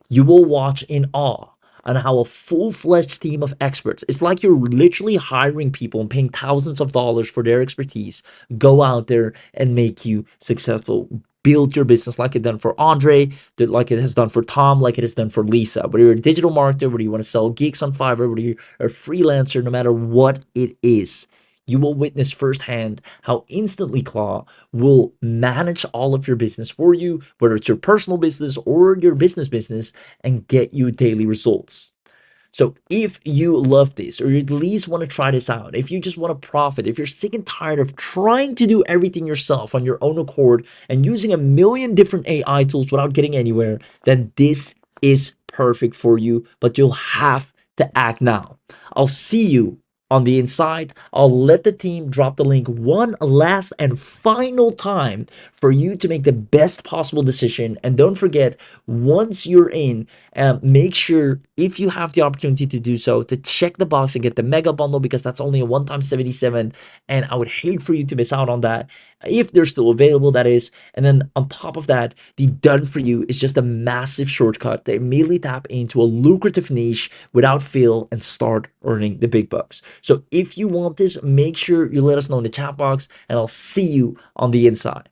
you will watch in awe on how a full-fledged team of experts, it's like you're literally hiring people and paying thousands of dollars for their expertise, go out there and make you successful. Build your business like it done for Andre, like it has done for Tom, like it has done for Lisa. Whether you're a digital marketer, whether you want to sell gigs on Fiverr, whether you're a freelancer, no matter what it is, you will witness firsthand how InstantlyClaw will manage all of your business for you, whether it's your personal business or your business, and get you daily results. So if you love this, or you at least want to try this out, if you just want to profit, if you're sick and tired of trying to do everything yourself on your own accord and using a million different AI tools without getting anywhere, then this is perfect for you, but you'll have to act now. I'll see you on the inside. I'll let the team drop the link one last and final time for you to make the best possible decision. And don't forget, once you're in, make sure, if you have the opportunity to do so, to check the box and get the mega bundle, because that's only a one-time 77, and I would hate for you to miss out on that, if they're still available, that is. And then on top of that, the done for you is just a massive shortcut to immediately tap into a lucrative niche without fail and start earning the big bucks. So if you want this, make sure you let us know in the chat box, and I'll see you on the inside.